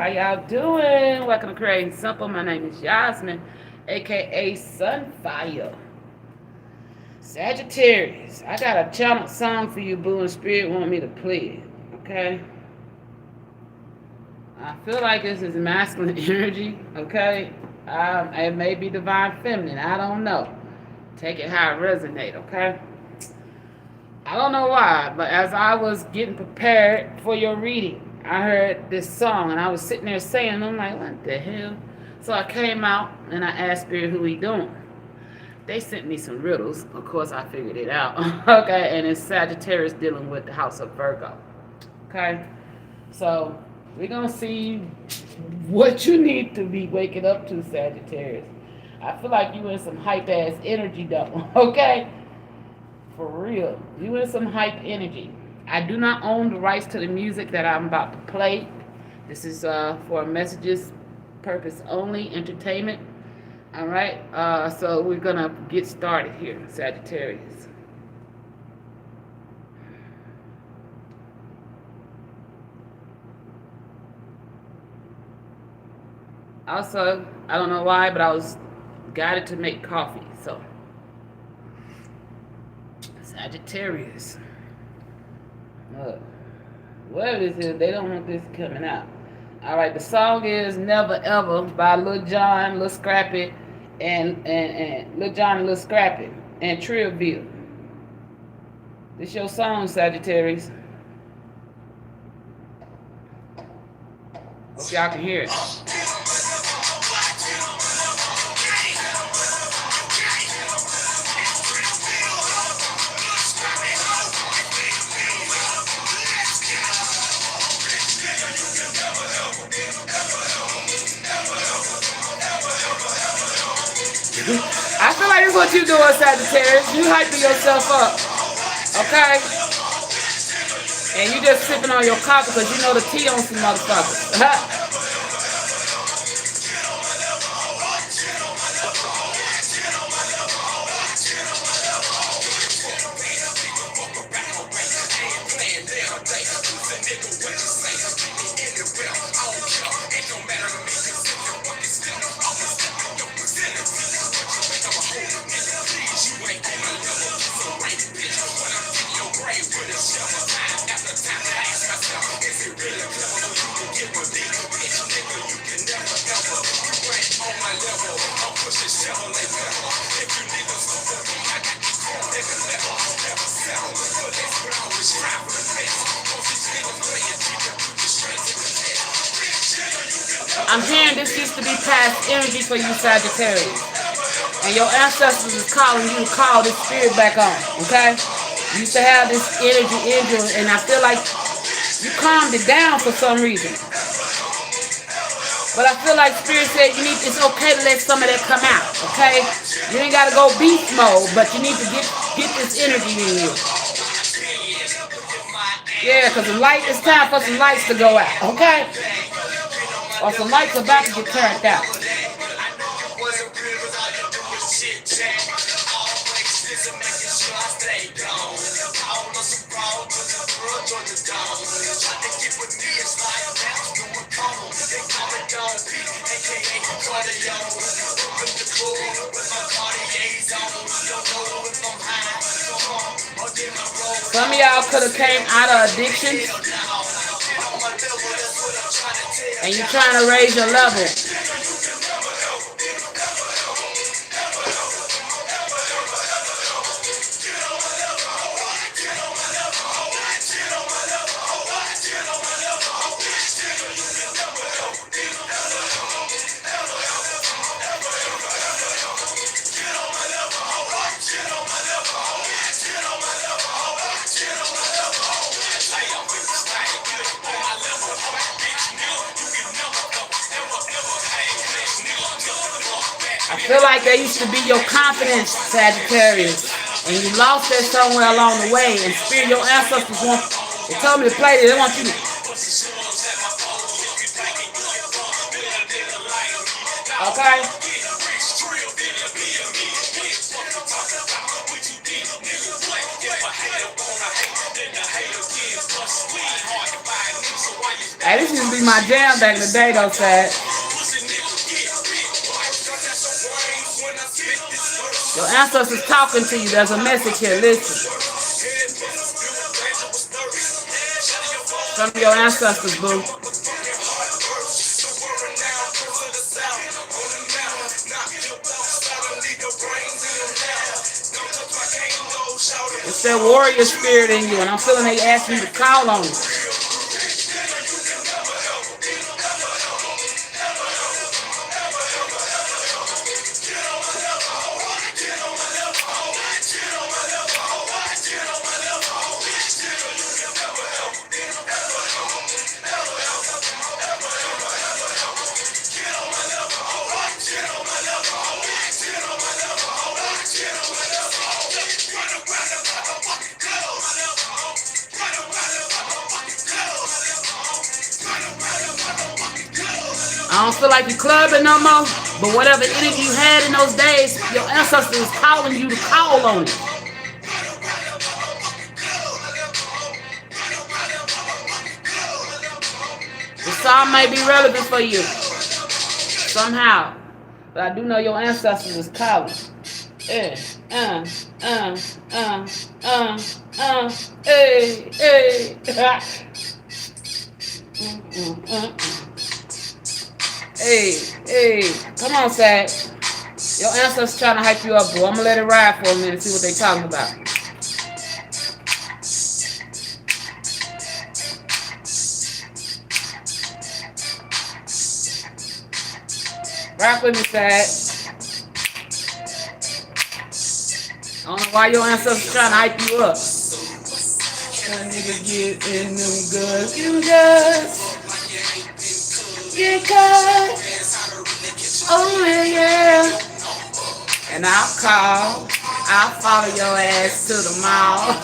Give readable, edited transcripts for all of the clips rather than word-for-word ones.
How y'all doing? Welcome to Creating Simple. My name is Yasmin, aka Sunfire. Sagittarius. I got a channel song for you, Boo, and Spirit want me to play it. Okay? I feel like this is masculine energy. Okay? It may be divine feminine. I don't know. Take it how it resonates. Okay? I don't know why, but as I was getting prepared for your reading, I heard this song and I was sitting there saying, I'm like, what the hell? So I came out and I asked Spirit who he doing. They sent me some riddles. Of course, I figured it out. Okay, and it's Sagittarius dealing with the house of Virgo. Okay, so we're going to see what you need to be waking up to, Sagittarius. I feel like you in some hype-ass energy, though. Okay? For real. You in some hype energy. I do not own the rights to the music that I'm about to play. This is for messages purpose only, entertainment. All right. So we're going to get started here, Sagittarius. Also, I don't know why, but I was guided to make coffee. So, Sagittarius. Look, whatever this is, they don't want this coming out. All right, the song is "Never Ever" by Lil Jon, Lil Scrappy, and Lil Jon and Lil Scrappy and Trillville. This your song, Sagittarius. Hope y'all can hear it. I feel like it's what you doing, Sagittarius. You hyping yourself up, okay? And you just sipping on your coffee because you know the tea on some motherfuckers. I'm hearing this used to be past energy for you, Sagittarius. And your ancestors is calling you to call this spirit back on, okay? You used to have this energy in you, and I feel like you calmed it down for some reason. But I feel like Spirit said it's okay to let some of that come out, okay? You ain't got to go beast mode, but you need to get this energy in you. Yeah, because it's time for some lights to go out, okay? Or some lights about to get turned out. Some of y'all could have came out of addiction and you're trying to raise your level. I feel like that used to be your confidence, Sagittarius, and you lost that somewhere along the way. And Spirit, your ancestors they told me to play this. They want you to. Okay. Hey, this used to be my jam back in the day, though, Sag. Your ancestors talking to you. There's a message here. Listen. From your ancestors, boo. It's that warrior spirit in you, and I'm feeling they asking you to call on it. I don't feel like you're clubbing no more, but whatever energy you had in those days, your ancestors is calling you to call on it. The song may be relevant for you somehow, but I do know your ancestors is calling. Hey, hey. Hey, come on, Sag. Your ancestors trying to hype you up, bro. I'm gonna let it ride for a minute and see what they talking about. Rock with me, Sag. I don't know why your ancestors trying to hype you up. That nigga get in them goods, you guys. Get caught. Oh yeah. And I'll follow your ass to the mall.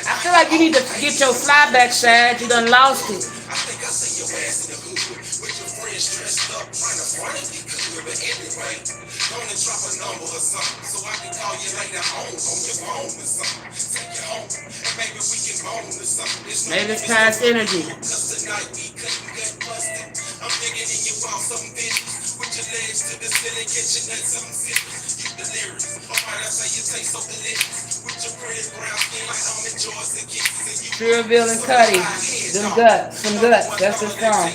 I feel like you need to get your fly back, Shad. You done lost it. Maybe it's past energy. Trillville and Cuddy. Some guts. That's the song.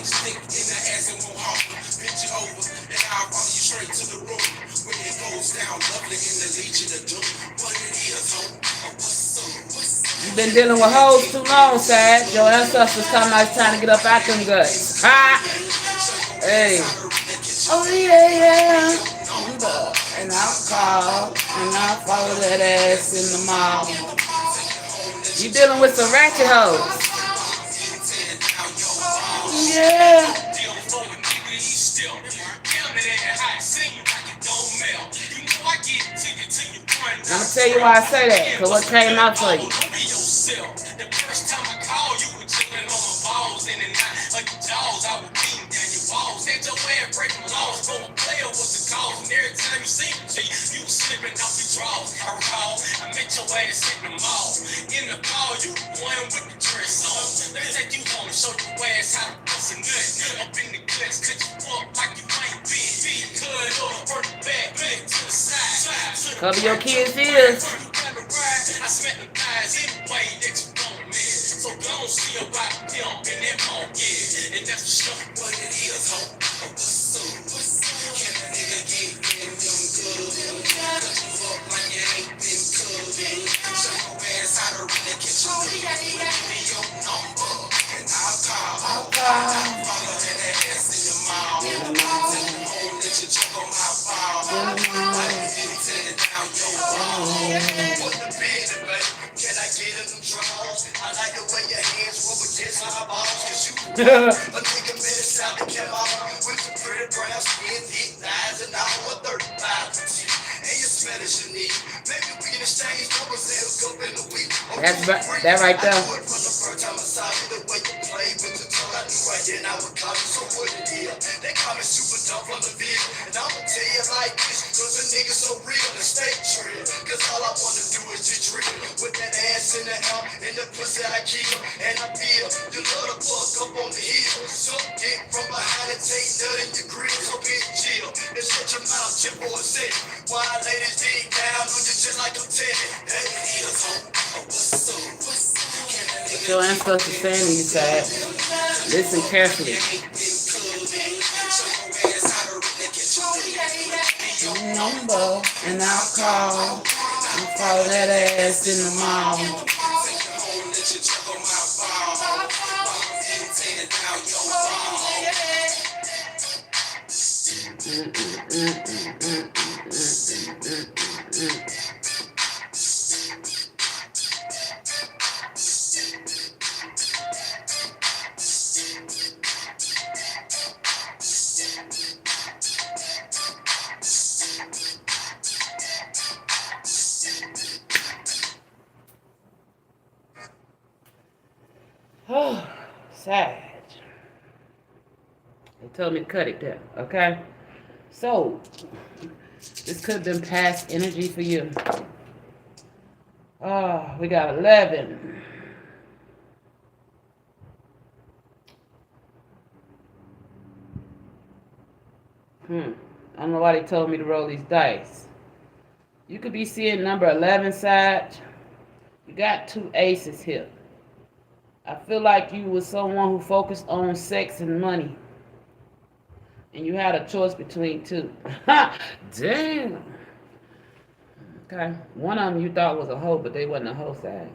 You've been dealing with hoes too long, Sag. Your ancestors talking about it's time to get up out them guts. Ha! Hey. Oh, yeah. And I'll follow that ass in the mall. You dealing with some ratchet hoes. Yeah. I'm gonna tell you why I say that, because what came out for you. Cover your kids' ears. That right there. nigga so real and stay trill. Cause all I wanna do is just drill. With that ass in the air, and the pussy I kill. And I feel you love to fuck up on the hill. So get from behind and take nut in your grill. So bitch chill. And shut your mouth, chip for a second. Why ladies dig down on you just like I'm telling. Hey, heels on. What's up? What's up? What your ancestors saying to you, Sag. Listen carefully. Number and I'll call. You follow that ass in the mall. Oh, Sag. They told me to cut it there, okay? So, this could have been past energy for you. Oh, we got 11. I don't know why they told me to roll these dice. You could be seeing number 11, Sag. You got 2 aces here. I feel like you was someone who focused on sex and money. And you had a choice between 2. Damn. Okay. One of them you thought was a hoe, but they wasn't a hoe, Sag.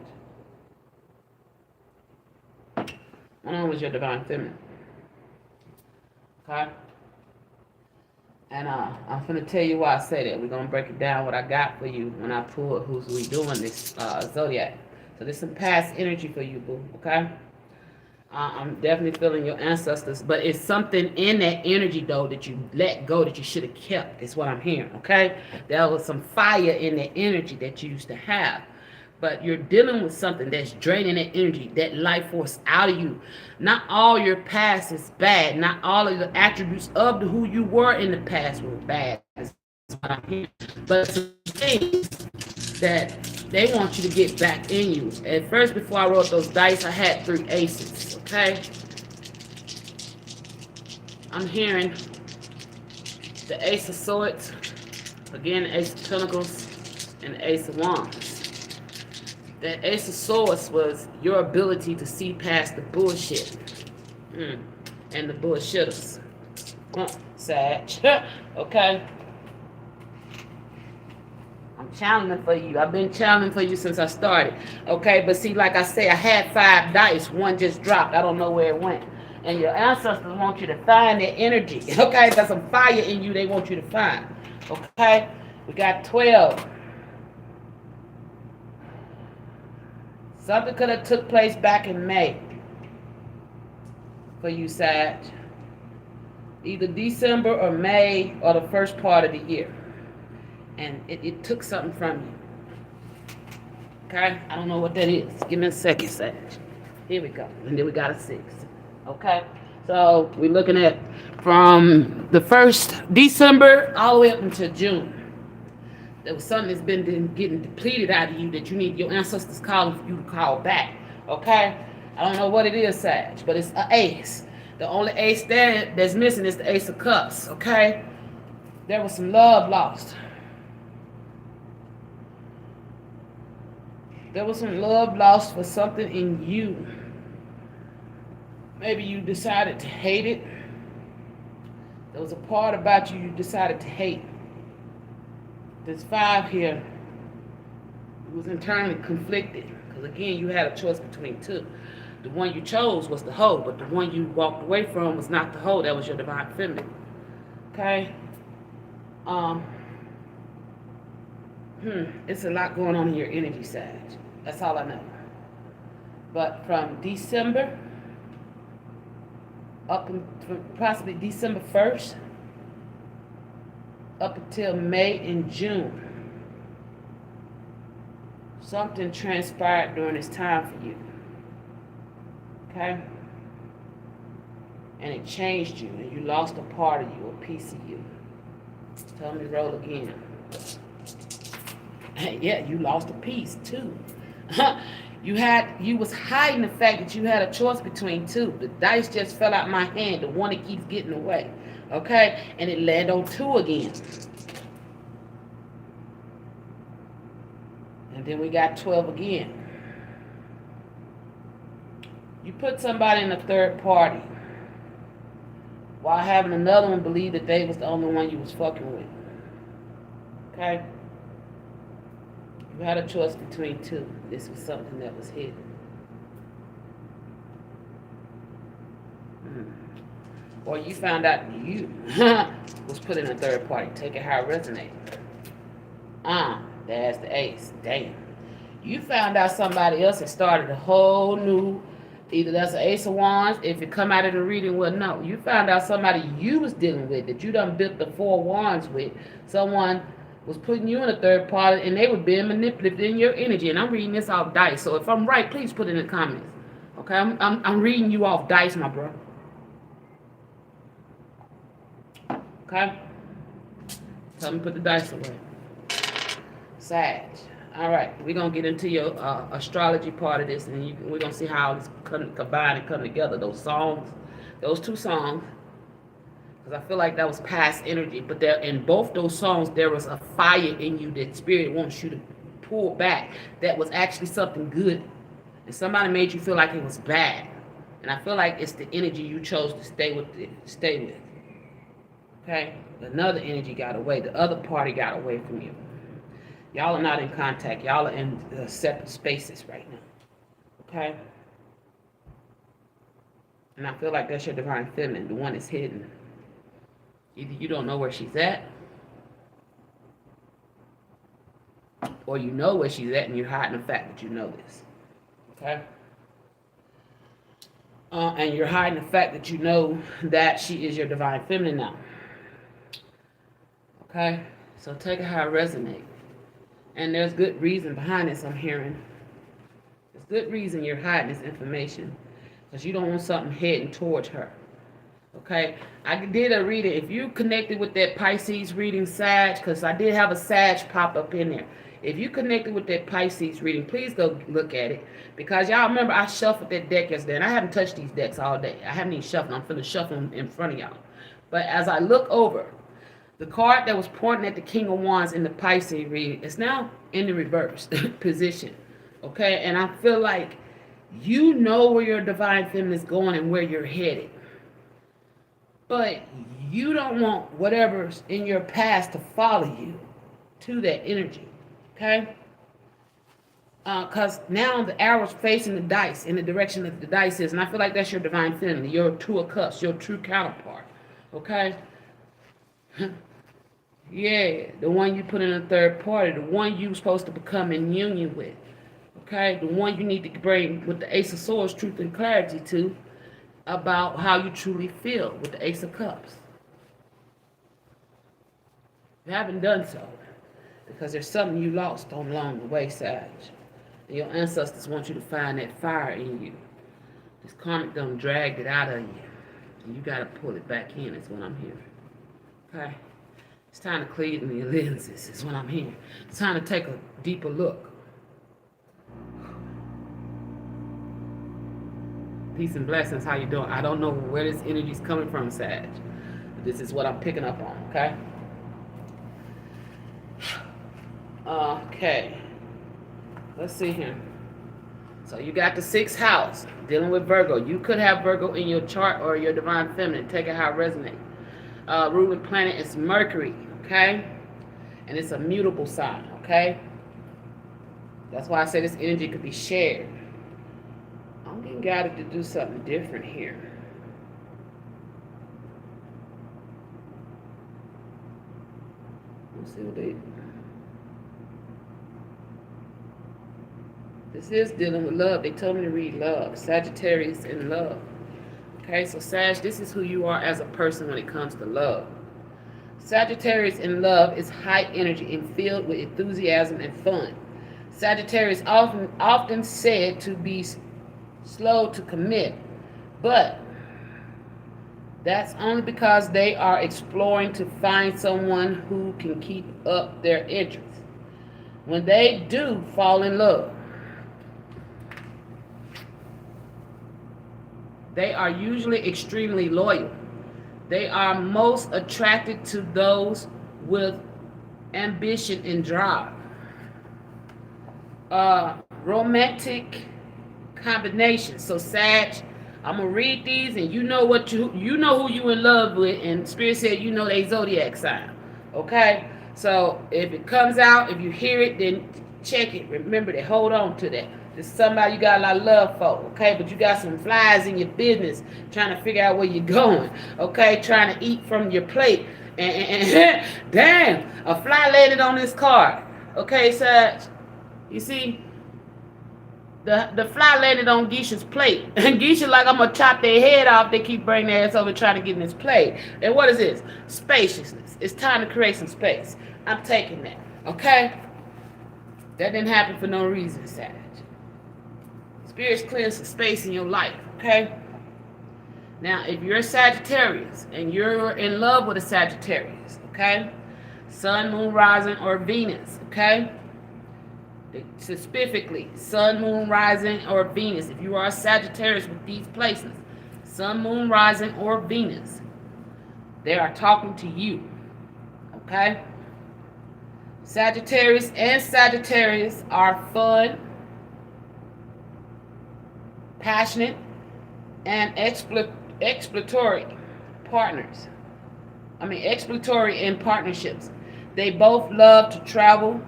One of them was your divine feminine. Okay? And I'm finna tell you why I say that. We're gonna break it down what I got for you when I pull who's we doing this zodiac. So there's some past energy for you, boo. Okay. I'm definitely feeling your ancestors, but it's something in that energy though that you let go that you should have kept. Is what I'm hearing. Okay. There was some fire in that energy that you used to have. But you're dealing with something that's draining that energy, that life force out of you. Not all your past is bad. Not all of the attributes of who you were in the past were bad. Is what I'm hearing. But some things that they want you to get back in you. At first, before I rolled those dice, I had 3 aces. Okay? I'm hearing the Ace of Swords, again, the Ace of Pentacles, and the Ace of Wands. That Ace of Swords was your ability to see past the bullshit and the bullshitters. Sag. Okay? I'm channeling for you. I've been channeling for you since I started. Okay? But see, like I say, I had 5 dice. One just dropped. I don't know where it went. And your ancestors want you to find their energy. Okay? There's some fire in you they want you to find. Okay? We got 12. Something could have took place back in May for you, Sag. Either December or May or the first part of the year. And it took something from you. Okay? I don't know what that is. Give me a second, Sag. Here we go. And then we got a 6. Okay? So we're looking at from the 1st December all the way up until June. There was something that's been getting depleted out of you that you need your ancestors calling for you to call back. Okay? I don't know what it is, Sag, but it's an ace. The only ace that's missing is the Ace of Cups. Okay? There was some love lost. There was some love lost for something in you. Maybe you decided to hate it. There was a part about you decided to hate. There's 5 here. It was internally conflicted. Because again, you had a choice between 2. The one you chose was the hoe, but the one you walked away from was not the hoe. That was your divine feminine. Okay? It's a lot going on in your energy, Sag. That's all I know. But from December up from possibly December 1st up until May and June, something transpired during this time for you. Okay? And it changed you, and you lost a part of you, a piece of you. Tell me to roll again. Yeah, you lost a piece too. You was hiding the fact that you had a choice between two. The dice just fell out my hand, the one that keeps getting away. Okay? And it landed on two again. And then we got 12 again. You put somebody in a third party while having another one believe that they was the only one you was fucking with. Okay? You had a choice between two. This was something that was hidden. Or you found out you was put in a third party. Take it how it resonates. There's the ace. Damn. You found out somebody else had started a whole new, either that's an ace of wands, if it come out of the reading, well, no. You found out somebody you was dealing with, that you done built the 4 wands with, someone was putting you in a third party, and they were being manipulative in your energy. And I'm reading this off dice. So if I'm right, please put it in the comments. Okay, I'm reading you off dice, my bro. Okay, tell me to put the dice away. Sag. All right, we're gonna get into your astrology part of this, and we're gonna see how this combine and come together. Those songs, those 2 songs. Because I feel like that was past energy. But there, in both those songs, there was a fire in you that spirit wants you to pull back. That was actually something good. And somebody made you feel like it was bad. And I feel like it's the energy you chose to stay with. Okay? Another energy got away. The other party got away from you. Y'all are not in contact. Y'all are in separate spaces right now. Okay? And I feel like that's your divine feminine, the one that's hidden. Either you don't know where she's at, or you know where she's at and you're hiding the fact that you know this. Okay? And you're hiding the fact that you know that she is your divine feminine now. Okay? So take it how it resonates. And there's good reason behind this, I'm hearing. There's good reason you're hiding this information. Because you don't want something heading towards her. Okay, I did a reading. If you connected with that Pisces reading, Sag, because I did have a Sag pop up in there. If you connected with that Pisces reading, please go look at it. Because y'all remember I shuffled that deck yesterday, and I haven't touched these decks all day. I haven't even shuffled. I'm finna shuffle them in front of y'all. But as I look over, the card that was pointing at the King of Wands in the Pisces reading is now in the reverse position. Okay, and I feel like you know where your divine feminine is going and where you're headed. But you don't want whatever's in your past to follow you to that energy, okay? Because now the arrow's facing the dice in the direction that the dice is, and I feel like that's your divine feminine, your 2 of Cups, your true counterpart, okay? Yeah, the one you put in a third party, the one you're supposed to become in union with, okay? The one you need to bring with the Ace of Swords, truth and clarity to, about how you truly feel with the Ace of Cups. You haven't done so because there's something you lost along the way, Sag. And your ancestors want you to find that fire in you. This karmic done dragged it out of you. And you got to pull it back in, is what I'm hearing. Okay? It's time to clean your lenses, is what I'm hearing. It's time to take a deeper look. Peace and blessings. How you doing? I don't know where this energy's coming from, Sag. This is what I'm picking up on, okay? Okay. Let's see here. So you got the 6th house, dealing with Virgo. You could have Virgo in your chart or your divine feminine. Take it how it resonates. Ruling planet is Mercury, okay? And it's a mutable sign, okay? That's why I say this energy could be shared. I'm getting guided to do something different here. Let's see what they... This is dealing with love. They told me to read love. Sagittarius in love. Okay, so Sag, this is who you are as a person when it comes to love. Sagittarius in love is high energy and filled with enthusiasm and fun. Sagittarius often said to be slow to commit, but That's only because they are exploring to find someone who can keep up their interests. When they do fall in love, they are usually extremely loyal. They are most attracted to those with ambition and drive. Romantic combination. So Sag, I'm gonna read these, and you know what you know who you in love with, and Spirit said you know they zodiac sign. Okay, so if it comes out, if you hear it, then check it. Remember to hold on to that. There's somebody you got a lot of love for, okay? But you got some flies in your business trying to figure out where you're going, okay? Trying to eat from your plate. And damn, a fly landed on this card. Okay, Sag, you see, the fly landed on Geisha's plate. And Geisha like, I'm going to chop their head off. They keep bringing their ass over trying to get in this plate. And what is this? Spaciousness. It's time to create some space. I'm taking that. Okay? That didn't happen for no reason, Sag. Spirit's clearing some space in your life. Okay? Now, if you're a Sagittarius and you're in love with a Sagittarius, okay? Sun, Moon, Rising, or Venus, okay? Specifically, Sun, Moon, Rising, or Venus. If you are a Sagittarius with these places, Sun, Moon, Rising, or Venus, they are talking to you, okay? Sagittarius and Sagittarius are fun, passionate, and exploratory partners. Exploratory in partnerships. They both love to travel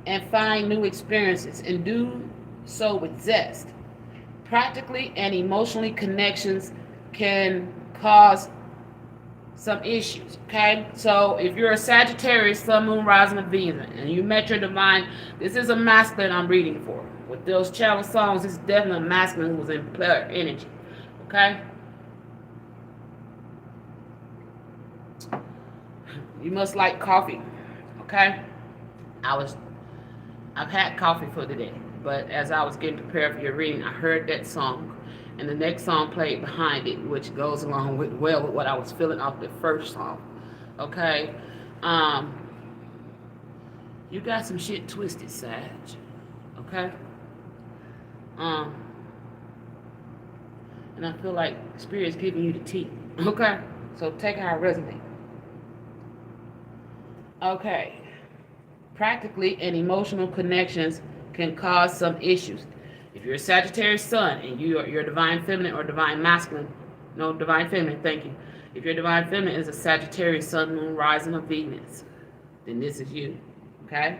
and find new experiences and do so with zest. Practically and emotionally connections can cause some issues, okay? So if you're a Sagittarius, Sun, Moon, Rising, and Venus, and you met your divine, this is a masculine I'm reading for. With those channel songs, it's definitely a masculine who was in player energy, okay? You must like coffee, okay? I've had coffee for today, but as I was getting prepared for your reading, I heard that song, and the next song played behind it, which goes along with what I was feeling off the first song, okay? You got some shit twisted, Sag, okay? And I feel like Spirit's giving you the tea, okay? So take how it resonates. Okay. Practically and emotional connections can cause some issues. If you're a Sagittarius Sun and you're divine feminine or divine masculine, no, divine feminine, thank you. If your divine feminine is a Sagittarius Sun, Moon, Rising, or Venus, then this is you, okay?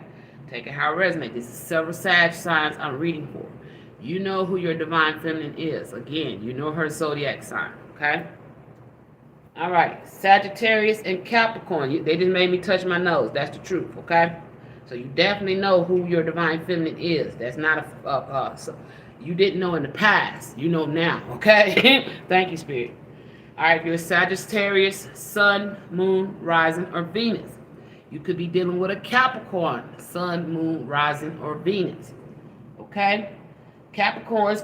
Take it how it resonates. This is several Sag signs I'm reading for. You know who your divine feminine is. Again, you know her zodiac sign, okay? All right, Sagittarius and Capricorn. They just made me touch my nose. That's the truth, okay? So you definitely know who your divine feminine is. That's not so you didn't know in the past. You know now, okay? Thank you, Spirit. All right, if you're a Sagittarius, Sun, Moon, Rising, or Venus, you could be dealing with a Capricorn, Sun, Moon, Rising, or Venus, okay? Sagittarius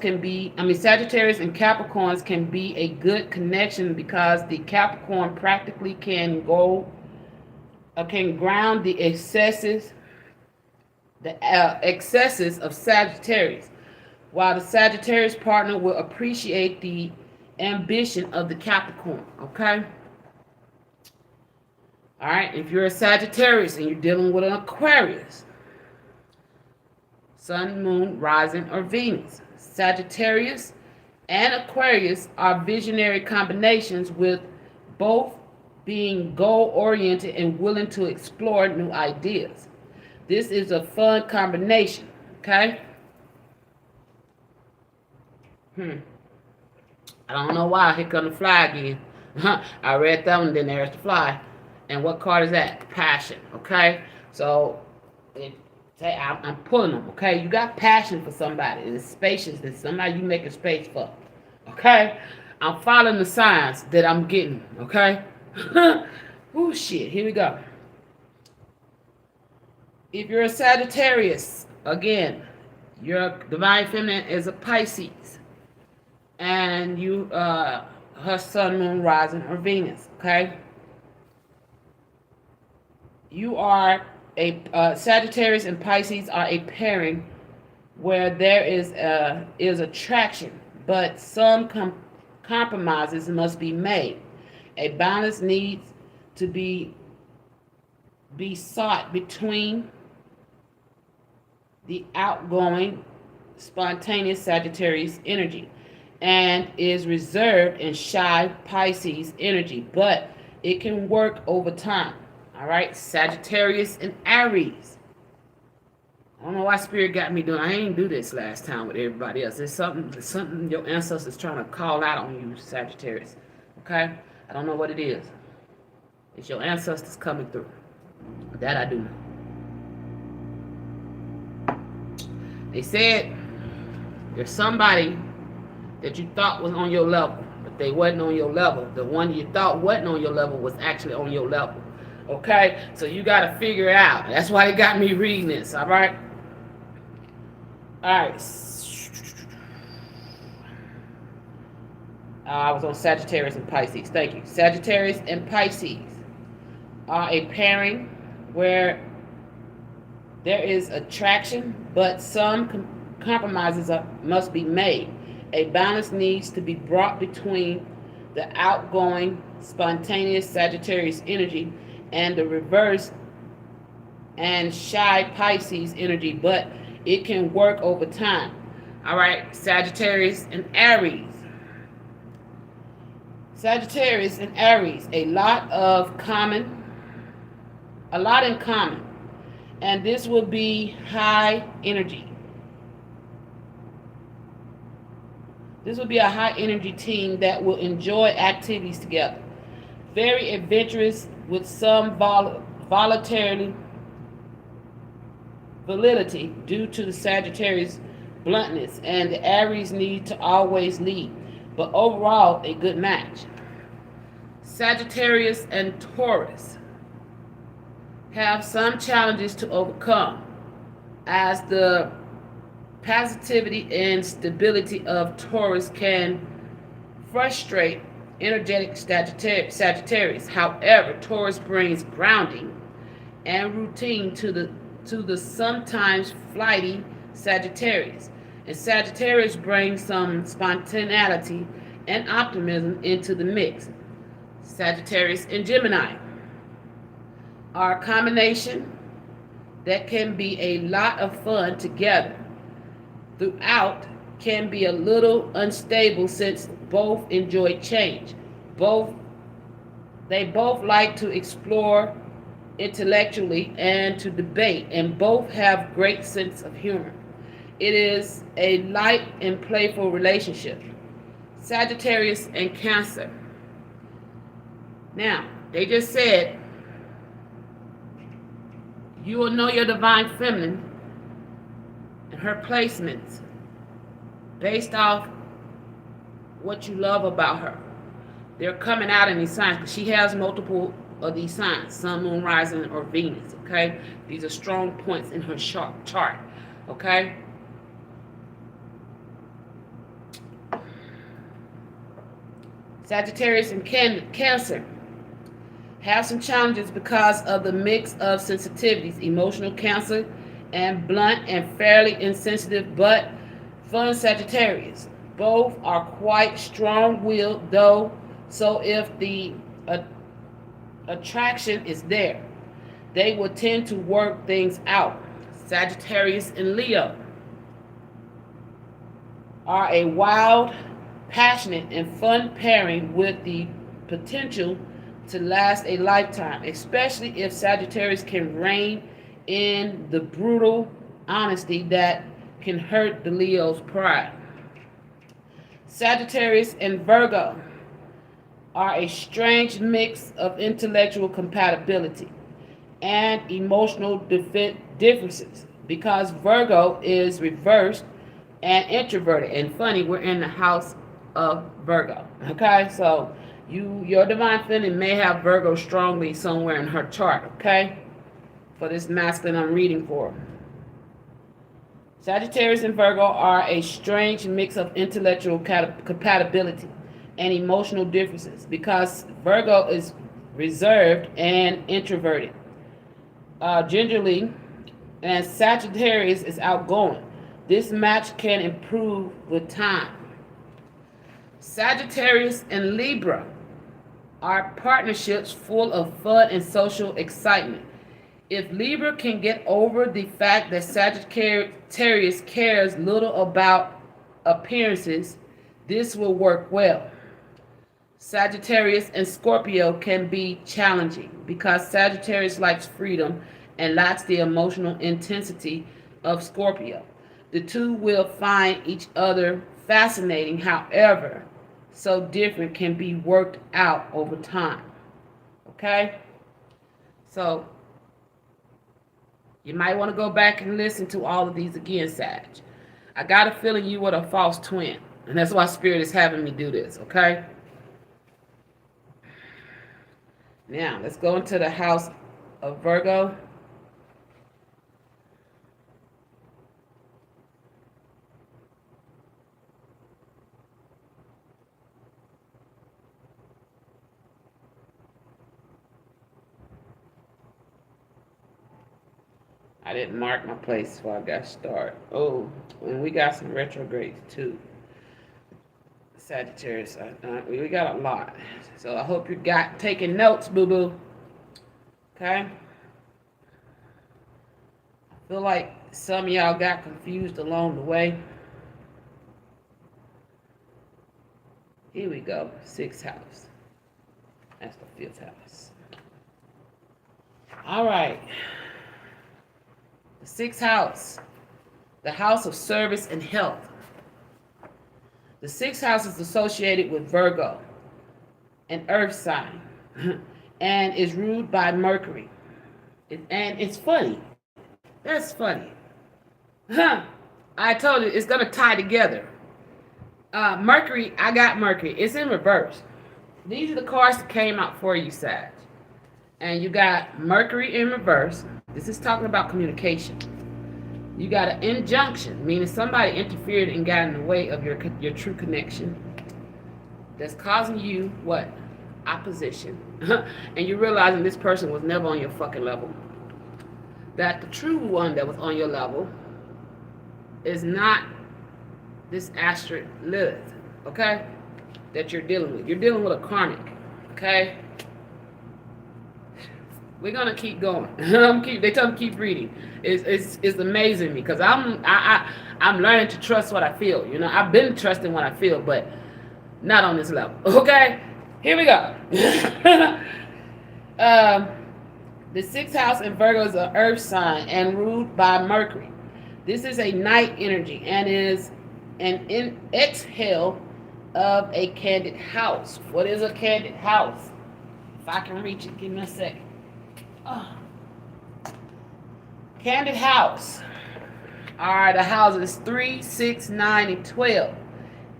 and Capricorns can be a good connection because the Capricorn practically can ground the excesses of Sagittarius, while the Sagittarius partner will appreciate the ambition of the Capricorn, okay? All right, if you're a Sagittarius and you're dealing with an Aquarius, Sun, Moon, Rising, or Venus. Sagittarius and Aquarius are visionary combinations with both being goal-oriented and willing to explore new ideas. This is a fun combination, okay? I don't know why. Here come the fly again. I read that one, then there's the fly. And what card is that? Passion, okay? So, I'm pulling them, okay? You got passion for somebody. It's spaciousness. Somebody you making space for, okay? I'm following the signs that I'm getting, okay? Oh, shit. Here we go. If you're a Sagittarius, again, your divine feminine is a Pisces. And you her sun, moon, rising, or Venus. Okay, you are a Sagittarius and Pisces are a pairing where there is attraction, but some compromises must be made. A balance needs to be sought between the outgoing, spontaneous Sagittarius energy and is reserved and shy Pisces energy, but it can work over time. All right, Sagittarius and Aries. I don't know why Spirit got me doing. I ain't do this last time with everybody else. There's something your ancestors trying to call out on you, Sagittarius. Okay, I don't know what it is. It's your ancestors coming through. That I do know. They said there's somebody that you thought was on your level, but they wasn't on your level. The one you thought wasn't on your level was actually on your level. Okay? So you got to figure it out. That's why they got me reading this. All right? All right. I was on Sagittarius and Pisces. Thank you. Sagittarius and Pisces are a pairing where there is attraction, but some compromises must be made. A balance needs to be brought between the outgoing, spontaneous Sagittarius energy and the reverse and shy Pisces energy, but it can work over time. All right, Sagittarius and Aries. Sagittarius and Aries, a lot in common. And this will be high energy. This will be a high energy team that will enjoy activities together. Very adventurous with some volatility due to the Sagittarius bluntness, and the Aries need to always lead. But overall, a good match. Sagittarius and Taurus have some challenges to overcome, as the positivity and stability of Taurus can frustrate energetic Sagittarius. However, Taurus brings grounding and routine to the sometimes flighty Sagittarius, and Sagittarius brings some spontaneity and optimism into the mix. Sagittarius and Gemini are a combination that can be a lot of fun together. Throughout can be a little unstable since both enjoy change. They both like to explore intellectually and to debate, and both have great sense of humor. It is a light and playful relationship. Sagittarius and Cancer. Now, they just said you will know your divine feminine and her placements based off what you love about her. They're coming out in these signs because she has multiple of these signs: Sun, Moon, Rising, or Venus. Okay, these are strong points in her chart. Okay. Sagittarius and Cancer have some challenges because of the mix of sensitivities: emotional Cancer and blunt and fairly insensitive but fun Sagittarius. Both are quite strong-willed, though, so if the attraction is there, they will tend to work things out. Sagittarius and Leo are a wild, passionate, and fun pairing with the potential to last a lifetime, especially if Sagittarius can rein in the brutal honesty that can hurt the Leo's pride. Sagittarius and Virgo are a strange mix of intellectual compatibility and emotional differences because Virgo is reversed and introverted. And funny, we're in the house of Virgo. Okay, so your divine feminine may have Virgo strongly somewhere in her chart. Okay, for this masculine I'm reading for. Sagittarius and Virgo are a strange mix of intellectual compatibility and emotional differences because Virgo is reserved and introverted. Gingerly, and Sagittarius is outgoing. This match can improve with time. Sagittarius and Libra are partnerships full of fun and social excitement. If Libra can get over the fact that Sagittarius cares little about appearances, this will work well. Sagittarius and Scorpio can be challenging because Sagittarius likes freedom and lacks the emotional intensity of Scorpio. The two will find each other fascinating, however, so different can be worked out over time. Okay? So, you might want to go back and listen to all of these again, Sag. I got a feeling you were a false twin, and that's why Spirit is having me do this, okay? Now, let's go into the house of Virgo. I didn't mark my place before I got started. Oh, and we got some retrogrades too. Sagittarius, we got a lot. So I hope you got taking notes, boo-boo. Okay? I feel like some of y'all got confused along the way. Here we go, 6th house. That's the 5th house. All right. The 6th house, the house of service and health. The 6th house is associated with Virgo, an earth sign, and is ruled by Mercury. And it's funny. That's funny. I told you, it's going to tie together. Mercury, I got Mercury. It's in reverse. These are the cards that came out for you, Sag. And you got Mercury in reverse. This is talking about communication. You got an injunction, meaning somebody interfered and got in the way of your true connection. That's causing you what? Opposition. And you're realizing this person was never on your fucking level. That the true one that was on your level is not this asterisk Lilith, okay? That you're dealing with. You're dealing with a karmic, okay? We're gonna keep going. They tell me keep reading. It's amazing me because I'm learning to trust what I feel. You know, I've been trusting what I feel, but not on this level. Okay, here we go. The 6th house in Virgo is an earth sign and ruled by Mercury. This is a night energy and is an exhale of a candid house. What is a candid house? If I can reach it, give me a second. Oh. Candid house. All right, the houses 3, 6, 9, and 12.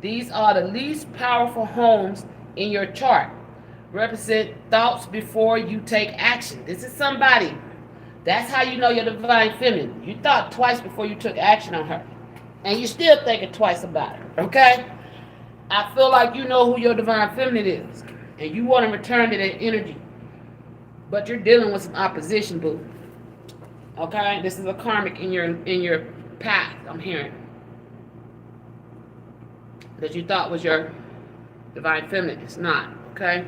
These are the least powerful homes in your chart. Represent thoughts before you take action. This is somebody. That's how you know you're divine feminine. You thought twice before you took action on her. And you're still thinking twice about her, okay? I feel like you know who your divine feminine is. And you want to return to that energy. But you're dealing with some opposition, boo. Okay? This is a karmic in your path, I'm hearing. That you thought was your divine feminine. It's not, okay?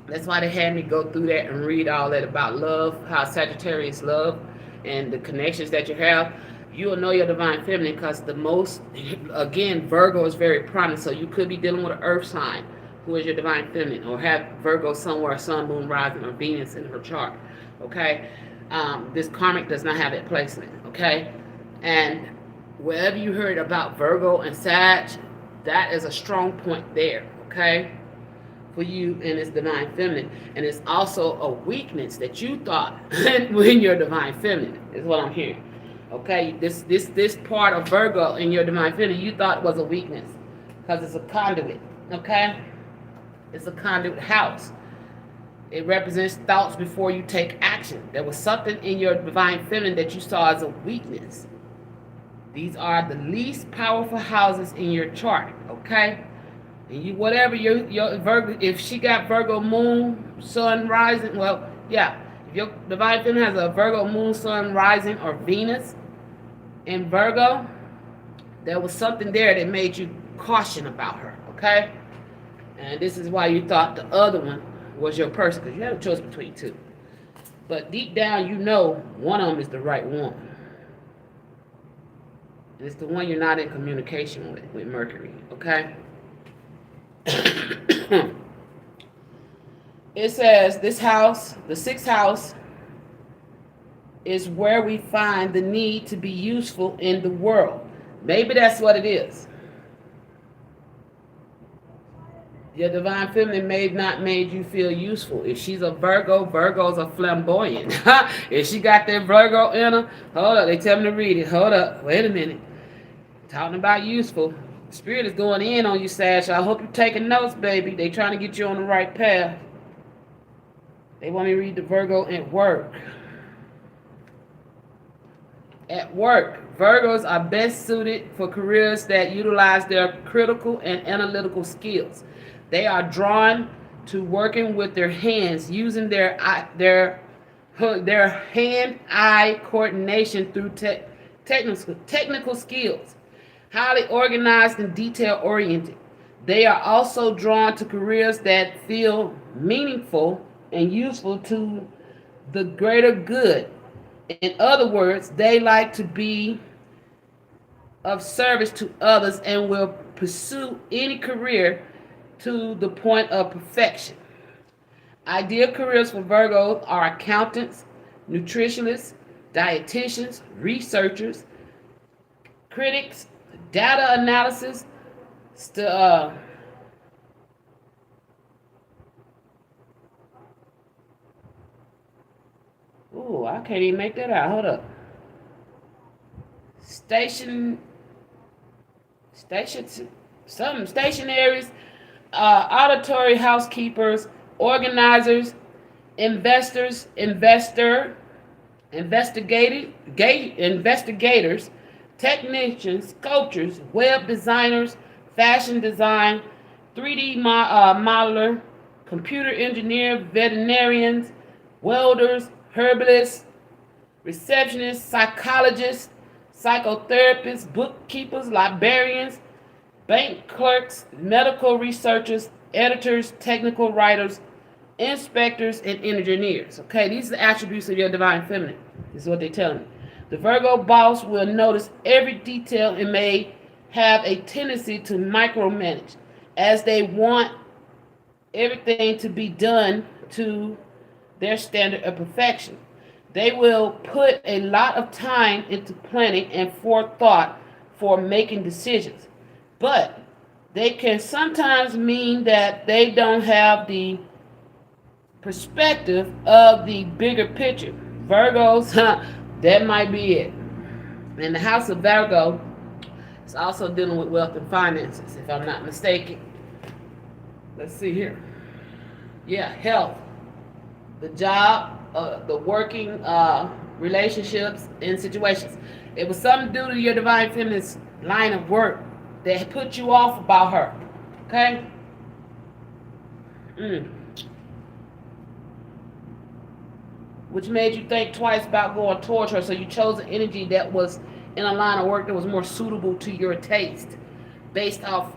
That's why they had me go through that and read all that about love, how Sagittarius love, and the connections that you have. You will know your divine feminine because the most, again, Virgo is very prominent. So you could be dealing with an earth sign who is your divine feminine, or have Virgo somewhere, sun, moon, rising, or Venus in her chart, okay? This karmic does not have that placement, okay? And wherever you heard about Virgo and Sag, that is a strong point there, okay? For you in this divine feminine. And it's also a weakness that you thought when you're divine feminine, is what I'm hearing. Okay, this part of Virgo in your divine feminine, you thought was a weakness because it's a conduit, okay? It's a conduit house. It represents thoughts before you take action. There was something in your divine feminine that you saw as a weakness. These are the least powerful houses in your chart, okay? And you, whatever your Virgo, if she got Virgo moon, sun rising, well, yeah, if your divine feminine has a Virgo moon, sun rising, or Venus in Virgo, there was something there that made you caution about her, okay? And this is why you thought the other one was your person, because you had a choice between two. But deep down, you know one of them is the right one. And it's the one you're not in communication with Mercury, okay? It says this house, the sixth house, is where we find the need to be useful in the world. Maybe that's what it is. Your divine feminine may not made you feel useful. If she's a Virgo, Virgos are flamboyant. If she got that Virgo in her, hold up, they tell me to read it. Hold up, wait a minute. Talking about useful. Spirit is going in on you, Sag. I hope you're taking notes, baby. They trying to get you on the right path. They want me to read the Virgo at work. At work, Virgos are best suited for careers that utilize their critical and analytical skills. They are drawn to working with their hands, using their hand-eye coordination through technical skills. Highly organized and detail-oriented. They are also drawn to careers that feel meaningful and useful to the greater good. In other words, they like to be of service to others and will pursue any career to the point of perfection. Ideal careers for Virgos are accountants, nutritionists, dietitians, researchers, critics, data analysis, ooh, I can't even make that out. Hold up. Stationaries, auditory housekeepers, organizers, investigators, technicians, sculptors, web designers, fashion design, 3D modeler, computer engineer, veterinarians, welders, herbalists, receptionists, psychologists, psychotherapists, bookkeepers, librarians, bank clerks, medical researchers, editors, technical writers, inspectors, and engineers. Okay, these are the attributes of your divine feminine. This is what they tell me. The Virgo boss will notice every detail and may have a tendency to micromanage, as they want everything to be done to their standard of perfection. They will put a lot of time into planning and forethought for making decisions, but they can sometimes mean that they don't have the perspective of the bigger picture. Virgos, that might be it. And the house of Virgo is also dealing with wealth and finances, if I'm not mistaken. Let's see here. Yeah, health, the job, the working relationships and situations. It was something to do to your divine feminine's line of work that put you off about her. Okay? Which made you think twice about going towards her, so you chose an energy that was in a line of work that was more suitable to your taste, based off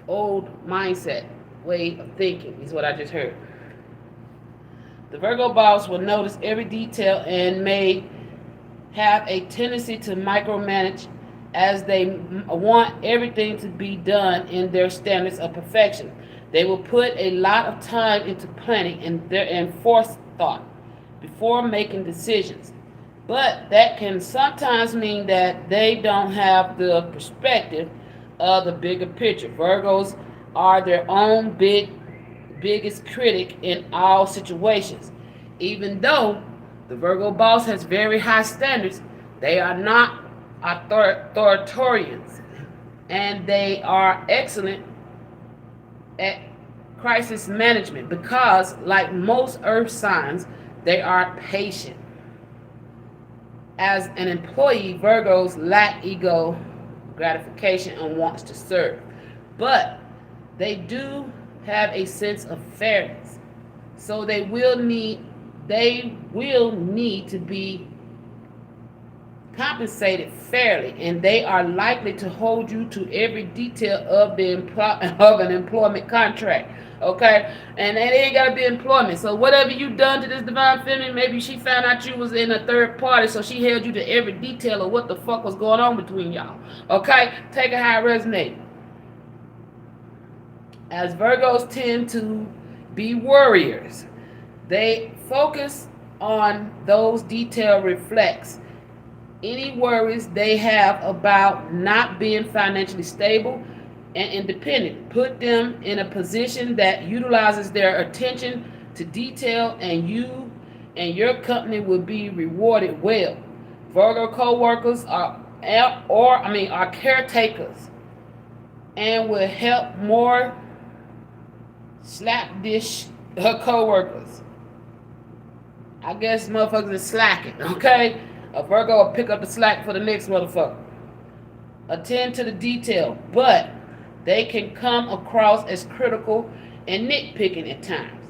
old mindset, way of thinking, is what I just heard. The Virgo boss will notice every detail and may have a tendency to micromanage, as they want everything to be done in their standards of perfection. They will put a lot of time into planning and forethought before making decisions. But that can sometimes mean that they don't have the perspective of the bigger picture. Virgos are their own biggest critic in all situations. Even though the Virgo boss has very high standards, they are not authoritarians, and they are excellent at crisis management because, like most earth signs, they are patient. As an employee, Virgos lack ego gratification and wants to serve. but they do have a sense of fairness. So they will need to be compensated fairly, and they are likely to hold you to every detail of of an employment contract. Okay, and it ain't gotta be employment. So whatever you done to this divine feminine, maybe she found out you was in a third party, so she held you to every detail of what the fuck was going on between y'all. Okay, take it how it resonates. As Virgos tend to be warriors, they focus on those detailed reflects any worries they have about not being financially stable and independent. Put them in a position that utilizes their attention to detail, and you and your company will be rewarded well. Virgo co-workers are caretakers and will help more slapdish co-workers. I guess motherfuckers is slacking, okay? A Virgo will pick up the slack for the next motherfucker. Attend to the detail, but they can come across as critical and nitpicking at times.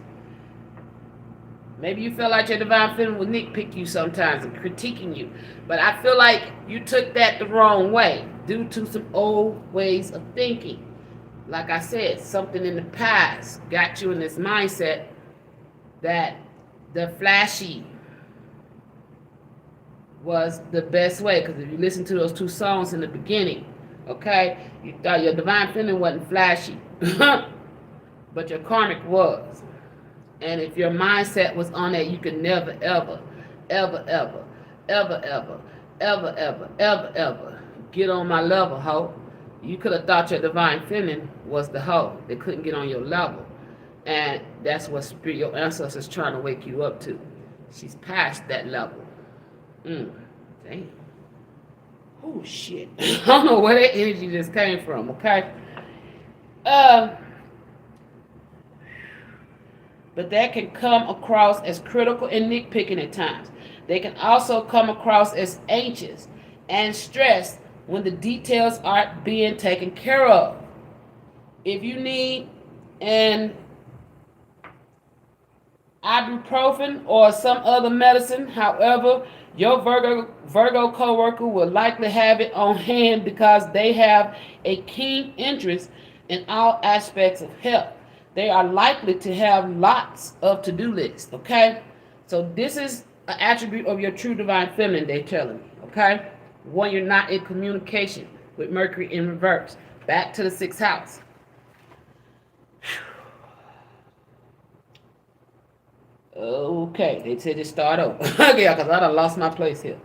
Maybe you feel like your divine feminine will nitpick you sometimes and critiquing you, but I feel like you took that the wrong way due to some old ways of thinking. Like I said, something in the past got you in this mindset that the flashy was the best way. Because if you listen to those two songs in the beginning, okay, you thought your divine feminine wasn't flashy, but your karmic was. And if your mindset was on that, you could never, ever, ever, ever, ever, ever, ever, ever, ever, ever get on my level, ho. You could have thought your divine feminine was the hoe that couldn't get on your level. And that's what spirit, your ancestors trying to wake you up to. She's past that level. Damn. Oh, shit. I don't know where that energy just came from, okay? But that can come across as critical and nitpicking at times. They can also come across as anxious and stressed when the details aren't being taken care of. If you need an ibuprofen or some other medicine, however, your Virgo coworker will likely have it on hand because they have a keen interest in all aspects of health. They are likely to have lots of to-do lists, okay? So this is an attribute of your true divine feminine, they're telling me, okay? One, you're not in communication with Mercury in reverse. Back to the 6th house. Okay, they said to start over. Okay, because I done lost my place here.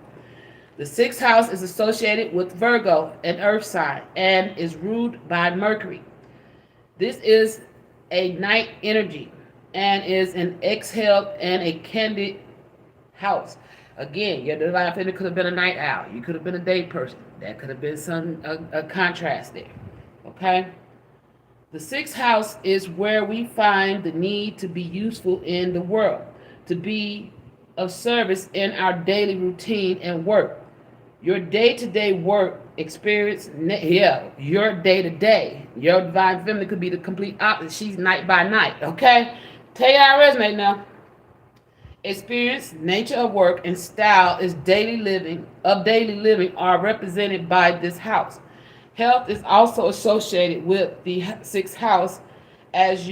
The 6th house is associated with Virgo, an earth sign, and is ruled by Mercury. This is a night energy and is an exhaled and a candid house. Again, your divine feminine could have been a night owl. You could have been a day person. That could have been a contrast there. Okay? The 6th house is where we find the need to be useful in the world, to be of service in our daily routine and work. Your day-to-day work experience, your day-to-day. Your divine feminine could be the complete opposite. She's night by night, okay? Tell you how it resonates now. Experience, nature of work, and style is daily living are represented by this house. Health is also associated with the 6th house, as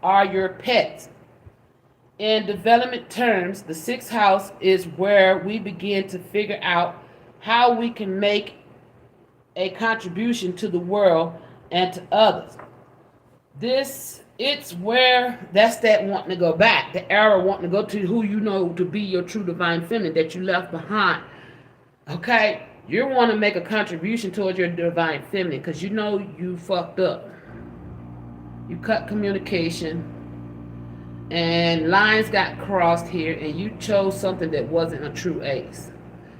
are your pets. In development terms, the 6th house is where we begin to figure out how we can make a contribution to the world and to others. It's where that's that wanting to go back, the arrow wanting to go to who you know to be your true divine feminine that you left behind. Okay, you want to make a contribution towards your divine feminine because you know you fucked up. You cut communication and lines got crossed here, and you chose something that wasn't a true ace.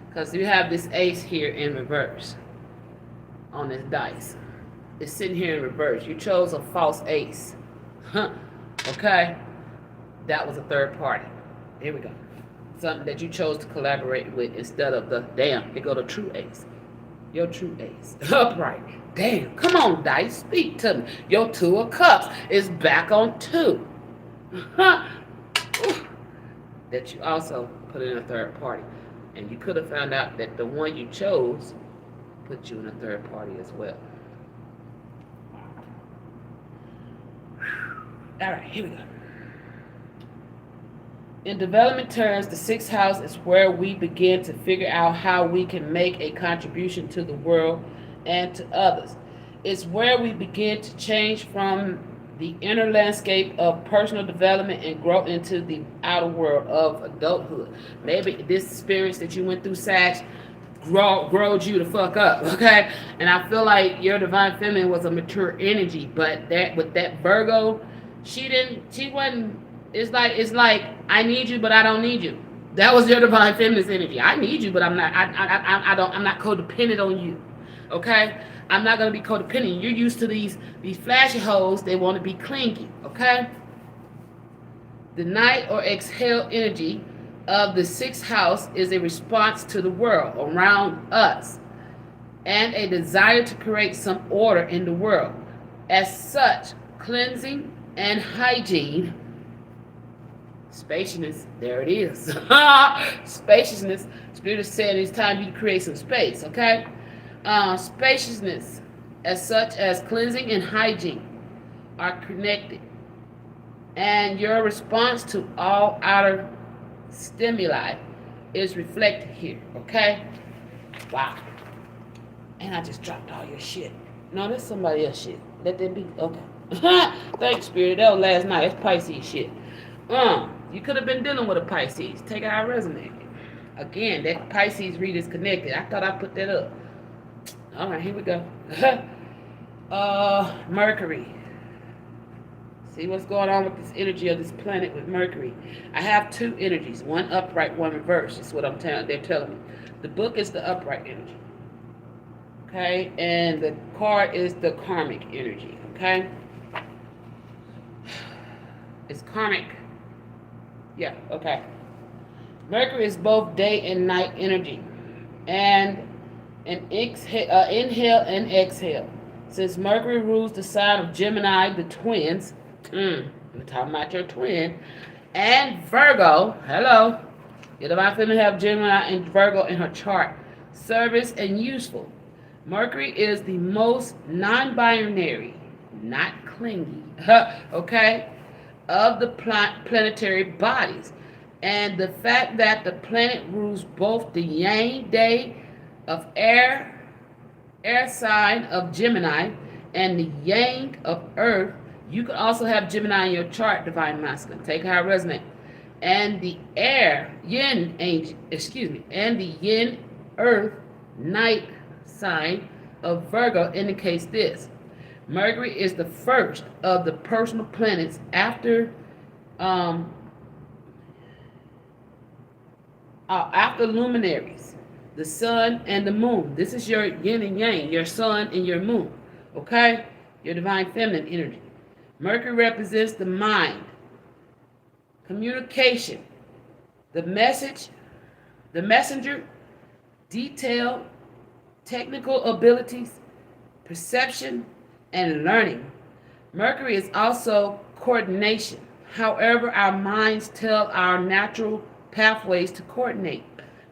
Because you have this ace here in reverse on this dice. It's sitting here in reverse. You chose a false ace. Okay? That was a third party. Here we go. Something that you chose to collaborate with instead of the damn, here go the true ace. Your true ace. Upright. Damn. Come on, dice. Speak to me. Your two of cups is back on two. That you also put in a third party. And you could have found out that the one you chose put you in a third party as well. All right, here we go. In development terms, the sixth house is where we begin to figure out how we can make a contribution to the world and to others. It's where we begin to change from the inner landscape of personal development and grow into the outer world of adulthood. Maybe this experience that you went through, Sag, growed you the fuck up, okay? And I feel like your divine feminine was a mature energy, but that with that Virgo, she wasn't. It's like I need you, but I don't need you. That was your divine feminine energy. I need you, but I'm not. I'm not codependent on you. Okay, I'm not gonna be codependent. You're used to these flashy hoes. They want to be clingy. Okay. The night or exhale energy of the sixth house is a response to the world around us and a desire to create some order in the world. As such, cleansing and hygiene. Spaciousness, there it is. Spaciousness. Spirit is saying it's time you to create some space, okay? Spaciousness, as such as cleansing and hygiene, are connected. And your response to all outer stimuli is reflected here, okay? Wow. And I just dropped all your shit. No, that's somebody else shit. Let them be, okay. Thanks, Spirit. That was last night. That's Pisces shit. You could have been dealing with a Pisces. Take it how it resonated. Again, that Pisces read is connected. I thought I put that up. All right, here we go. Mercury. See what's going on with this energy of this planet with Mercury. I have two energies, one upright, one reverse. That's what they're telling me. The book is the upright energy. Okay, and the card is the karmic energy. Okay, it's karmic. Yeah, okay. Mercury is both day and night energy, and an inhale and exhale. Since Mercury rules the sign of Gemini, the twins, we're talking about your twin, and Virgo, hello, your divine feminine have Gemini and Virgo in her chart, service and useful. Mercury is the most non-binary, not clingy, okay, of the planetary bodies. And the fact that the planet rules both the yang day of air sign of Gemini and the yang of earth. You could also have Gemini in your chart, divine masculine. Take how it resonates. And the yin earth night sign of Virgo indicates this. Mercury is the first of the personal planets after luminaries, the sun and the moon. This is your yin and yang, your sun and your moon. Okay? Your divine feminine energy. Mercury represents the mind, communication, the messenger, detail, technical abilities, perception, and learning. Mercury is also coordination. However, our minds tell our natural pathways to coordinate.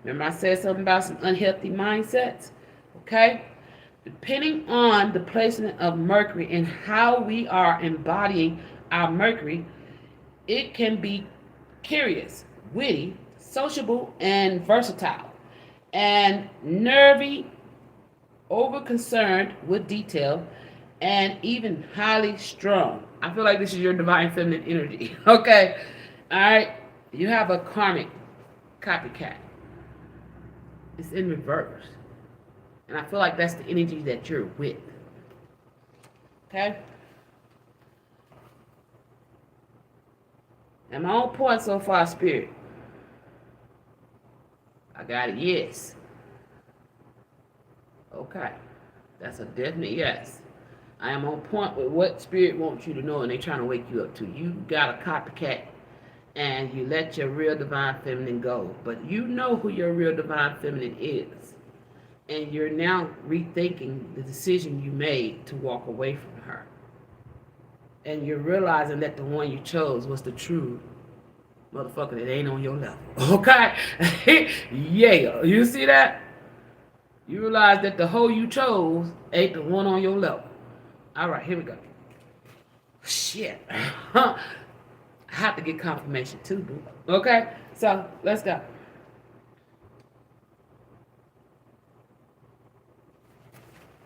Remember I said something about some unhealthy mindsets? Okay? Depending on the placement of Mercury and how we are embodying our Mercury, it can be curious, witty, sociable, and versatile, and nervy, over-concerned with detail, and even highly strung. I feel like this is your divine feminine energy. Okay? All right? You have a karmic copycat. It's in reverse. And I feel like that's the energy that you're with. Okay? Am I on point so far, Spirit? I got a yes. Okay. That's a definite yes. I am on point with what Spirit wants you to know, and they're trying to wake you up to. You got a copycat, and you let your real divine feminine go. But you know who your real divine feminine is. and you're now rethinking the decision you made to walk away from her. And you're realizing that the one you chose was the true motherfucker that ain't on your level. Okay? Yeah. You see that? You realize that the hoe you chose ain't the one on your level. All right, here we go. Shit. I have to get confirmation too, boo. Okay? So, let's go.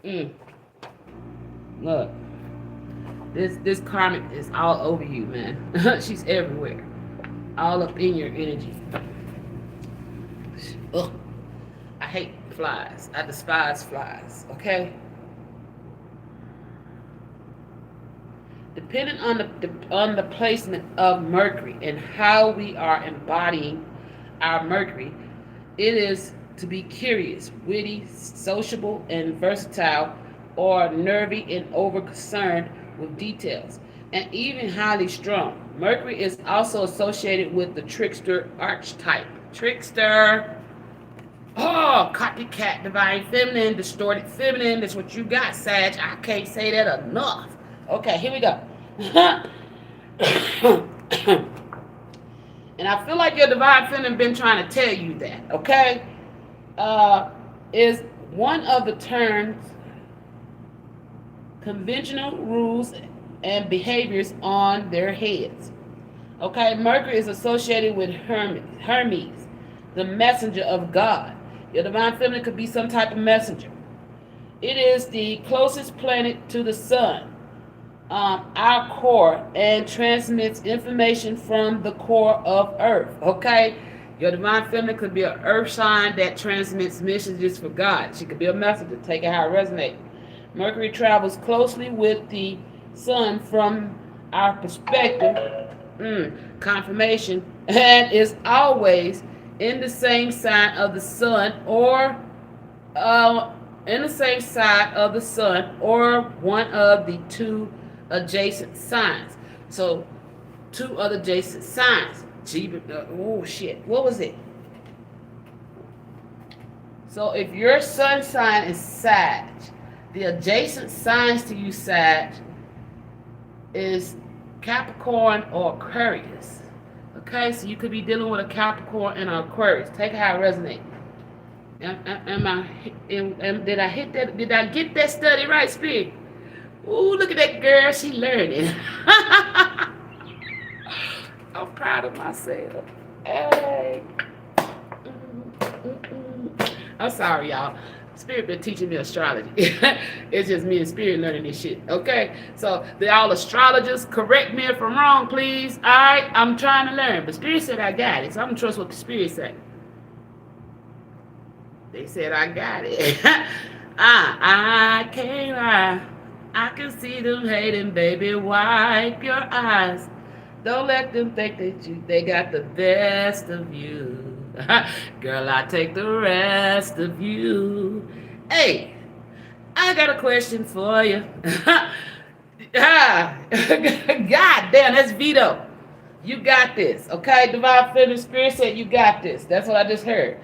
Mm. Look. This karmic is all over you, man. She's everywhere. All up in your energy. Ugh. I hate flies. I despise flies. Okay? Depending on the placement of Mercury and how we are embodying our Mercury, it is to be curious, witty, sociable, and versatile, or nervy and over concerned with details, and even highly strung. Mercury is also associated with the trickster archetype. Trickster. Oh, copycat, divine feminine, distorted feminine. That's what you got, Sag. I can't say that enough. Okay, here we go. And I feel like your divine feminine been trying to tell you that, okay? Is one of the terms conventional rules and behaviors on their heads. Okay, Mercury is associated with Hermes, the messenger of God. Your divine feminine could be some type of messenger. It is the closest planet to the sun, our core, and transmits information from the core of Earth. Okay, your divine feminine could be an Earth sign that transmits messages for God. She could be a messenger. Take it how it resonates. Mercury travels closely with the sun from our perspective, confirmation, and is always in the same sign of the sun or in the same side of the sun or one of the two adjacent signs. So, two other adjacent signs. Oh shit, what was it? So, if your sun sign is Sag, the adjacent signs to you, Sag, is Capricorn or Aquarius. Okay, so you could be dealing with a Capricorn and an Aquarius. Take how it resonates. Did I hit that? Did I get that study right, Spirit? Ooh, look at that girl. She learning. I'm proud of myself. Hey. I'm sorry, y'all. Spirit been teaching me astrology. It's just me and Spirit learning this shit. Okay? So, all astrologers, correct me if I'm wrong, please. All right? I'm trying to learn. But Spirit said I got it. So, I'm going to trust what the Spirit said. They said I got it. I can't lie. I can see them hating, baby. Wipe your eyes. Don't let them think that they got the best of you. Girl, I take the rest of you. Hey, I got a question for you. God damn, that's Vito. You got this, okay? Divine Feminine Spirit said you got this. That's what I just heard.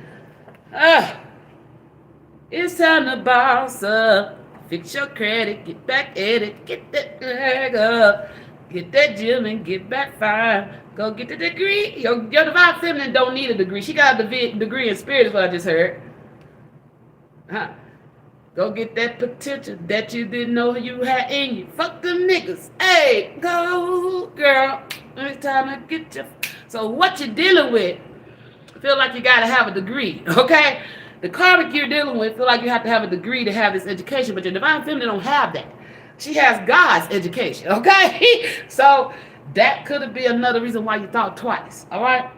It's time to boss up. Fix your credit, get back at it, get that leg up. Get that gym and get back fine. Go get the degree. Your divine feminine don't need a degree. She got a degree in spirit is what I just heard. Go get that potential that you didn't know you had in you. Fuck them niggas. Hey, go, girl. It's time to get your... So what you're dealing with, feel like you got to have a degree, okay? The karmic you're dealing with feel like you have to have a degree to have this education, but your divine feminine don't have that. She has God's education, okay? So that could be another reason why you thought twice, all right?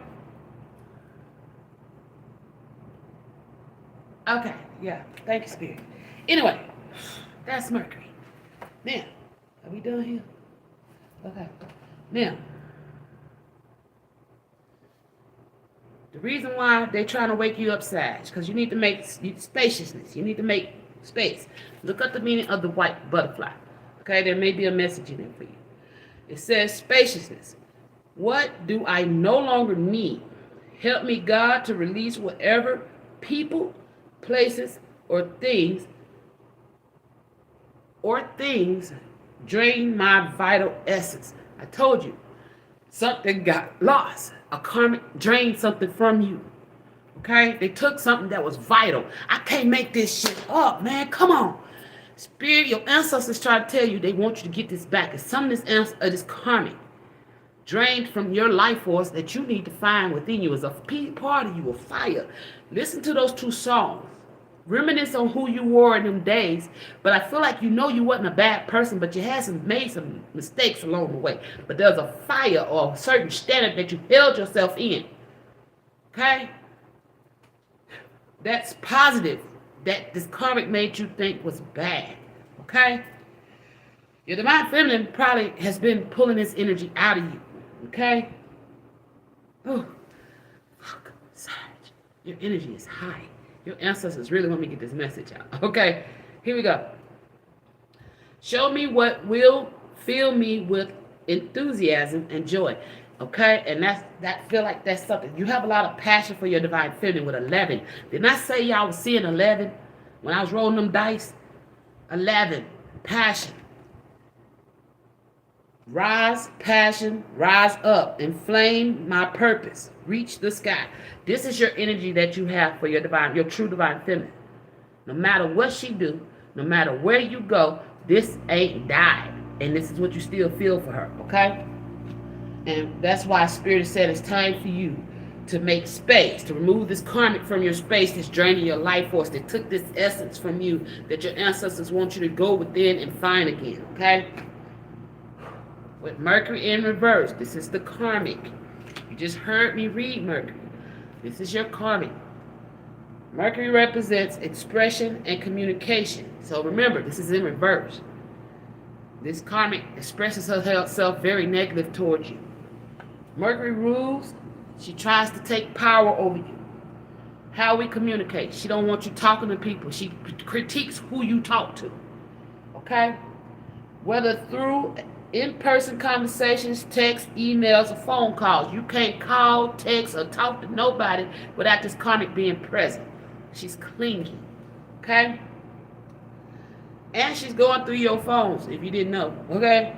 Okay, yeah. Thank you, Spirit. Anyway, that's Mercury. Now, are we done here? Okay. Now, the reason why they're trying to wake you up, Sag, because you need to make spaciousness. You need to make space. Look up the meaning of the white butterfly. Okay, there may be a message in it for you. It says spaciousness. What do I no longer need? Help me, God, to release whatever people, places, or things drain my vital essence. I told you, something got lost. A karmic drained something from you. Okay? They took something that was vital. I can't make this shit up, man. Come on. Spirit, your ancestors try to tell you they want you to get this back. And some of this karmic drained from your life force that you need to find within you as a part of you, a fire. Listen to those two songs. Reminisce on who you were in them days. But I feel like you wasn't a bad person, but you had made some mistakes along the way. But there's a fire or a certain standard that you held yourself in. Okay? That's positive. That this karmic made you think was bad. Okay? Your divine feminine probably has been pulling this energy out of you. Okay? Oh, fuck. Sag. Your energy is high. Your ancestors really want me to get this message out. Okay, here we go. Show me what will fill me with enthusiasm and joy. Okay, and that feel like that's something. You have a lot of passion for your divine feminine with 11. Didn't I say y'all was seeing 11 when I was rolling them dice? 11, passion. Rise, passion, rise up, inflame my purpose, reach the sky. This is your energy that you have for your true divine feminine. No matter what she do, no matter where you go, this ain't died. And this is what you still feel for her, okay? And that's why Spirit said it's time for you to make space, to remove this karmic from your space that's draining your life force, that took this essence from you, that your ancestors want you to go within and find again, okay? With Mercury in reverse, this is the karmic. You just heard me read Mercury. This is your karmic. Mercury represents expression and communication. So remember, this is in reverse. This karmic expresses herself very negative towards you. Mercury rules. She tries to take power over you. How we communicate. She don't want you talking to people. She critiques who you talk to. Okay? Whether through in-person conversations, text, emails, or phone calls. You can't call, text, or talk to nobody without this karmic being present. She's clingy. Okay? And she's going through your phones, if you didn't know. Okay?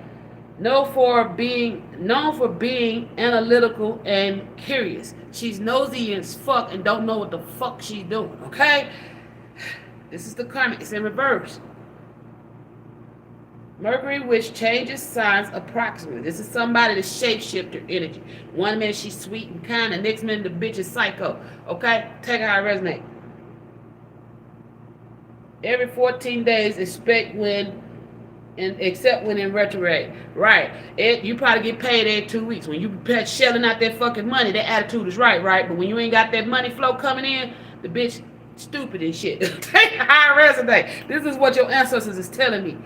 Known for being analytical and curious. She's nosy as fuck and don't know what the fuck she's doing. Okay? This is the karmic. It's in reverse. Mercury, which changes signs approximately. This is somebody that shapeshifter energy. One minute she's sweet and kind, the next minute the bitch is psycho. Okay? Take how it resonates. Every 14 days, except when in retrograde. Right. You probably get paid every 2 weeks. When you shelling out that fucking money, that attitude is right? But when you ain't got that money flow coming in, the bitch stupid and shit. Take how it resonates. This is what your ancestors is telling me.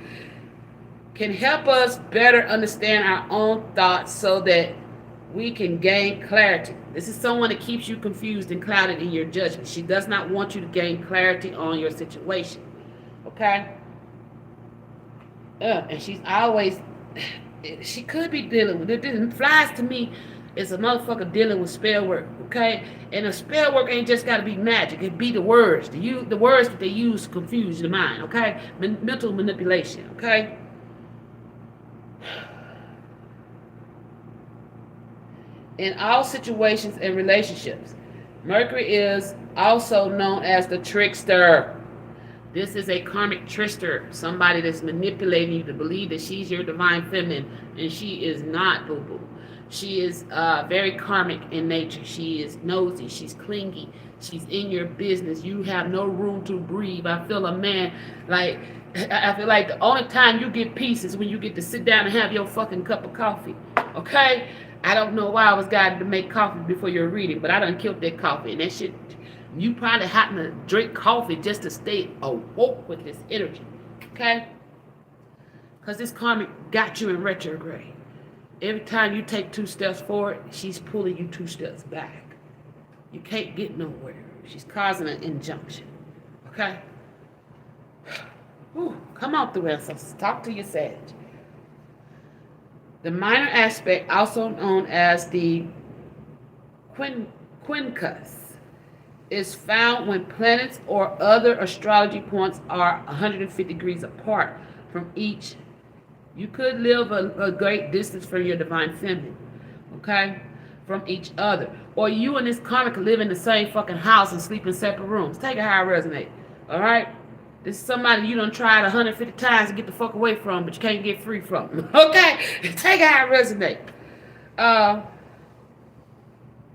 Can help us better understand our own thoughts so that we can gain clarity. This is someone that keeps you confused and clouded in your judgment. She does not want you to gain clarity on your situation. Okay? And she's always, she could be dealing with it. Flies to me is a motherfucker dealing with spell work. Okay? And the spell work ain't just got to be magic. It be the words. The words that they use to confuse your mind. Okay? Mental manipulation. Okay? In all situations and relationships, Mercury is also known as the trickster. This is a karmic trickster, somebody that's manipulating you to believe that she's your divine feminine, and she is not, boo-boo. She is very karmic in nature. She is nosy. She's clingy. She's in your business. You have no room to breathe. I feel a man like... I feel like the only time you get peace is when you get to sit down and have your fucking cup of coffee. Okay? I don't know why I was guided to make coffee before your reading, but I done killed that coffee. And that shit, you probably happen to drink coffee just to stay awoke with this energy. Okay? Because this karmic got you in retrograde. Every time you take 2 steps forward, she's pulling you 2 steps back. You can't get nowhere. She's causing an injunction. Okay? Whew, come on through, ancestors. Talk to your Sag. The minor aspect, also known as the quincus, is found when planets or other astrology points are 150 degrees apart from each. You could live a great distance from your divine feminine, okay? From each other. Or you and this karmic live in the same fucking house and sleep in separate rooms. Take it how it resonates, all right? This is somebody you done tried 150 times to get the fuck away from, but you can't get free from. Okay? Take it how it resonates.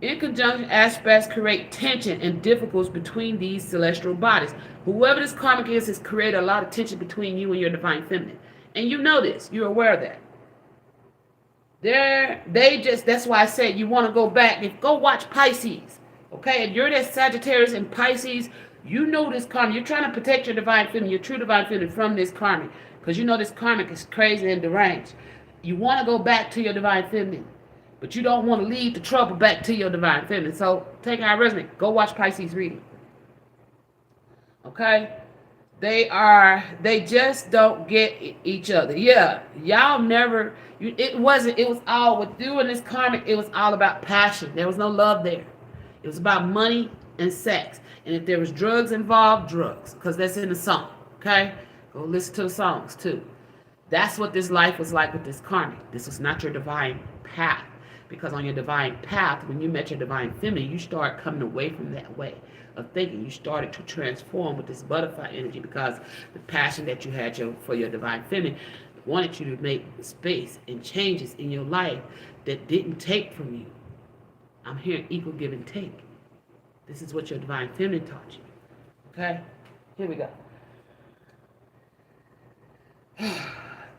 In conjunction aspects create tension and difficulties between these celestial bodies. Whoever this karmic is has created a lot of tension between you and your divine feminine. And you know this. You're aware of that. That's why I said you want to go back and go watch Pisces. Okay? And you're that Sagittarius and Pisces. You know this karmic. You're trying to protect your divine feminine, your true divine feminine from this karmic. Because you know this karmic is crazy and deranged. You want to go back to your divine feminine. But you don't want to lead the trouble back to your divine feminine. So take our resonance. Go watch Pisces reading. Okay? They just don't get each other. Yeah. Y'all never, it was all with doing this karmic, it was all about passion. There was no love there. It was about money and sex. And if there was drugs involved, drugs. Because that's in the song. Okay? Go listen to the songs too. That's what this life was like with this karmic. This was not your divine path. Because on your divine path, when you met your divine feminine, you start coming away from that way of thinking. You started to transform with this butterfly energy because the passion that you had for your divine feminine wanted you to make space and changes in your life that didn't take from you. I'm hearing equal give and take. This is what your divine feminine taught you. Okay? Here we go.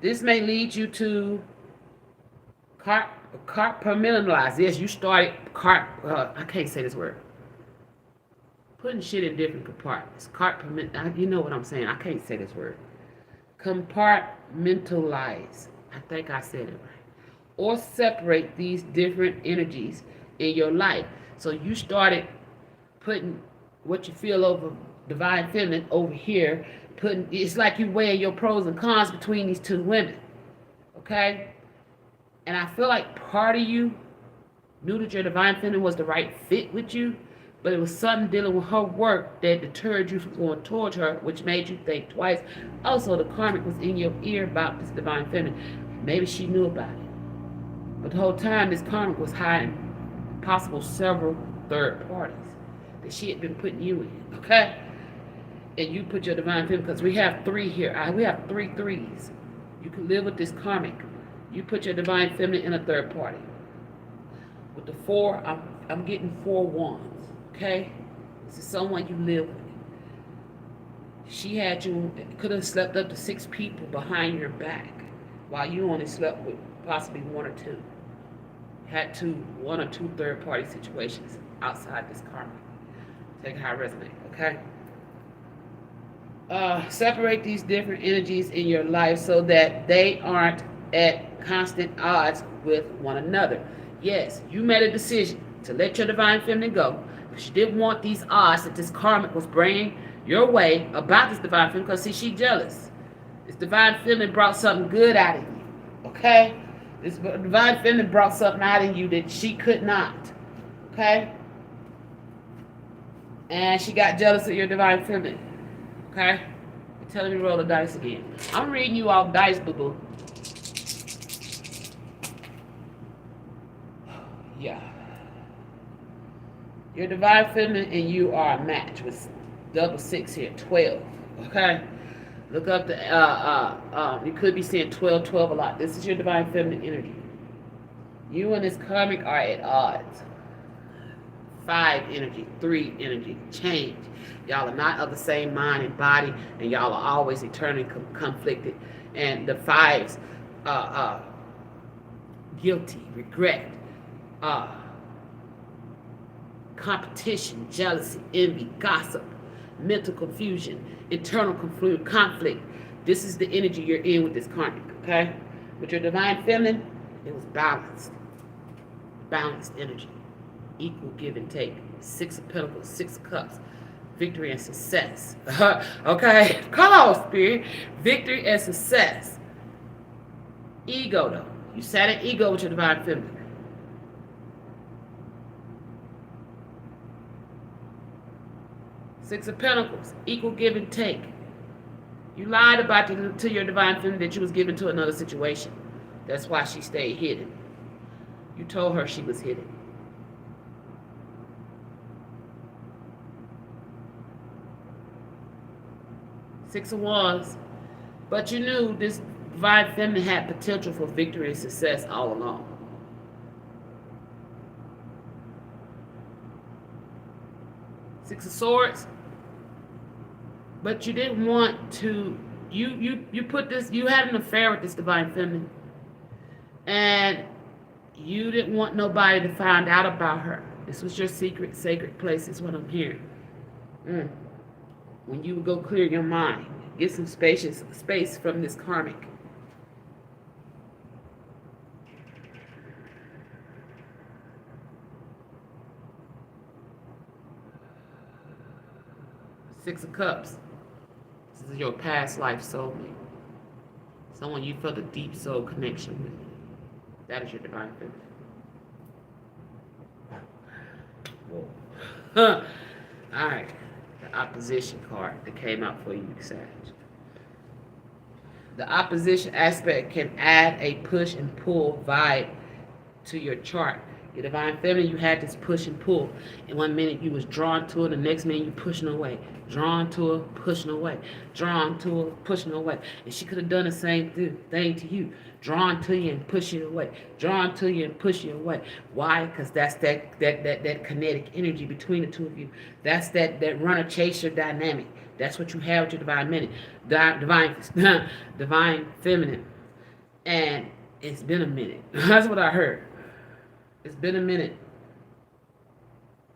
This may lead you to compartmentalize. Yes, you started I can't say this word. Putting shit in different compartments. You know what I'm saying. I can't say this word. Compartmentalize. I think I said it right. Or separate these different energies in your life. So you started putting what you feel over divine feminine over here. It's like you weighing your pros and cons between these two women. Okay? And I feel like part of you knew that your divine feminine was the right fit with you, but it was something dealing with her work that deterred you from going towards her, which made you think twice. Also, the karmic was in your ear about this divine feminine. Maybe she knew about it. But the whole time, this karmic was hiding possible several third parties that she had been putting you in, okay? And you put your divine feminine, because we have 3 here. We have 3 threes. You can live with this karmic. You put your divine feminine in a third party. With the 4, I'm getting 4 wands. Okay? This is someone you live with. She had you, could have slept up to 6 people behind your back, while you only slept with possibly 1 or 2. Had 1 or 2 third party situations outside this karma. Take how it resonates. Okay? Separate these different energies in your life so that they aren't at constant odds with one another. Yes, you made a decision to let your divine feminine go because you didn't want these odds that this karmic was bringing your way about this divine feminine, because see, she's jealous. This divine feminine brought something good out of you. Okay? This divine feminine brought something out of you that she could not. Okay? And she got jealous of your divine feminine. Okay? You're telling me to roll the dice again. I'm reading you off dice, boo-boo. Yeah. Your divine feminine and you are a match with double 6 here, 12. Okay? Look up the, you could be seeing 12, 12 a lot. This is your divine feminine energy. You and this karmic are at odds. 5 energy, 3 energy, change. Y'all are not of the same mind and body, and y'all are always eternally conflicted. And the 5s, guilty, regret, competition, jealousy, envy, gossip, mental confusion, internal conflict. This is the energy you're in with this karmic, okay? With your divine feminine, it was balanced. Balanced energy. Equal give and take. 6 of Pentacles, 6 of Cups. Victory and success. Okay? Come on, Spirit. Victory and success. Ego, though. You sat in ego with your divine feminine. Six of Pentacles, equal give and take. You lied to your divine feminine that you was given to another situation. That's why she stayed hidden. You told her she was hidden. Six of Wands. But you knew this divine feminine had potential for victory and success all along. Six of Swords. But you didn't want to, you put this, you had an affair with this divine feminine. And you didn't want nobody to find out about her. This was your secret, sacred place is what I'm hearing. When you would go clear your mind, get some space from this karmic. Six of Cups. This is your past life soulmate. Someone you felt a deep soul connection with. That is your divine feminine. Whoa. Alright. The opposition card that came out for you, Sag. The opposition aspect can add a push and pull vibe to your chart. Your divine feminine, you had this push and pull. In 1 minute you was drawn to it, the next minute you pushing away. Drawn to her, pushing away. Drawn to her, pushing away. And she could have done the same thing to you. Drawn to you and push you away. Drawn to you and push you away. Why? Because that's that kinetic energy between the two of you. That's that runner-chaser dynamic. That's what you have with your divine feminine. And it's been a minute. That's what I heard. It's been a minute.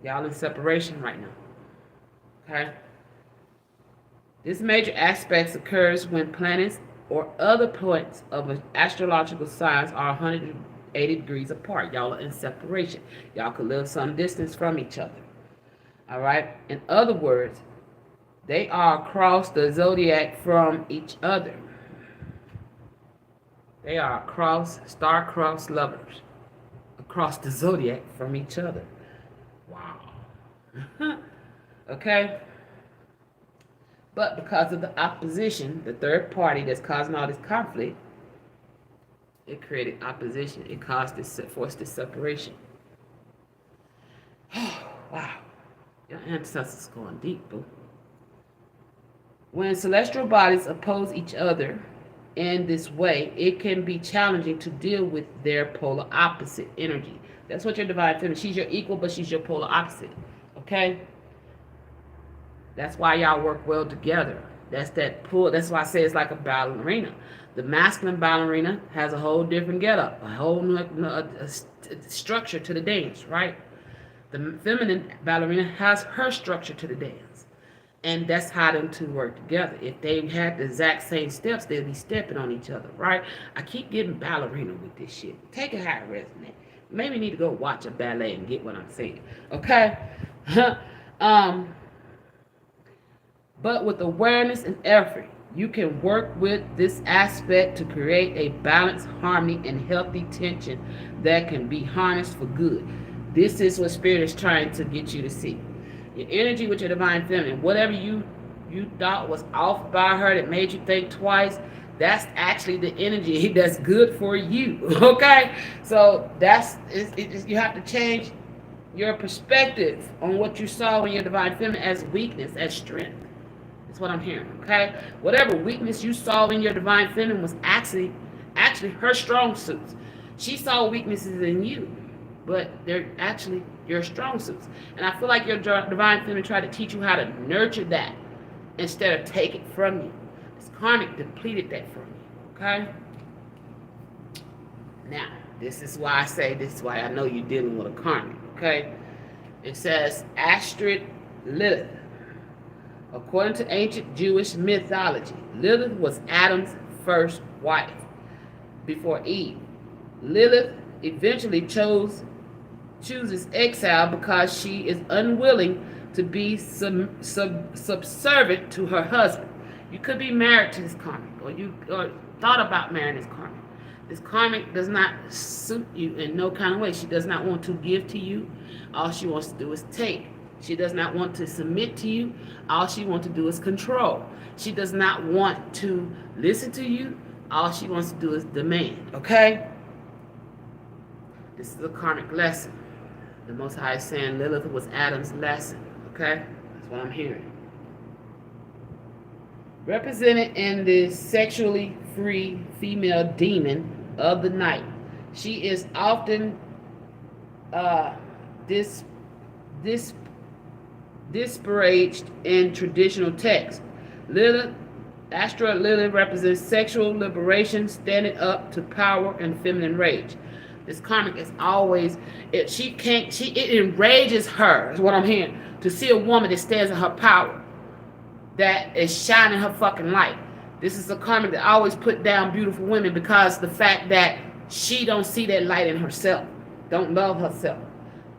Y'all in separation right now. Okay? This major aspect occurs when planets or other points of astrological signs are 180 degrees apart. Y'all are in separation. Y'all could live some distance from each other. All right? In other words, they are across the zodiac from each other. They are star-crossed lovers across the zodiac from each other. Wow. Okay? But because of the opposition, the third party that's causing all this conflict, it created opposition. It forced this separation. Wow. Your ancestors going deep, boo. When celestial bodies oppose each other in this way, it can be challenging to deal with their polar opposite energy. That's what your divine feminine, she's your equal, but she's your polar opposite. Okay? That's why y'all work well together. That's that pull. That's why I say it's like a ballerina. The masculine ballerina has a whole different getup, a whole new structure to the dance, right? The feminine ballerina has her structure to the dance. And that's how them two work together. If they had the exact same steps, they'd be stepping on each other, right? I keep getting ballerina with this shit. Take it how it resonates. Maybe need to go watch a ballet and get what I'm saying. Okay? But with awareness and effort, you can work with this aspect to create a balanced harmony and healthy tension that can be harnessed for good. This is what Spirit is trying to get you to see. Your energy with your divine feminine, whatever you thought was off by her that made you think twice, that's actually the energy that's good for you. Okay? So you have to change your perspective on what you saw in your divine feminine as weakness, as strength. That's what I'm hearing. Okay? Whatever weakness you saw in your divine feminine was actually her strong suits. She saw weaknesses in you, but they're actually your strong suits. And I feel like your divine feminine tried to teach you how to nurture that instead of take it from you. This karmic depleted that from you. Okay? Now, this is why I know you're dealing with a karmic. Okay? It says Astrid Lilith. According to ancient Jewish mythology, Lilith was Adam's first wife before Eve. Lilith eventually chooses exile because she is unwilling to be subservient to her husband. You could be married to this karmic, or thought about marrying this karmic. This karmic does not suit you in no kind of way. She does not want to give to you. All she wants to do is take. She does not want to submit to you. All she wants to do is control. She does not want to listen to you. All she wants to do is demand, okay? This is a karmic lesson. The Most High is saying Lilith was Adam's lesson, okay? That's what I'm hearing. Represented in the sexually free female demon of the night. She is often disparaged in traditional texts. Lilith, Astral Lilith represents sexual liberation, standing up to power and feminine rage. This karmic is always, it enrages her, is what I'm hearing, to see a woman that stands in her power, that is shining her fucking light. This is a karmic that always put down beautiful women because the fact that she don't see that light in herself, don't love herself.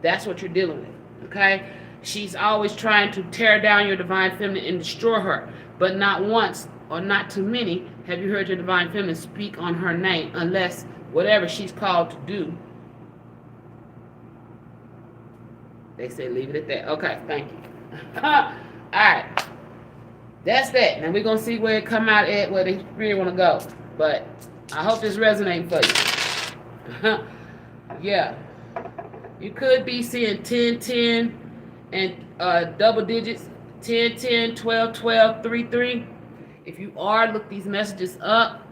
That's what you're dealing with, okay? She's always trying to tear down your divine feminine and destroy her, but not once or not too many have you heard your divine feminine speak on her name, unless whatever she's called to do, they say leave it at that. Okay, thank you. All right, that's that. Now we're gonna see where it come out at, where the spirit want to go. But I hope this resonates for you. Yeah, you could be seeing 10, 10, and double digits, 10, 10, 12, 12, 3, 3. If you are, look these messages up.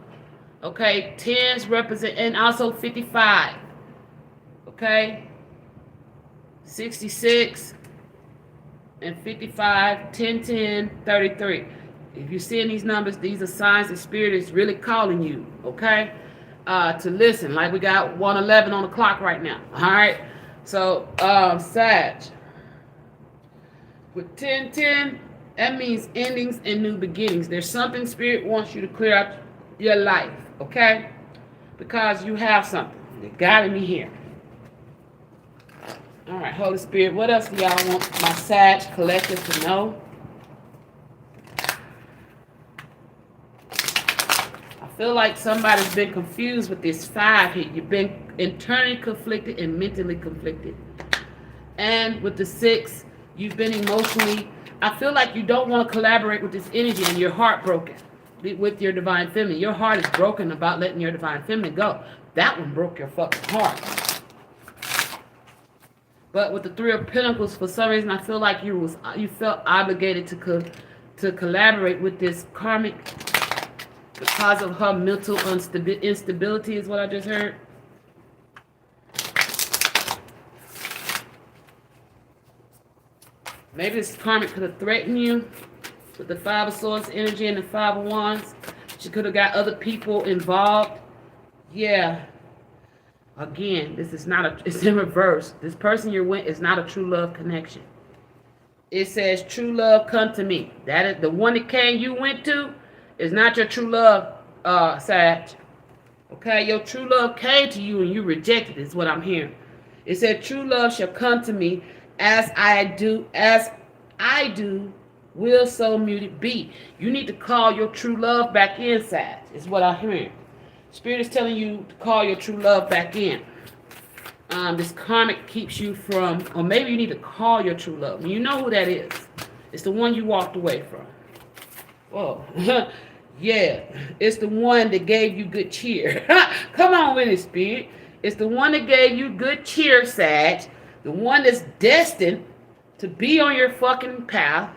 Okay, 10s represent, and also 55. Okay, 66 and 55, 10, 10, 33. If you're seeing these numbers, these are signs that spirit is really calling you, okay, to listen. Like we got 111 on the clock right now. All right, so Sag with 10, 10, that means endings and new beginnings. There's something spirit wants you to clear out your life, okay? Because you have something. They guided me here. All right, Holy Spirit, what else do y'all want my Sag collective to know? I feel like somebody's been confused with this 5 here. You've been internally conflicted and mentally conflicted. And with the 6, you've been emotionally, I feel like you don't want to collaborate with this energy and you're heartbroken with your divine feminine. Your heart is broken about letting your divine feminine go. That one broke your fucking heart. But with the 3 of Pentacles, for some reason, I feel like you felt obligated to collaborate with this karmic because of her mental instability, is what I just heard. Maybe this karmic could have threatened you with the 5 of Swords energy and the 5 of Wands. She could have got other people involved. Yeah. Again, this is not it's in reverse. This person you're with is not a true love connection. It says true love come to me. That is the one that you went to is not your true love, Sag. Okay, your true love came to you and you rejected it, is what I'm hearing. It said true love shall come to me as I do, will so muted be. You need to call your true love back inside, is what I'm hearing. Spirit is telling you to call your true love back in. This karmic keeps you from, or maybe you need to call your true love. You know who that is. It's the one you walked away from. Whoa. Yeah. It's the one that gave you good cheer. Come on with it, Spirit. It's the one that gave you good cheer, Sag. The one that's destined to be on your fucking path.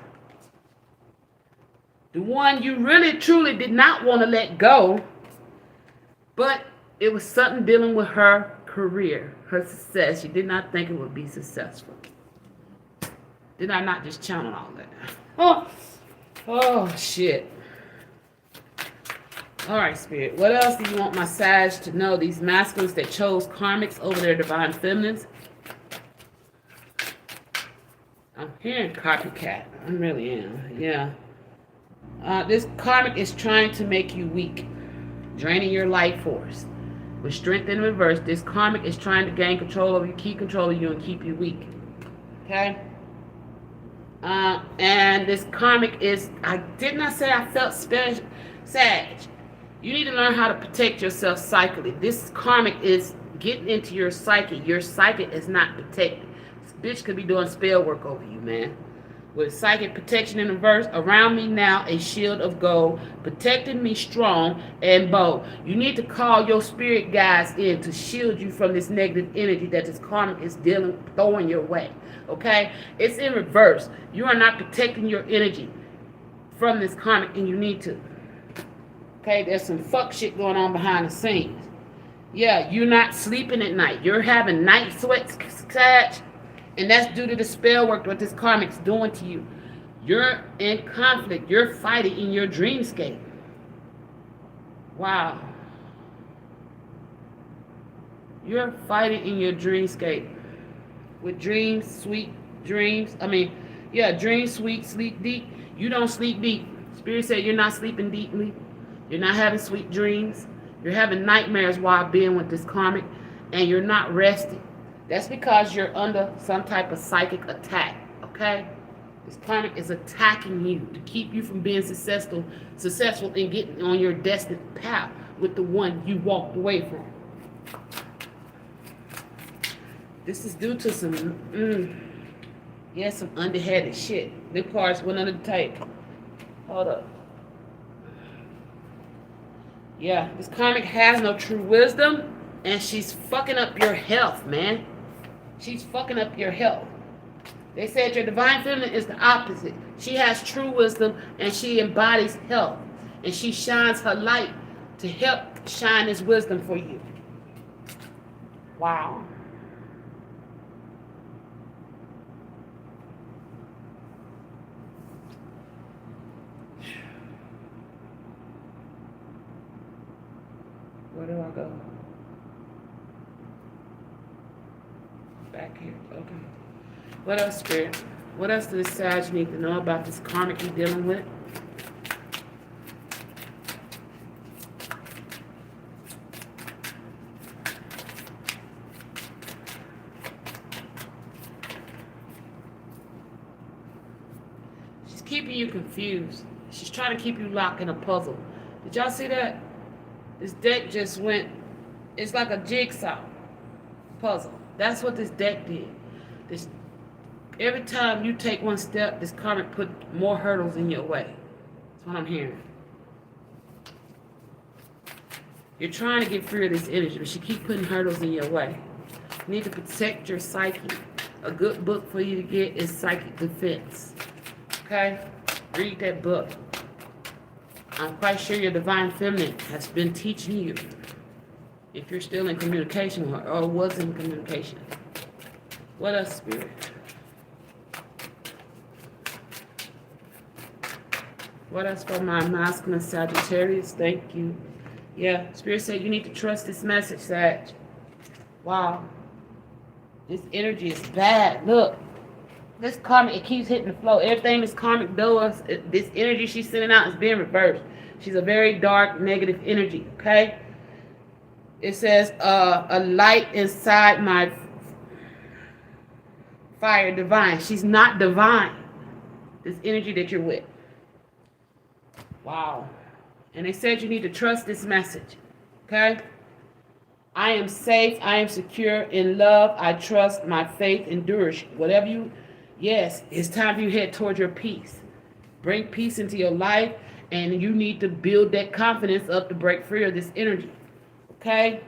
The one you really, truly did not want to let go. But it was something dealing with her career, her success. She did not think it would be successful. Did I not just channel all that? Oh, shit. All right, Spirit. What else do you want my Sag to know? These masculines that chose karmics over their divine feminines. I'm hearing copycat. I really am. Yeah. This karmic is trying to make you weak, draining your life force. With strength in reverse, this karmic is trying to gain control over you, keep control of you, and keep you weak. Okay? And this karmic is, I did not say I felt special. Sag, you need to learn how to protect yourself psychically. This karmic is getting into your psyche. Your psyche is not protected. This bitch could be doing spell work over you, man. With psychic protection in the verse, around me now a shield of gold, protecting me strong and bold. You need to call your spirit guides in to shield you from this negative energy that this karmic is throwing your way. Okay? It's in reverse. You are not protecting your energy from this karmic, and you need to. Okay? There's some fuck shit going on behind the scenes. Yeah, you're not sleeping at night. You're having night sweats, Sag. And that's due to the spell work what this karmic's doing to you. You're in conflict. You're fighting in your dreamscape. Wow. You're fighting in your dreamscape. With dreams, sweet dreams. Dream sweet, sleep deep. You don't sleep deep. Spirit said you're not sleeping deeply. You're not having sweet dreams. You're having nightmares while being with this karmic. And you're not resting. That's because you're under some type of psychic attack, okay? This karmic is attacking you to keep you from being successful in getting on your destined path with the one you walked away from. This is due to some underhanded shit. The cards went under the table. Hold up. Yeah, this karmic has no true wisdom, and she's fucking up your health, man. She's fucking up your health. They said your divine feminine is the opposite. She has true wisdom and she embodies health. And she shines her light to help shine this wisdom for you. Wow. Where do I go? Back here. Okay. What else, Spirit? What else does Sag need to know about this karmic you're dealing with? She's keeping you confused. She's trying to keep you locked in a puzzle. Did y'all see that? This deck just went, it's like a jigsaw puzzle. That's what this deck did. Every time you take one step, this karmic put more hurdles in your way. That's what I'm hearing. You're trying to get free of this energy, but she keeps putting hurdles in your way. You need to protect your psyche. A good book for you to get is Psychic Defense. Okay? Read that book. I'm quite sure your divine feminine has been teaching you, if you're still in communication with her, or was in communication. What else, Spirit? What else for my masculine Sagittarius? Thank you. Yeah, Spirit said you need to trust this message, Sag. Wow. This energy is bad. Look. This karmic, it keeps hitting the flow. Everything this karmic does, this energy she's sending out is being reversed. She's a very dark, negative energy, okay? It says, a light inside my fire divine. She's not divine. This energy that you're with. Wow. And they said you need to trust this message, okay? I am safe. I am secure in love. I trust. My faith endures. Whatever you... Yes, it's time for you to head towards your peace. Bring peace into your life, and you need to build that confidence up to break free of this energy. Okay?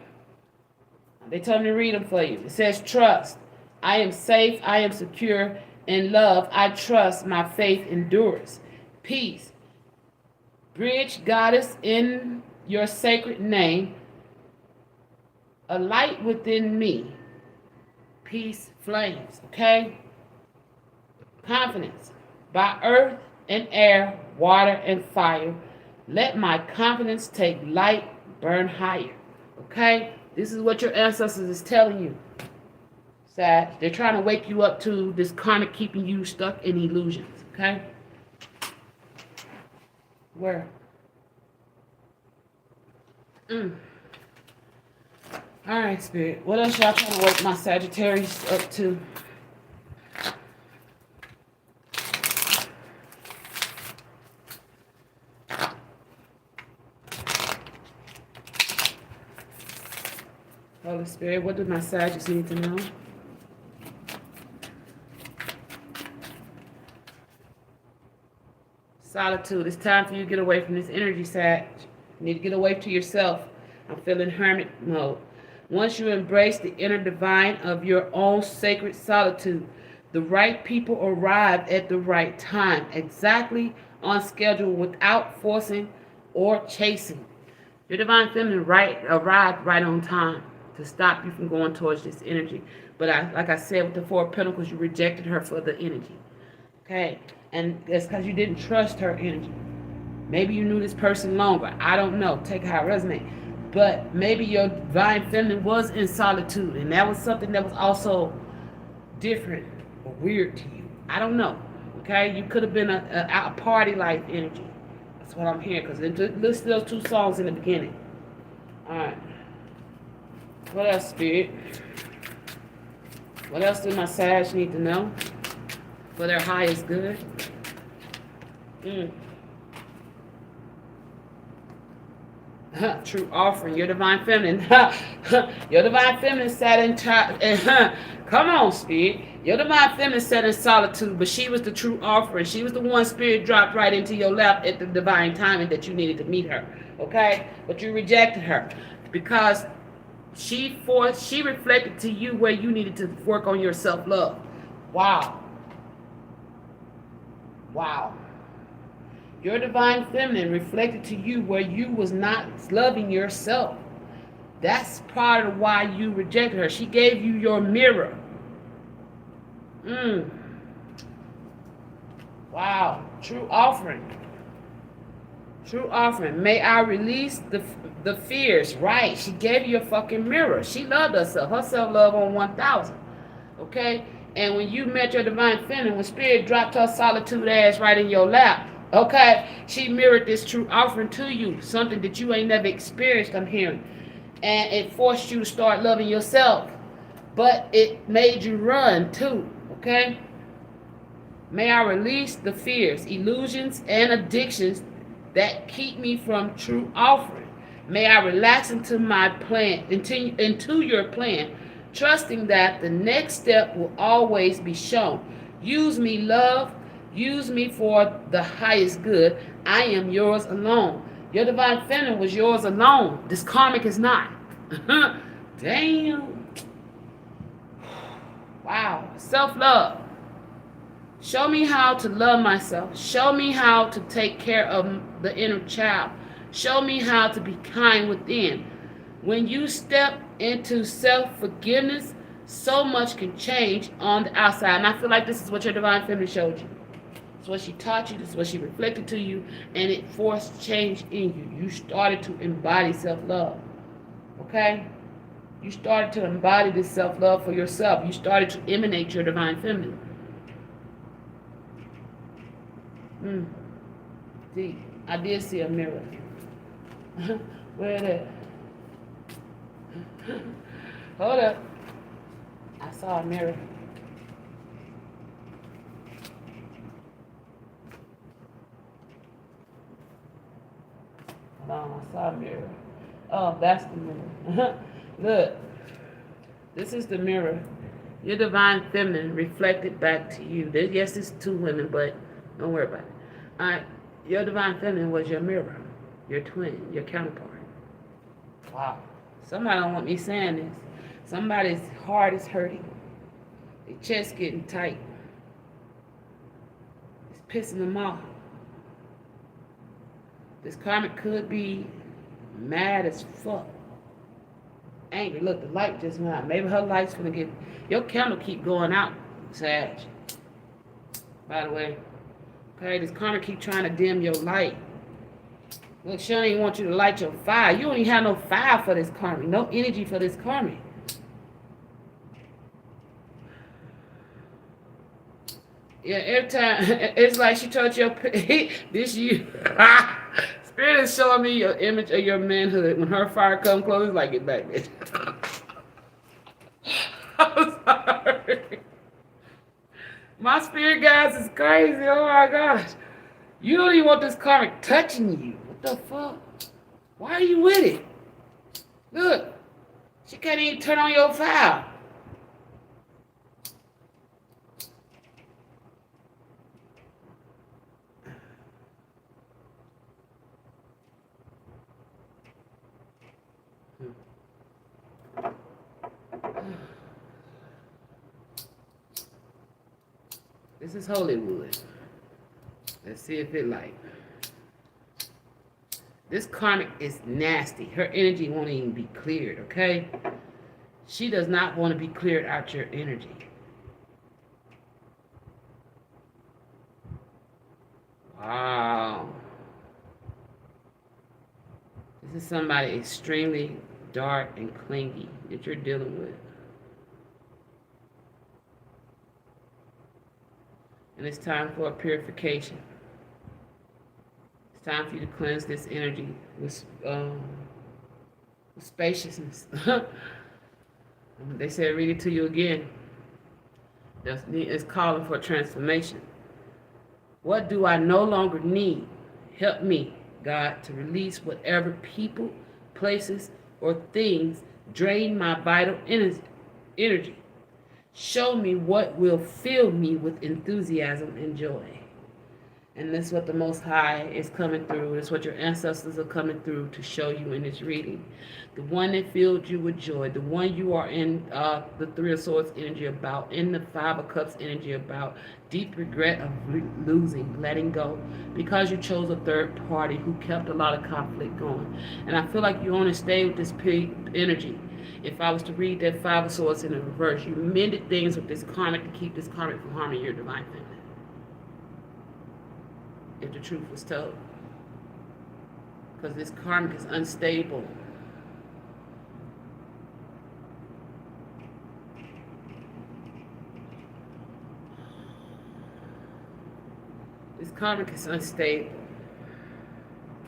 They told me to read them for you. It says, trust. I am safe. I am secure in love. I trust. My faith endures. Peace. Bridge, goddess, in your sacred name. A light within me. Peace flames. Okay? Confidence. By earth and air, water and fire, let my confidence take light, burn higher. Okay? This is what your ancestors is telling you. Sag. They're trying to wake you up to this karmic keeping you stuck in illusions. Okay? Where? All right, Spirit. What else y'all trying to wake my Sagittarius up to? Holy Spirit, what do my Sagittarius need to know? Solitude. It's time for you to get away from this energy, Sag. You need to get away to yourself. I'm feeling hermit mode. Once you embrace the inner divine of your own sacred solitude, the right people arrive at the right time, exactly on schedule without forcing or chasing. Your divine feminine arrived right on time to stop you from going towards this energy. But like I said, with the Four of Pentacles, you rejected her for the energy. Okay? And it's because you didn't trust her energy. Maybe you knew this person longer. I don't know. Take how it resonates. But maybe your divine feminine was in solitude, and that was something that was also different or weird to you. I don't know. Okay? You could have been a party life energy. That's what I'm hearing, because it lists those two songs in the beginning. Alright. What else, Spirit? What else do my Sag need to know for their highest good? True offering. Your divine feminine. Your divine feminine sat in come on, Spirit. Your divine feminine sat in solitude, but she was the true offering. She was the one Spirit dropped right into your lap at the divine timing that you needed to meet her. Okay? But you rejected her because she reflected to you where you needed to work on your self-love. Wow. Wow. Your divine feminine reflected to you where you was not loving yourself. That's part of why you rejected her. She gave you your mirror. Wow. True offering. True offering. May I release the fears. Right. She gave you a fucking mirror. She loved herself. Her self-love on 1,000. Okay? And when you met your divine feminine, when Spirit dropped her solitude ass right in your lap, okay, she mirrored this true offering to you, something that you ain't never experienced, I'm hearing. And it forced you to start loving yourself. But it made you run too, okay? May I release the fears, illusions, and addictions that keep me from true offering. May I relax into my plan, into your plan, trusting that the next step will always be shown. Use me, love. Use me for the highest good. I am yours alone. Your divine feminine was yours alone. This karmic is not. Damn. Wow. Self-love. Show me how to love myself. Show me how to take care of the inner child. Show me how to be kind within. When you step into self-forgiveness, so much can change on the outside. And I feel like this is what your divine feminine showed you. It's what she taught you. This is what she reflected to you. And it forced change in you. You started to embody self-love. Okay? You started to embody this self-love for yourself. You started to emanate your divine feminine. See, I did see a mirror. Where is it? Hold up. I saw a mirror. Hold on, I saw a mirror. Oh, that's the mirror. Look. This is the mirror. Your divine feminine reflected back to you. Yes, it's two women, but don't worry about it. All right. Your divine feminine was your mirror, your twin, your counterpart. Wow. Somebody don't want me saying this. Somebody's heart is hurting. Their chest getting tight. It's pissing them off. This karmic could be mad as fuck. Angry. Look, the light just went out. Maybe her light's gonna get... Your candle keep going out, Sag. By the way. Okay, this karmic keep trying to dim your light. Look, she don't even want you to light your fire. You don't even have no fire for this karmic. No energy for this karmic. Yeah, every time, it's like she told you, this you. Spirit is showing me your image of your manhood. When her fire come close, it's like, get back, bitch. I'm sorry. My spirit guys is crazy. Oh my gosh. You don't even want this karmic touching you. What the fuck? Why are you with it? Look. She can't even turn on your fire. This is Hollywood. Let's see if it like. This karmic is nasty. Her energy won't even be cleared, okay? She does not want to be cleared out your energy. Wow. This is somebody extremely dark and clingy that you're dealing with. And it's time for a purification. It's time for you to cleanse this energy with spaciousness. They said, read it to you again. It's calling for transformation. What do I no longer need? Help me, God, to release whatever people, places, or things drain my vital energy. Show me what will fill me with enthusiasm and joy. And that's what the Most High is coming through. That's what your ancestors are coming through to show you in this reading. The one that filled you with joy. The one you are in the Three of Swords energy about. In the Five of Cups energy about. Deep regret of losing, letting go. Because you chose a third party who kept a lot of conflict going. And I feel like you only stay with this energy. If I was to read that Five of Swords in the reverse, you mended things with this karmic to keep this karmic from harming your divine family. If the truth was told. Because this karmic is unstable. This karmic is unstable.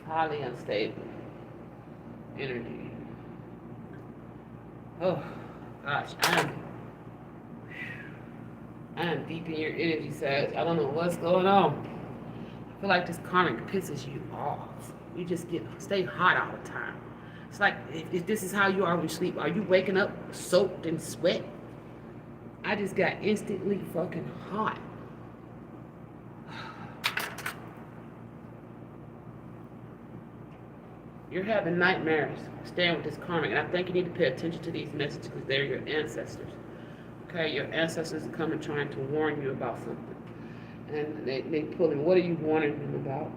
Highly unstable energy. Oh, gosh. I am deep in your energy, Sag. I don't know what's going on. I feel like this karmic pisses you off. You just stay hot all the time. It's like, if this is how you are when you sleep, are you waking up soaked in sweat? I just got instantly fucking hot. You're having nightmares staying with this karmic, and I think you need to pay attention to these messages because they're your ancestors. Okay, your ancestors are coming trying to warn you about something. And they pulling, what are you warning them about?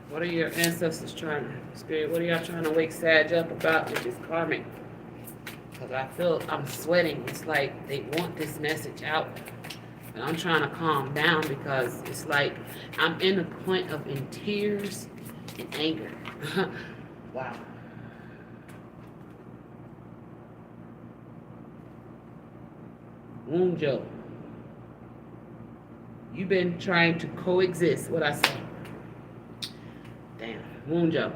What are your ancestors trying to, Spirit, what are y'all trying to wake Sag up about with this karmic? Because I feel I'm sweating. It's like they want this message out. And I'm trying to calm down because it's like I'm in a point of in tears and anger. Wow. Woonjo. You've been trying to coexist, what I say. Damn, Woonjo.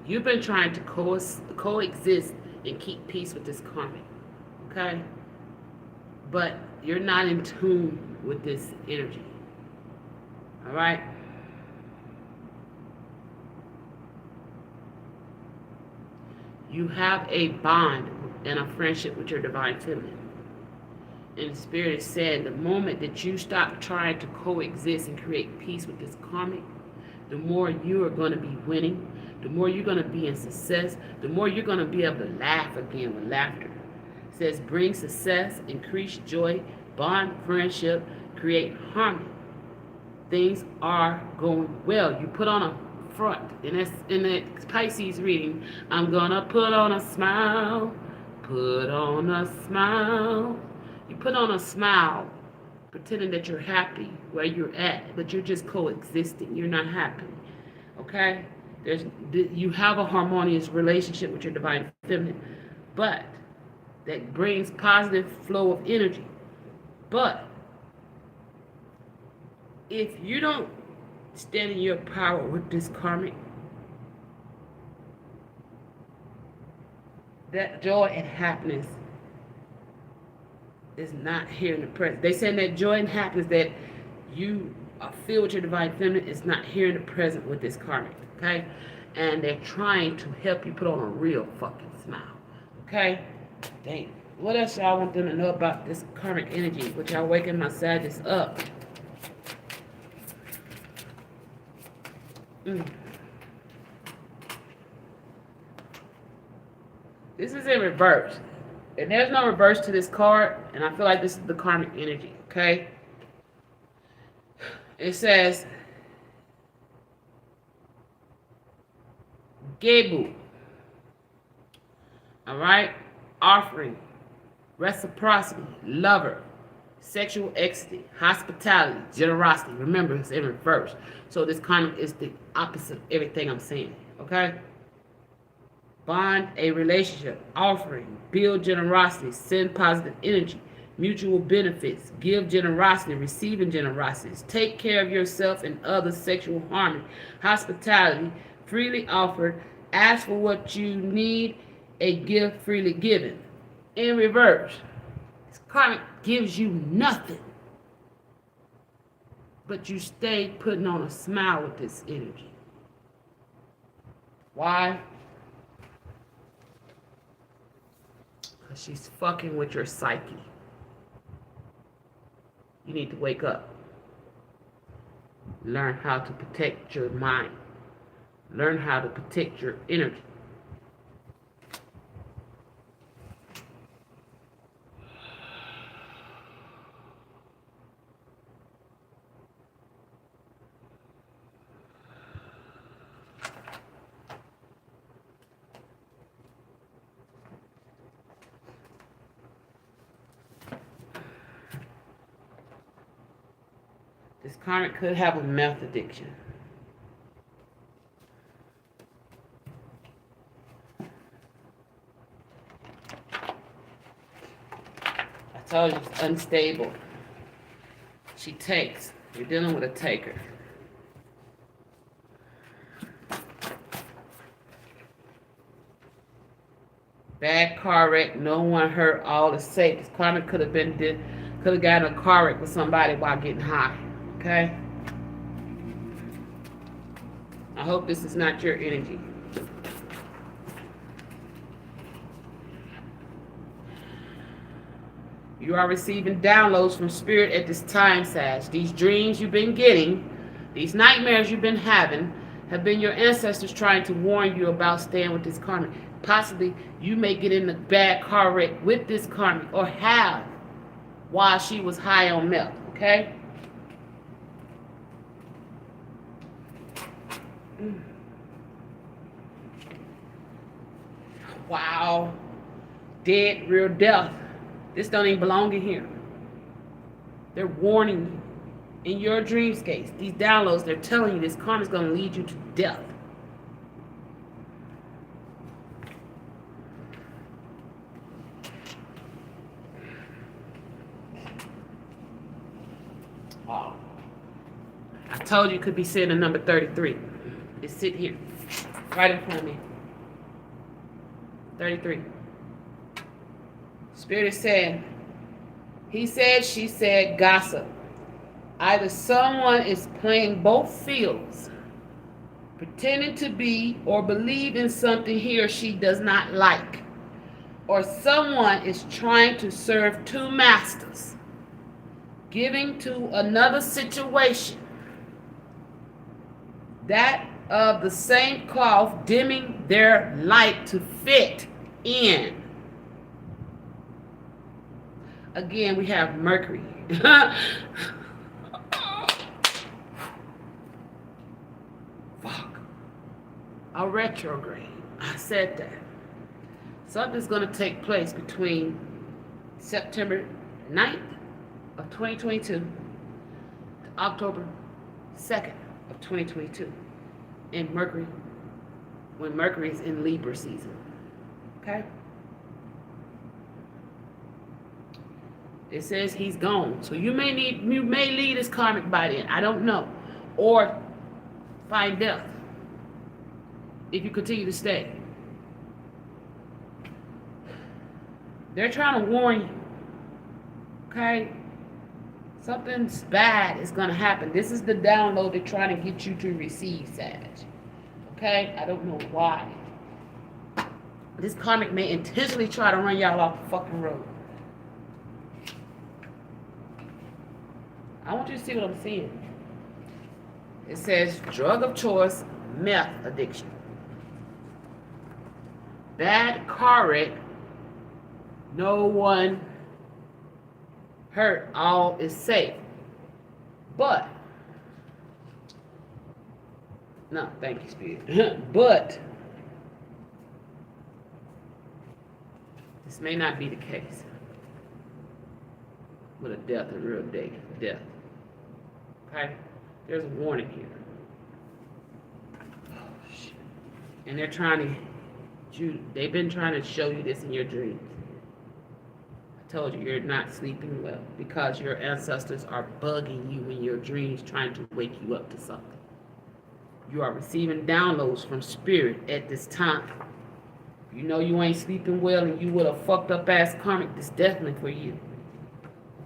You've been trying to coexist and keep peace with this karmic. Okay? But you're not in tune with this energy. All right? You have a bond and a friendship with your divine feminine. And the Spirit is saying the moment that you stop trying to coexist and create peace with this karmic, the more you are going to be winning, the more you're going to be in success, the more you're going to be able to laugh again with laughter. It says bring success, increase joy, bond friendship, create harmony. Things are going well. You put on a front. And that's in the Pisces reading. I'm gonna put on a smile. Put on a smile. You put on a smile, pretending that you're happy where you're at, but you're just coexisting. You're not happy. Okay? You have a harmonious relationship with your divine feminine, but that brings positive flow of energy. But if you don't stand in your power with this karmic, that joy and happiness is not here in the present. They say that joy and happiness that you feel with your divine feminine is not here in the present with this karmic, okay? And they're trying to help you put on a real fucking smile, okay? Damn. What else y'all want them to know about this karmic energy? Which y'all waking my Sagittarius up. This is in reverse. And there's no reverse to this card. And I feel like this is the karmic energy. Okay? It says Gebu. Alright? Offering. Reciprocity. Lover. Sexual ecstasy. Hospitality. Generosity. Remember, it's in reverse. So this karmic is the opposite of everything I'm saying. Okay? Bond a relationship, offering, build generosity, send positive energy, mutual benefits, give generosity, receiving generosities, take care of yourself and others, sexual harmony, hospitality, freely offered, ask for what you need, a gift freely given. In reverse, this karmic gives you nothing, but you stay putting on a smile with this energy. Why? She's fucking with your psyche. You need to wake up. Learn how to protect your mind. Learn how to protect your energy. This karmic could have a meth addiction. I told you it's unstable. She takes. You're dealing with a taker. Bad car wreck, no one hurt, all is safe. This karmic could have gotten a car wreck with somebody while getting high. Okay? I hope this is not your energy. You are receiving downloads from spirit at this time, Sag. These dreams you've been getting, these nightmares you've been having, have been your ancestors trying to warn you about staying with this karmic. Possibly you may get in a bad car wreck with this karmic, or have while she was high on meth. Okay? Wow. Dead, real death. This don't even belong in here. They're warning you. In your dreamscapes, these downloads, they're telling you this karma is going to lead you to death. Wow. I told you could be sitting at number 33. It's sitting here, right in front of me. 33. Spirit is saying, he said, she said, gossip. Either someone is playing both fields, pretending to be or believe in something he or she does not like, or someone is trying to serve two masters, giving to another situation that of the same cloth, dimming their light to fit in. Again, we have Mercury. Fuck. A retrograde. I said that. Something's going to take place between September 9th of 2022 to October 2nd of 2022 in Mercury, when Mercury is in Libra season. Okay? It says he's gone. So you may leave this karmic by then. I don't know. Or find death if you continue to stay. They're trying to warn you. Okay? Something's bad is going to happen. This is the download they're trying to get you to receive, Sag. Okay? I don't know why. This karmic may intentionally try to run y'all off the fucking road. I want you to see what I'm seeing. It says drug of choice, meth addiction. Bad car wreck, no one hurt, all is safe. But, no, thank you, Spirit. But, this may not be the case with a death, a real death. Okay? There's a warning here. Oh, shit. And they've been trying to show you this in your dreams. I told you you're not sleeping well because your ancestors are bugging you in your dreams, trying to wake you up to something. You are receiving downloads from spirit at this time. You know you ain't sleeping well and you with a fucked up ass karmic, this definitely for you.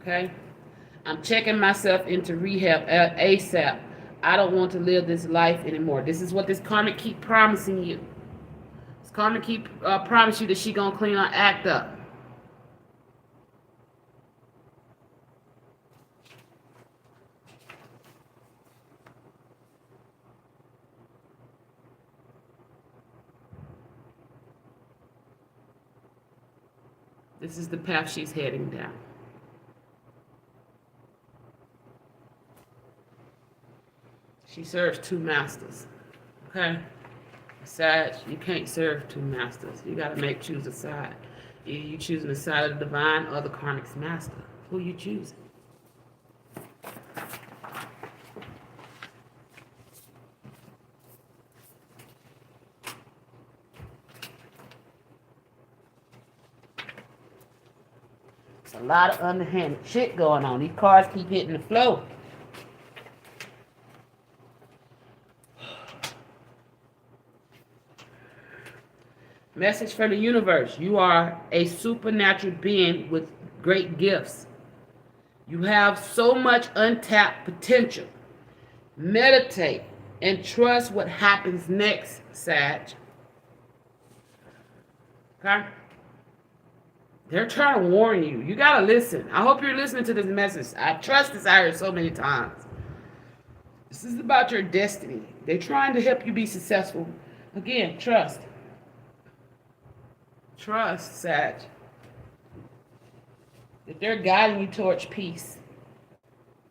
Okay? I'm checking myself into rehab ASAP. I don't want to live this life anymore. This is what this karmic keep promising you. This karmic keep promise you that she gonna clean her act up. This is the path she's heading down. She serves two masters. Okay? Sag, you can't serve two masters. You gotta choose a side. Either you choosing the side of the divine or the karmic's master. Who you choosing? It's a lot of underhanded shit going on. These cards keep hitting the floor. Message from the universe. You are a supernatural being with great gifts. You have so much untapped potential. Meditate and trust what happens next, Sag. Okay? They're trying to warn you. You gotta listen. I hope you're listening to this message. I trust this out here so many times. This is about your destiny. They're trying to help you be successful. Again, trust. Trust, Sag, that they're guiding you towards peace.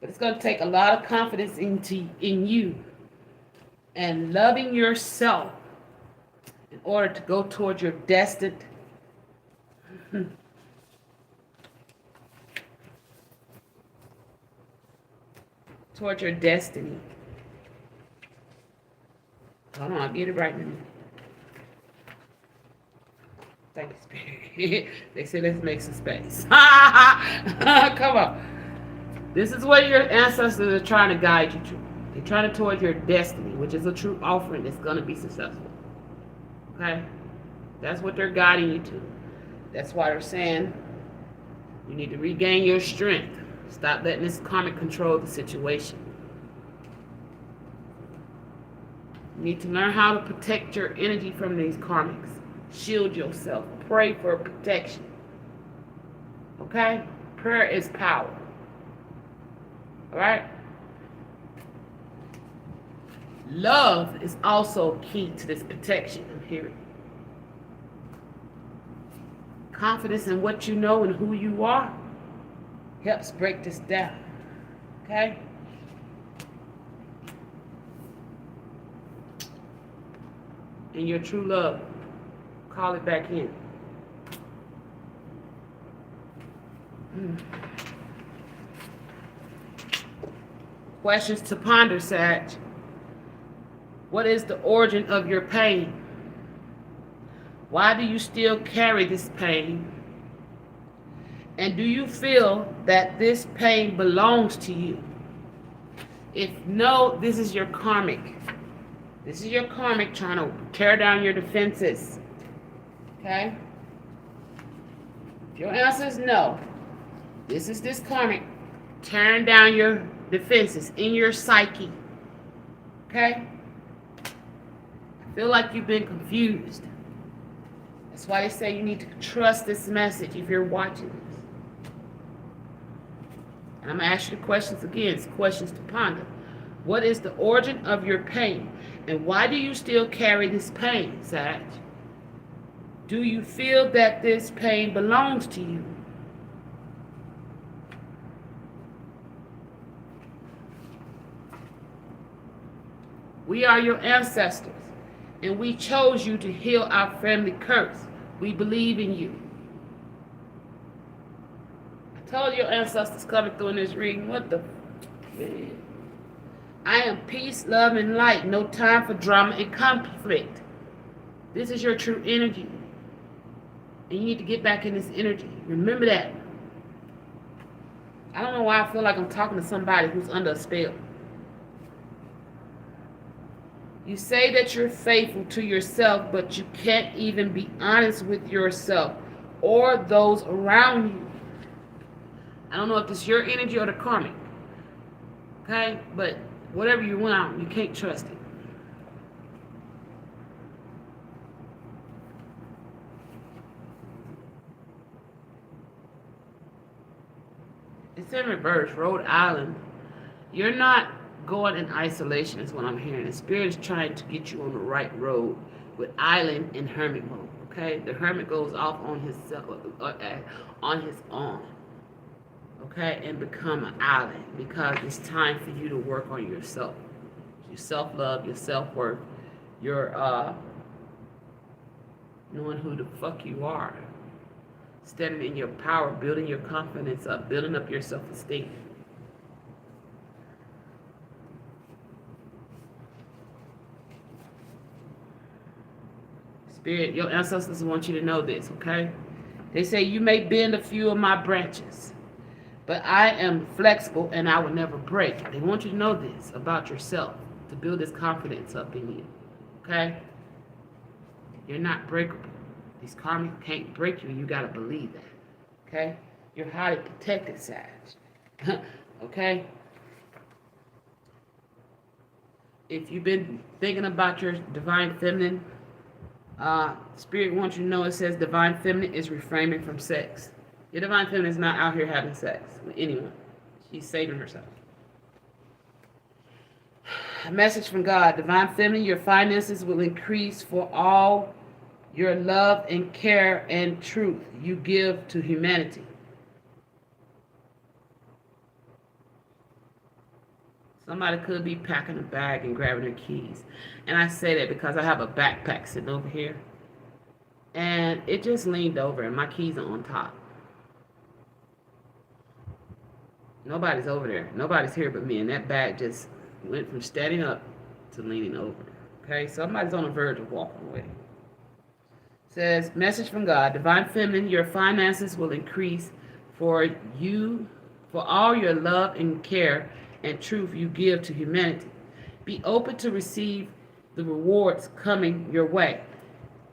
But it's going to take a lot of confidence in you and loving yourself in order to go towards your destined towards your destiny. Hold on, I'll get it right in a minute. Thank you, Spirit. They said, let's make some space. Come on. This is what your ancestors are trying to guide you to. They're trying to towards your destiny, which is a true offering that's going to be successful. Okay? That's what they're guiding you to. That's why they're saying you need to regain your strength. Stop letting this karmic control the situation. You need to learn how to protect your energy from these karmics. Shield yourself. Pray for protection. Okay? Prayer is power. Alright? Love is also key to this protection. I'm hearing. Confidence in what you know and who you are helps break this down. Okay? And your true love. Call it back in. Questions to ponder, Sag. What is the origin of your pain? Why do you still carry this pain? And do you feel that this pain belongs to you? If no, this is your karmic. This is your karmic trying to tear down your defenses. Okay? If your answer is no, this is this karmic tearing down your defenses in your psyche. Okay? I feel like you've been confused. That's why they say you need to trust this message if you're watching this. And I'm going to ask you the questions again. It's questions to ponder. What is the origin of your pain? And why do you still carry this pain, Sag? Do you feel that this pain belongs to you? We are your ancestors, and we chose you to heal our family curse. We believe in you. I told your ancestors coming through in this reading, what the man? I am peace, love, and light. No time for drama and conflict. This is your true energy. And you need to get back in this energy. Remember that. I don't know why I feel like I'm talking to somebody who's under a spell. You say that you're faithful to yourself, but you can't even be honest with yourself or those around you. I don't know if it's your energy or the karmic. Okay? But whatever you want, you can't trust it. It's in reverse, Rhode Island. You're not going in isolation is what I'm hearing. The spirit is trying to get you on the right road with island and hermit mode. Okay? The hermit goes off on his own. Okay? And become an island because it's time for you to work on yourself. Your self-love, your self-worth, your knowing who the fuck you are. Standing in your power, building your confidence up, building up your self-esteem. Spirit, your ancestors want you to know this, okay? They say you may bend a few of my branches, but I am flexible and I will never break. They want you to know this about yourself, to build this confidence up in you, okay? You're not breakable. These karmic can't break you. You got to believe that, okay? You're highly protected, Sag, okay? If you've been thinking about your divine feminine, Spirit wants you to know it says divine feminine is refraining from sex. Your divine feminine is not out here having sex with anyone. She's saving herself. A message from God. Divine feminine, your finances will increase for all your love and care and truth you give to humanity. Somebody could be packing a bag and grabbing their keys. And I say that because I have a backpack sitting over here. And it just leaned over and my keys are on top. Nobody's over there. Nobody's here but me. And that bag just went from standing up to leaning over. Okay? Somebody's on the verge of walking away. It says, message from God. Divine feminine, your finances will increase for all your love and care and truth you give to humanity. Be open to receive the rewards coming your way.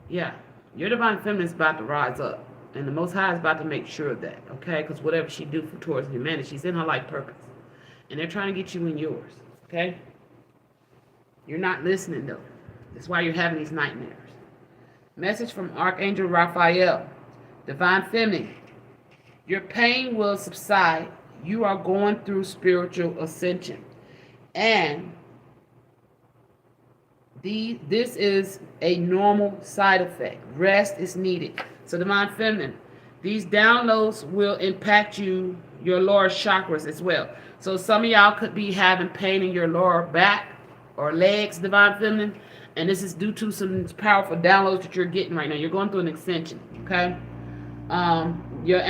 Yeah, your divine feminine is about to rise up, and the Most High is about to make sure of that, okay? Because whatever she do towards humanity, she's in her life purpose, and they're trying to get you in yours, okay? You're not listening though. That's why you're having these nightmares. Message from Archangel Raphael. Divine feminine, your pain will subside. You are going through spiritual ascension. And this is a normal side effect. Rest is needed. So divine feminine, these downloads will impact your lower chakras as well. So some of y'all could be having pain in your lower back or legs, divine feminine. And this is due to some powerful downloads that you're getting right now. You're going through an ascension, okay? Your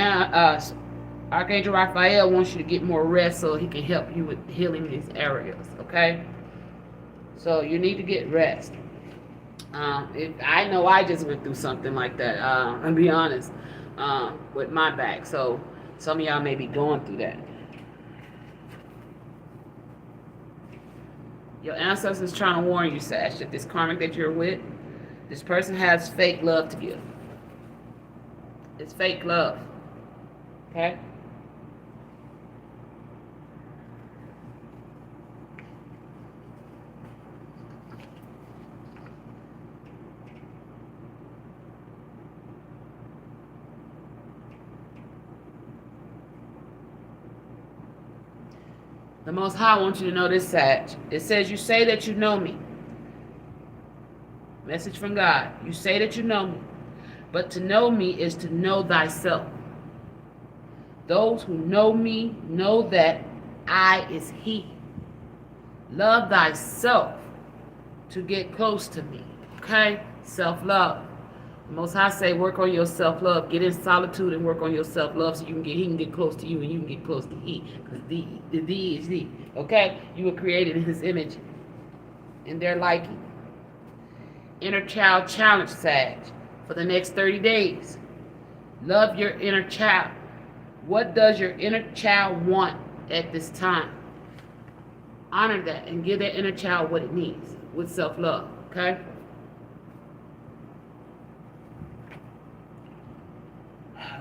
Archangel Raphael wants you to get more rest so he can help you with healing these areas, okay? So you need to get rest. I know I just went through something like that, I'll be honest, with my back. So some of y'all may be going through that. Your ancestors trying to warn you, Sash, that this karmic that you're with, this person has fake love to give. It's fake love, okay? The Most High wants you to know this, Sag. It says, you say that you know me. Message from God. You say that you know me. But to know me is to know thyself. Those who know me know that I is he. Love thyself to get close to me. Okay? Self-love. The Most High say, work on your self-love. Get in solitude and work on your self-love so he can get close to you and you can get close to he. Because the thee is thee. Okay? You were created in his image and their liking. Inner child challenge, Sag, for the next 30 days. Love your inner child. What does your inner child want at this time? Honor that and give that inner child what it needs with self-love, okay?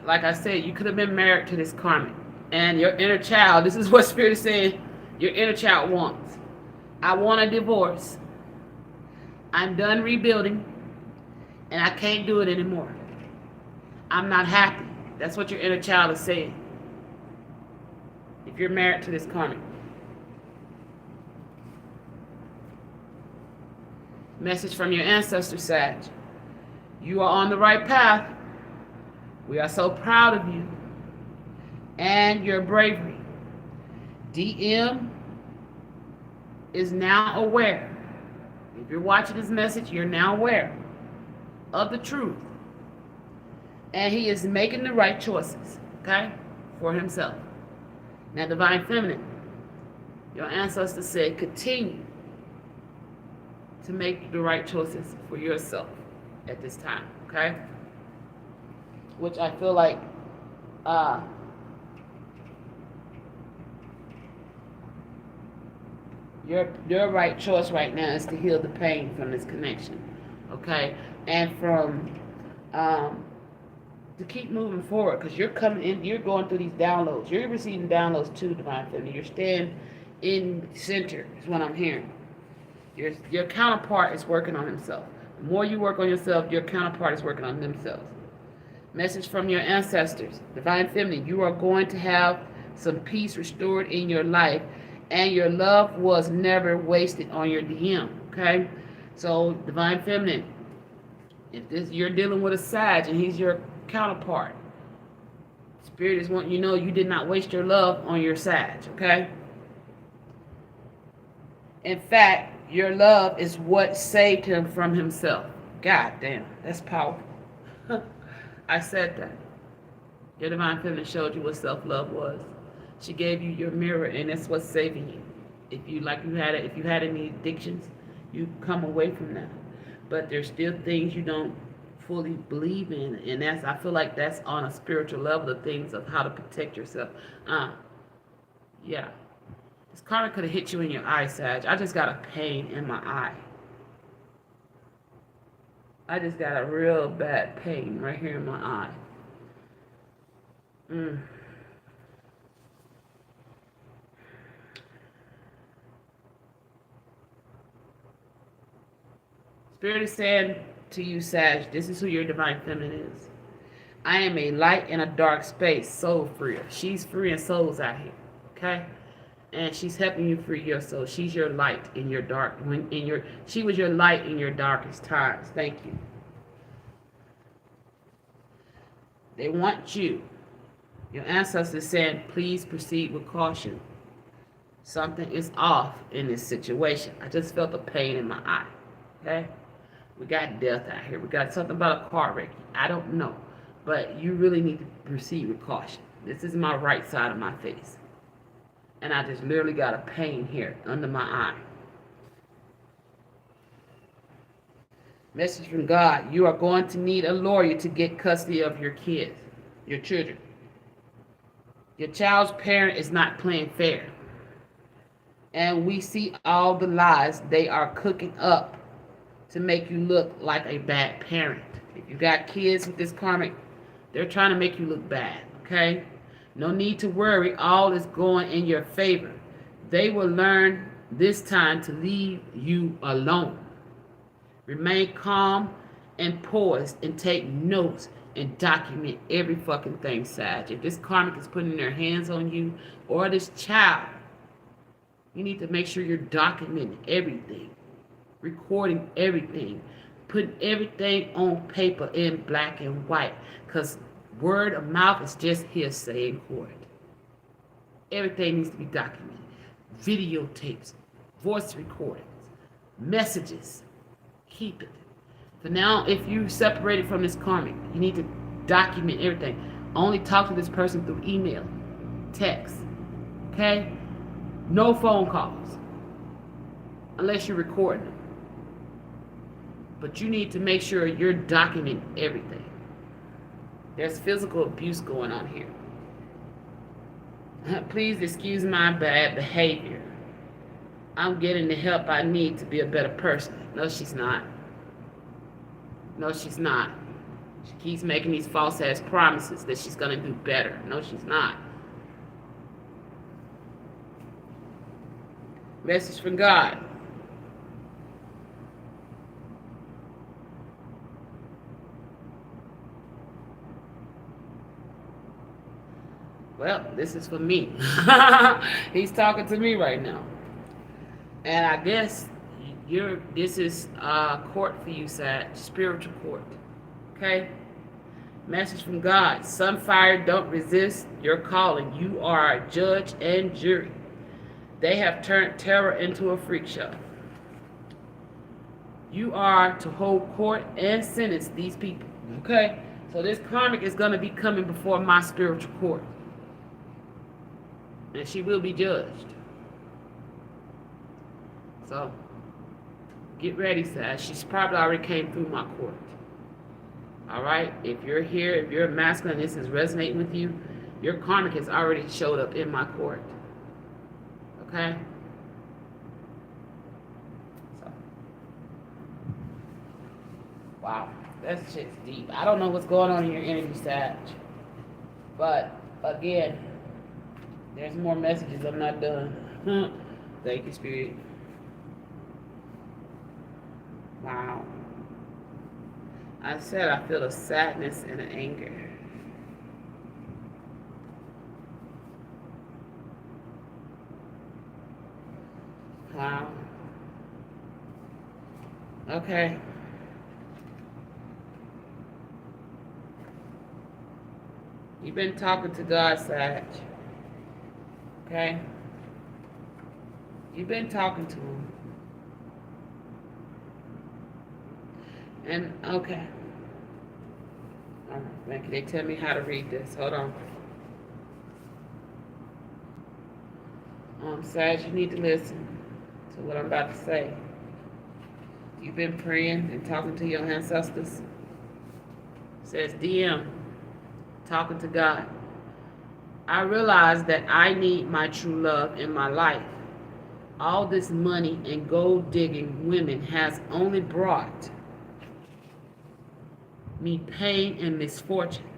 Like I said, you could have been married to this karmic. And your inner child, this is what Spirit is saying, your inner child wants. I want a divorce. I'm done rebuilding, and I can't do it anymore. I'm not happy. That's what your inner child is saying. If you're married to this karmic. Message from your ancestor, Sag. You are on the right path. We are so proud of you and your bravery. DM is now aware. If you're watching this message, you're now aware of the truth. And he is making the right choices, okay, for himself. Now, Divine Feminine, your ancestor said, continue to make the right choices for yourself at this time, okay? Which I feel like your right choice right now is to heal the pain from this connection, okay? And from to keep moving forward, because you're coming in, you're going through these downloads. You're receiving downloads too, Divine Feminine. You're staying in center is what I'm hearing. Your counterpart is working on himself. The more you work on yourself, your counterpart is working on themselves. Message from your ancestors. Divine Feminine, you are going to have some peace restored in your life, and your love was never wasted on your DM, okay? So, Divine Feminine, if you're dealing with a Sag and he's your counterpart, Spirit is wanting you to know you did not waste your love on your Sag, okay? In fact, your love is what saved him from himself. God damn, that's powerful. I said that. Your Divine Feminine showed you what self-love was. She gave you your mirror, and that's what's saving you. If you had any addictions, you come away from that. But there's still things you don't fully believe in, and I feel like that's on a spiritual level, the things of how to protect yourself. Yeah. This karma could have hit you in your eye, Sag. I just got a pain in my eye. I just got a real bad pain right here in my eye. Spirit is saying to you, Sag, this is who your Divine Feminine is. I am a light in a dark space, soul free. She's freeing souls out here, okay? And she's helping you free your soul. She's your light in your dark, she was your light in your darkest times. Thank you. They want you. Your ancestors said, please proceed with caution. Something is off in this situation. I just felt a pain in my eye, okay? We got death out here. We got something about a car wreck. I don't know. But you really need to proceed with caution. This is my right side of my face. And I just literally got a pain here under my eye. Message from God. You are going to need a lawyer to get custody of your kids, your children. Your child's parent is not playing fair. And we see all the lies they are cooking up to make you look like a bad parent. If you got kids with this karmic, they're trying to make you look bad, okay? No need to worry. All is going in your favor. They will learn this time to leave you alone. Remain calm and poised and take notes and document every fucking thing, Sag. If this karmic is putting their hands on you or this child, You need to make sure you're documenting everything, recording everything, putting everything on paper in black and white. Because word of mouth is just hearsay in court. Everything needs to be documented. Videotapes, voice recordings, messages. Keep it. For now, if you separated from this karmic, you need to document everything. Only talk to this person through email, text. Okay? No phone calls. Unless you're recording them. But you need to make sure you're documenting everything. There's physical abuse going on here. Please excuse my bad behavior. I'm getting the help I need to be a better person. No, she's not. No, she's not. She keeps making these false ass promises that she's going to do better. No, she's not. Message from God. Well, this is for me. He's talking to me right now. And I guess this is court for you, Sag. Spiritual court. Okay? Message from God. Sunfire, don't resist your calling. You are a judge and jury. They have turned terror into a freak show. You are to hold court and sentence these people. Okay? So this karmic is going to be coming before my spiritual court. And she will be judged. So, get ready, Sag. She's probably already came through my court. Alright? If you're here, if you're masculine, this is resonating with you, your karmic has already showed up in my court. Okay? So. Wow. That shit's deep. I don't know what's going on in your energy, Sag. But, again, there's more messages. I'm not done. Thank you, Spirit. Wow. I said I feel a sadness and an anger. Wow. Okay. You've been talking to God, Sag. Okay? You've been talking to him. And, okay. All right, can they tell me how to read this? Hold on. Sag, you need to listen to what I'm about to say. You've been praying and talking to your ancestors. It says DM, talking to God. I realize that I need my true love in my life. All this money and gold digging women has only brought me pain and misfortune.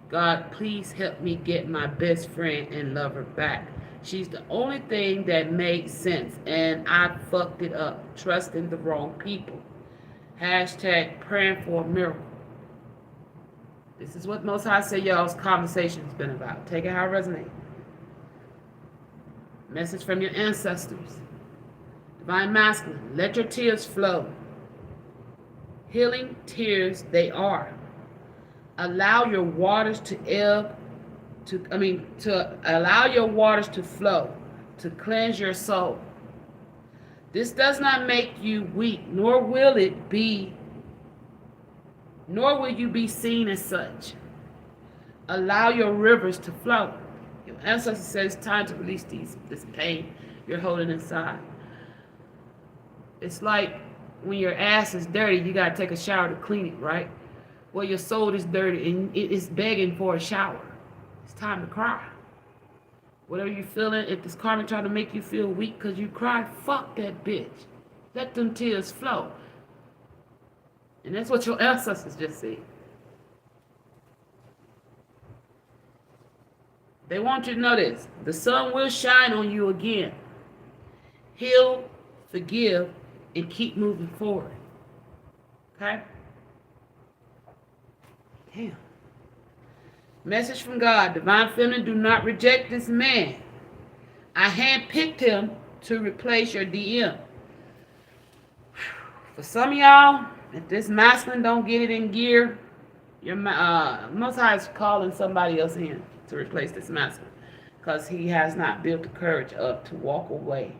God, please help me get my best friend and lover back. She's the only thing that makes sense, and I fucked it up, trusting the wrong people. Hashtag praying for a miracle. This is what Most High say y'all's conversation's been about. Take it how it resonates. Message from your ancestors. Divine Masculine, let your tears flow. Healing tears they are. Allow your waters to allow your waters to flow, to cleanse your soul. This does not make you weak, nor will you be seen as such. Allow your rivers to flow. Your ancestor says it's time to release this pain you're holding inside. It's like when your ass is dirty, you gotta take a shower to clean it, right? Well, your soul is dirty and it is begging for a shower. It's time to cry. Whatever you're feeling, if this karma trying to make you feel weak because you cry, fuck that bitch. Let them tears flow. And that's what your ancestors just said. They want you to know this. The sun will shine on you again. Heal, forgive, and keep moving forward. Okay? Damn. Message from God. Divine Feminine, do not reject this man. I handpicked him to replace your DM. For some of y'all, if this masculine don't get it in gear, your Most High is calling somebody else in to replace this masculine, because he has not built the courage up to walk away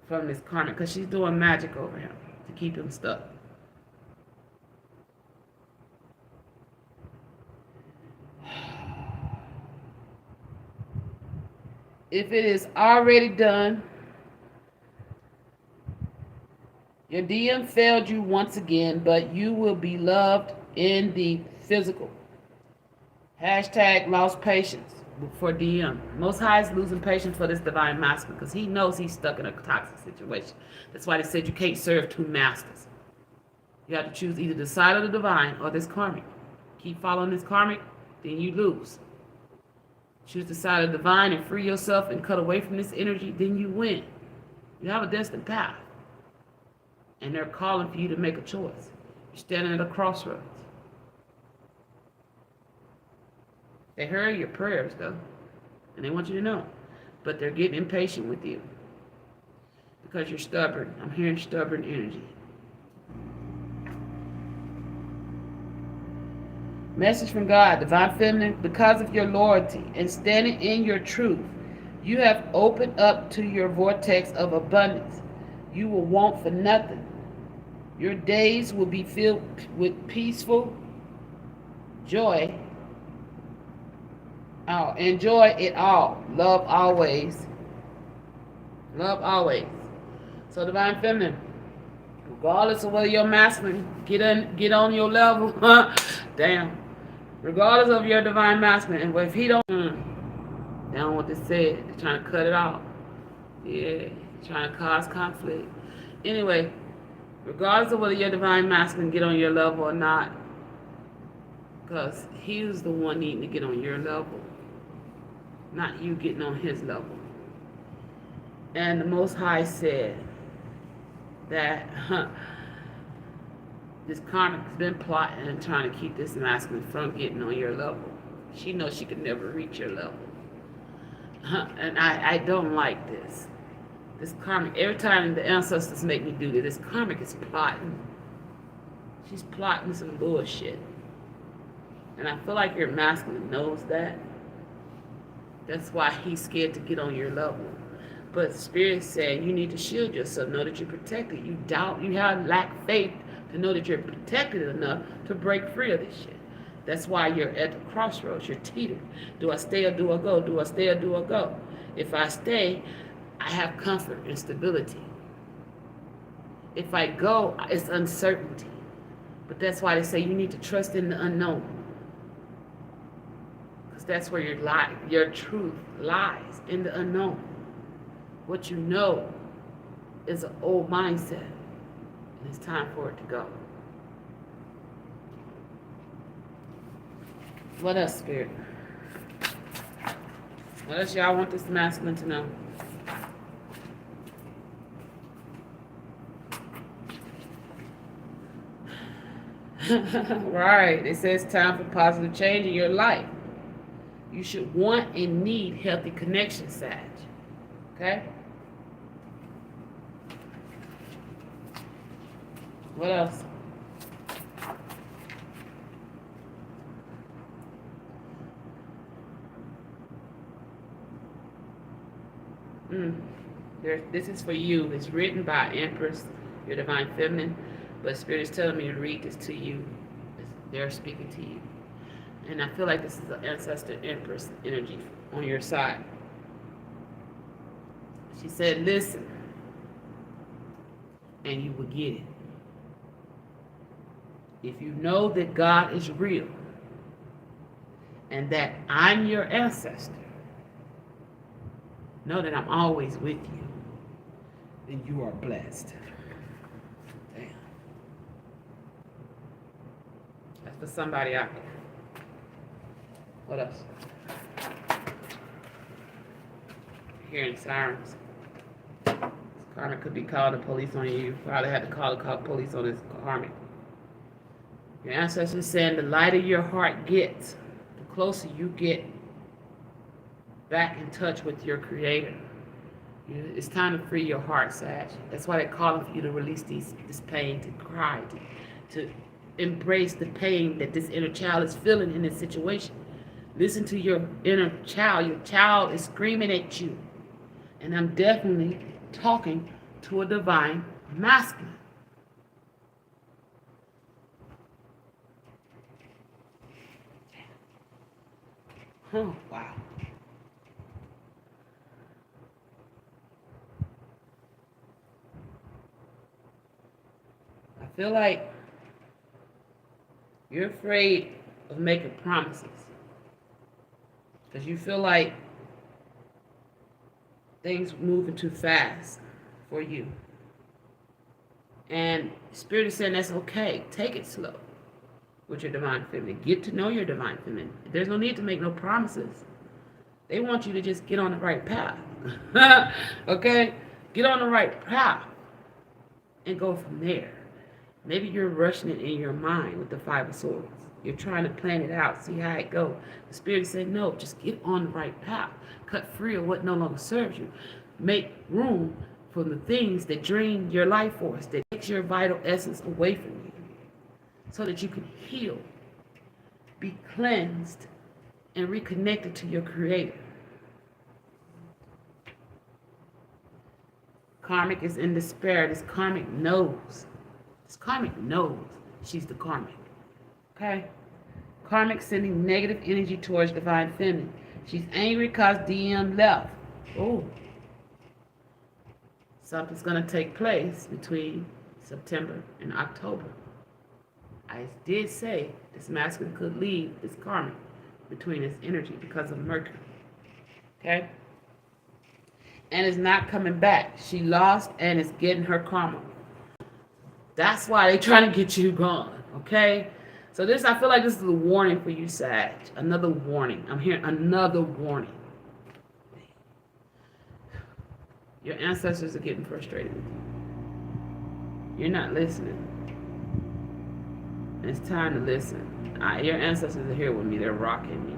from this karmic, because she's doing magic over him to keep him stuck. If it is already done, your DM failed you once again, but you will be loved in the physical. Hashtag lost patience for DM. Most High is losing patience for this divine masculine because he knows he's stuck in a toxic situation. That's why they said you can't serve two masters. You have to choose either the side of the divine or this karmic. Keep following this karmic, then you lose. Choose the side of the divine and free yourself and cut away from this energy, then you win. You have a destined path. And they're calling for you to make a choice. You're standing at a crossroads. They heard your prayers, though, and they want you to know. But they're getting impatient with you because you're stubborn. I'm hearing stubborn energy. Message from God, Divine Feminine, because of your loyalty and standing in your truth, you have opened up to your vortex of abundance. You will want for nothing. Your days will be filled with peaceful joy. Oh, enjoy it all. Love always. Love always. So Divine Feminine, regardless of whether you're masculine, get on your level. Damn. Regardless of your divine masculine, and if he don't, they don't want this said. They're trying to cut it off. Yeah, trying to cause conflict. Anyway, regardless of whether your divine masculine get on your level or not, because he was the one needing to get on your level, not you getting on his level. And the Most High said that this karmic has been plotting and trying to keep this masculine from getting on your level. She knows she could never reach your level. And I don't like this. This karmic, every time the ancestors make me do this karmic is plotting. She's plotting some bullshit. And I feel like your masculine knows that. That's why he's scared to get on your level. But Spirit's saying you need to shield yourself, know that you're protected. You doubt, you have lack faith to know that you're protected enough to break free of this shit. That's why you're at the crossroads. You're teetering. Do I stay or do I go? Do I stay or do I go? If I stay, I have comfort and stability. If I go, it's uncertainty. But that's why they say you need to trust in the unknown. Because that's where your truth lies, in the unknown. What you know is an old mindset. And it's time for it to go. What else, Spirit? What else y'all want this masculine to know? Right. It says time for positive change in your life. You should want and need healthy connections, Sag. Okay? What else? This is for you. It's written by Empress, your Divine Feminine, but Spirit is telling me to read this to you. They're speaking to you. And I feel like this is an ancestor Empress energy on your side. She said, listen, and you will get it. If you know that God is real and that I'm your ancestor, know that I'm always with you, then you are blessed. Damn. That's for somebody out there. What else? Hearing sirens. This karmic could be calling the police on you. You probably had to call the police on this karmic. Your ancestors saying the lighter your heart gets, the closer you get back in touch with your Creator. It's time to free your heart, Sag. That's why they're calling for you to release this pain, to cry, to embrace the pain that this inner child is feeling in this situation. Listen to your inner child. Your child is screaming at you. And I'm definitely talking to a divine masculine. Oh, wow. I feel like you're afraid of making promises because you feel like things moving too fast for you. And Spirit is saying that's okay. Take it slow with your divine feminine. Get to know your divine feminine. There's no need to make no promises. They want you to just get on the right path. Okay? Get on the right path and go from there. Maybe you're rushing it in your mind with the Five of Swords. You're trying to plan it out, see how it goes. The Spirit said, no, just get on the right path. Cut free of what no longer serves you. Make room for the things that drain your life force, that takes your vital essence away from you, so that you can heal, be cleansed, and reconnected to your Creator. Karmic is in despair. This karmic knows. This karmic knows she's the karmic. Okay? Karmic sending negative energy towards divine feminine. She's angry because DM left. Oh. Something's going to take place between September and October. I did say this masculine could leave this karmic between its energy because of Mercury. Okay? And is not coming back. She lost and is getting her karma. That's why they're trying to get you gone. Okay? So this, I feel like this is a warning for you, Sag. Another warning. I'm hearing another warning. Your ancestors are getting frustrated with you. You're not listening. It's time to listen. Your ancestors are here with me. They're rocking me.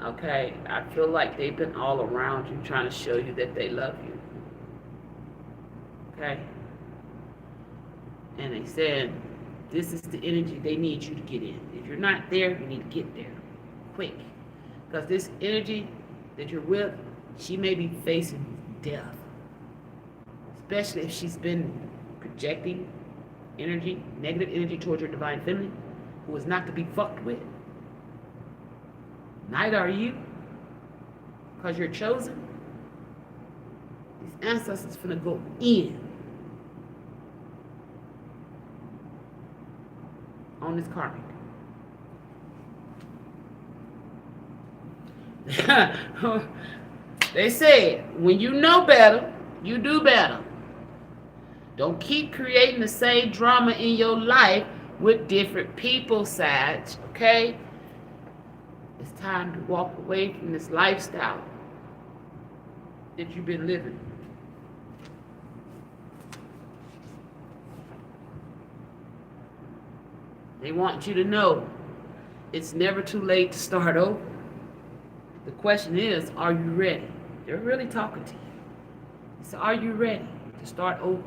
Okay? I feel like they've been all around you trying to show you that they love you. Okay? And they said, this is the energy they need you to get in. If you're not there, you need to get there. Quick. Because this energy that you're with, she may be facing death. Especially if she's been projecting energy, negative energy towards your divine feminine, who is not to be fucked with. Neither are you. Because you're chosen. These ancestors finna go in on this karmic. They said, when you know better, you do better. Don't keep creating the same drama in your life with different people, Sag, okay? It's time to walk away from this lifestyle that you've been living. They want you to know it's never too late to start over. The question is, are you ready? They're really talking to you. So are you ready to start over?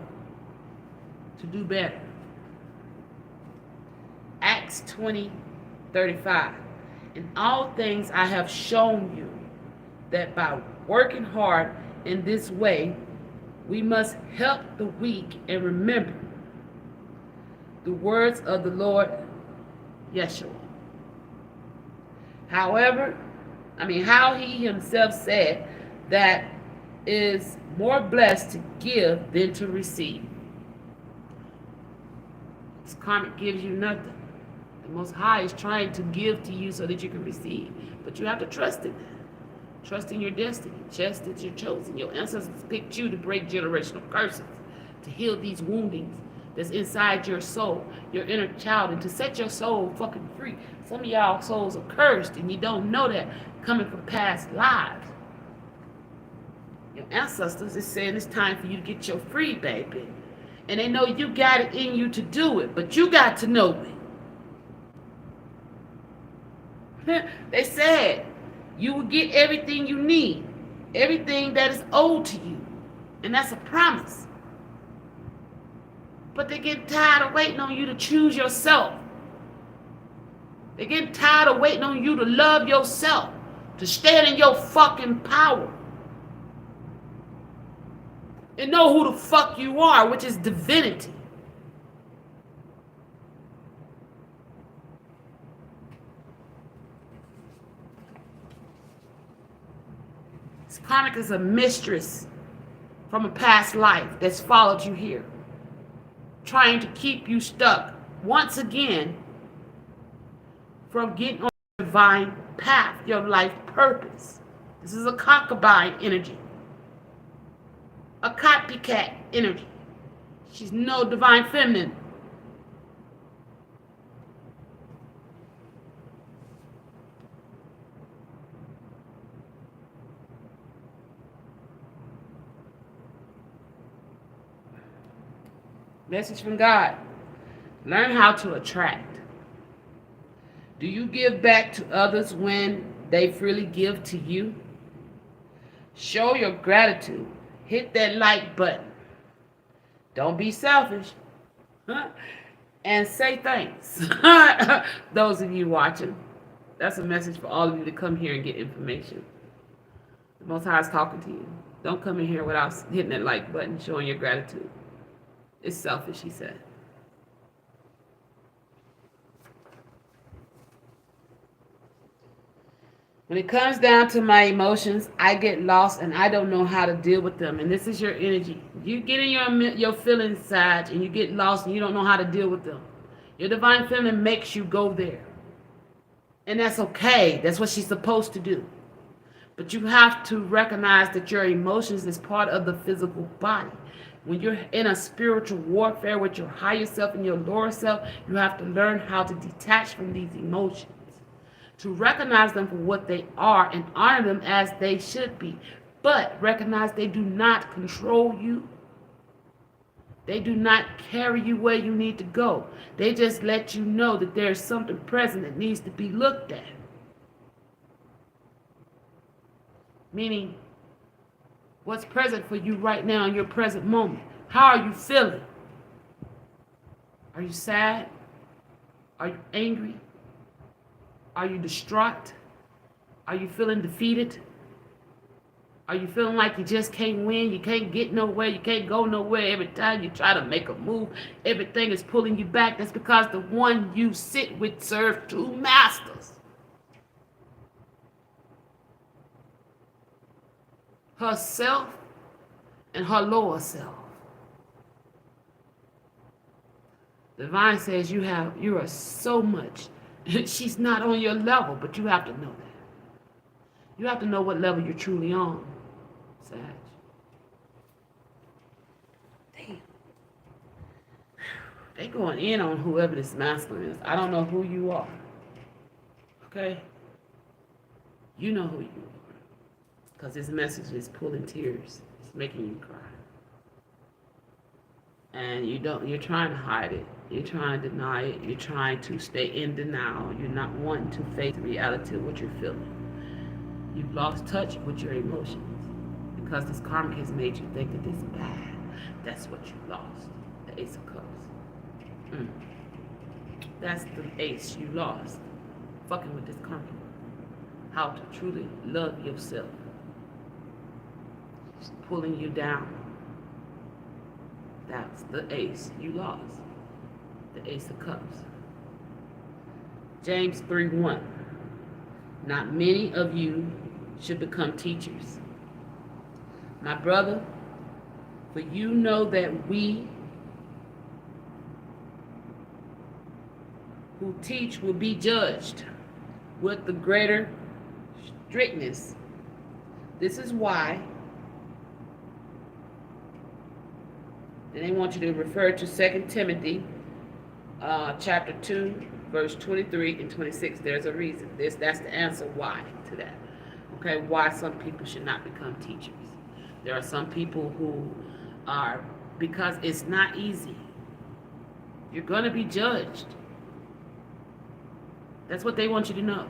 To do better? Acts 20:35. In all things I have shown you that by working hard in this way, we must help the weak and remember the words of the Lord Yeshua. How he himself said that is more blessed to give than to receive. This karmic gives you nothing. The Most High is trying to give to you so that you can receive. But you have to trust in that. Trust in your destiny. Trust that you're chosen. Your ancestors picked you to break generational curses, to heal these woundings that's inside your soul, your inner child, and to set your soul fucking free. Some of y'all souls are cursed and you don't know that, coming from past lives. Your ancestors is saying it's time for you to get your free, baby. And they know you got it in you to do it, but you got to know it. They said you will get everything you need, everything that is owed to you. And that's a promise. But they get tired of waiting on you to choose yourself. They get tired of waiting on you to love yourself, to stand in your fucking power. And know who the fuck you are, which is divinity. This karmic is a mistress from a past life that's followed you here, trying to keep you stuck once again from getting on your divine path, your life purpose. This is a concubine energy, a copycat energy. She's no divine feminine. Message from God. Learn how to attract. Do you give back to others when they freely give to you? Show your gratitude. Hit that like button. Don't be selfish. And say thanks. Those of you watching, that's a message for all of you to come here and get information. The Most High is talking to you. Don't come in here without hitting that like button, showing your gratitude. It's selfish, he said. When it comes down to my emotions, I get lost and I don't know how to deal with them. And this is your energy. You get in your feelings side and you get lost and you don't know how to deal with them. Your divine feminine makes you go there. And that's okay. That's what she's supposed to do. But you have to recognize that your emotions is part of the physical body. When you're in a spiritual warfare with your higher self and your lower self, you have to learn how to detach from these emotions, to recognize them for what they are and honor them as they should be. But recognize they do not control you. They do not carry you where you need to go. They just let you know that there's something present that needs to be looked at. Meaning, what's present for you right now in your present moment? How are you feeling? Are you sad? Are you angry? Are you distraught? Are you feeling defeated? Are you feeling like you just can't win? You can't get nowhere. You can't go nowhere. Every time you try to make a move, everything is pulling you back. That's because the one you sit with serves two masters. Herself and her lower self. The divine says you are so much. She's not on your level, but you have to know that. You have to know what level you're truly on, Sag. Damn. They going in on whoever this masculine is. I don't know who you are. Okay? You know who you are. Because this message is pulling tears. It's making you cry. And you're trying to hide it. You're trying to deny it. You're trying to stay in denial. You're not wanting to face the reality of what you're feeling. You've lost touch with your emotions because this karmic has made you think that it's bad. That's what you lost. The Ace of Cups. That's the ace you lost. Fucking with this karmic. How to truly love yourself. It's pulling you down. That's the ace you lost. The Ace of Cups. James 3:1. Not many of you should become teachers. My brother, for you know that we who teach will be judged with the greater strictness. This is why. And they want you to refer to 2 Timothy chapter 2, verse 23 and 26. There's a reason. That's the answer why to that. Okay, why some people should not become teachers. There are some people who are, because it's not easy. You're going to be judged. That's what they want you to know.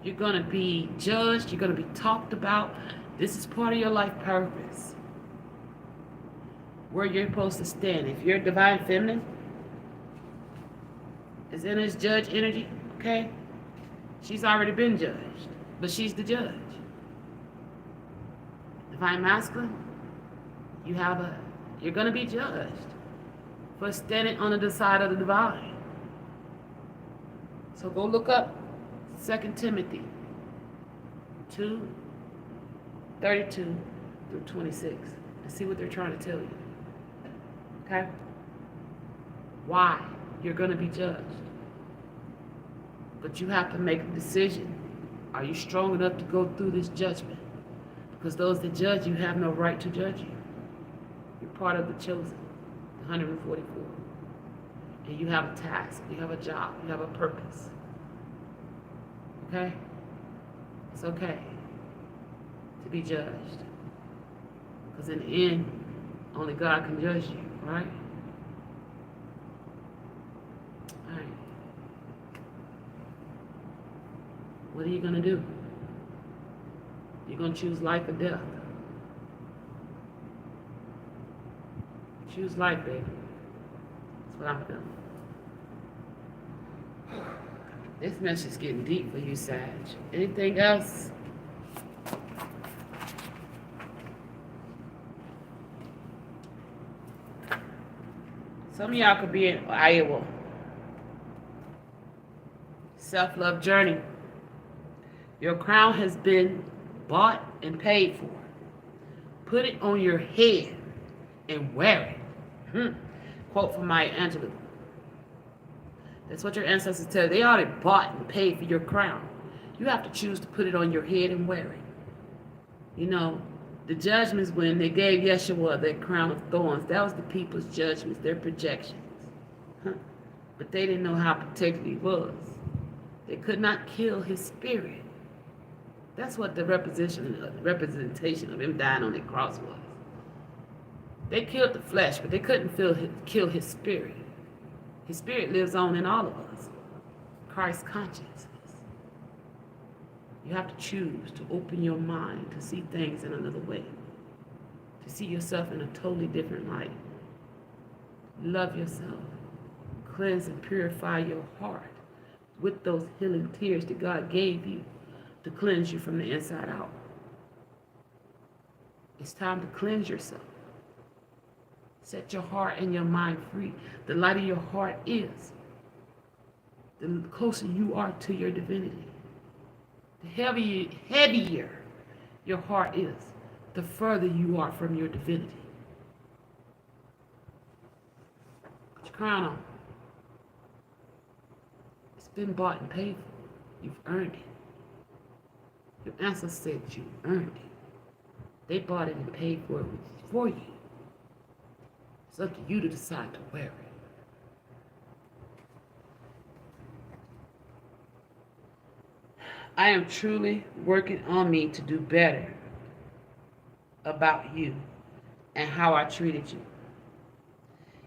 You're going to be judged. You're going to be talked about. This is part of your life purpose. where you're supposed to stand. If you're divine feminine, is in this judge energy, okay? She's already been judged, but she's the judge. Divine masculine, you're gonna be judged for standing on the side of the divine. So go look up 2 Timothy 2:32 through 26 and see what they're trying to tell you. Okay? Why? You're gonna be judged. But you have to make a decision. Are you strong enough to go through this judgment? Because those that judge you have no right to judge you. You're part of the chosen, the 144. And you have a task, you have a job, you have a purpose. Okay? It's okay to be judged. Because in the end, only God can judge you, right? All right. What are you going to do? You're going to choose life or death. Choose life, baby. That's what I'm feeling. This message is getting deep for you, Sag. Anything else? Some of y'all could be in Iowa. Self-love journey. Your crown has been bought and paid for. Put it on your head and wear it. Quote from Maya Angelou. That's what your ancestors tell you. They already bought and paid for your crown. You have to choose to put it on your head and wear it. You know, the judgments when they gave Yeshua their crown of thorns, that was the people's judgments, their projections. But they didn't know how protected he was. They could not kill his spirit. That's what the representation of him dying on the cross was. They killed the flesh, but they couldn't kill his spirit. His spirit lives on in all of us. Christ consciousness. You have to choose to open your mind to see things in another way. To see yourself in a totally different light. Love yourself. Cleanse and purify your heart with those healing tears that God gave you to cleanse you from the inside out. It's time to cleanse yourself. Set your heart and your mind free. The lighter your heart is, the closer you are to your divinity. The heavier your heart is, the further you are from your divinity. Put your crown on. It's been bought and paid for. You've earned it. Your ancestors said you earned it. They bought it and paid for it for you. It's up to you to decide to wear it. I am truly working on me to do better about you and how I treated you.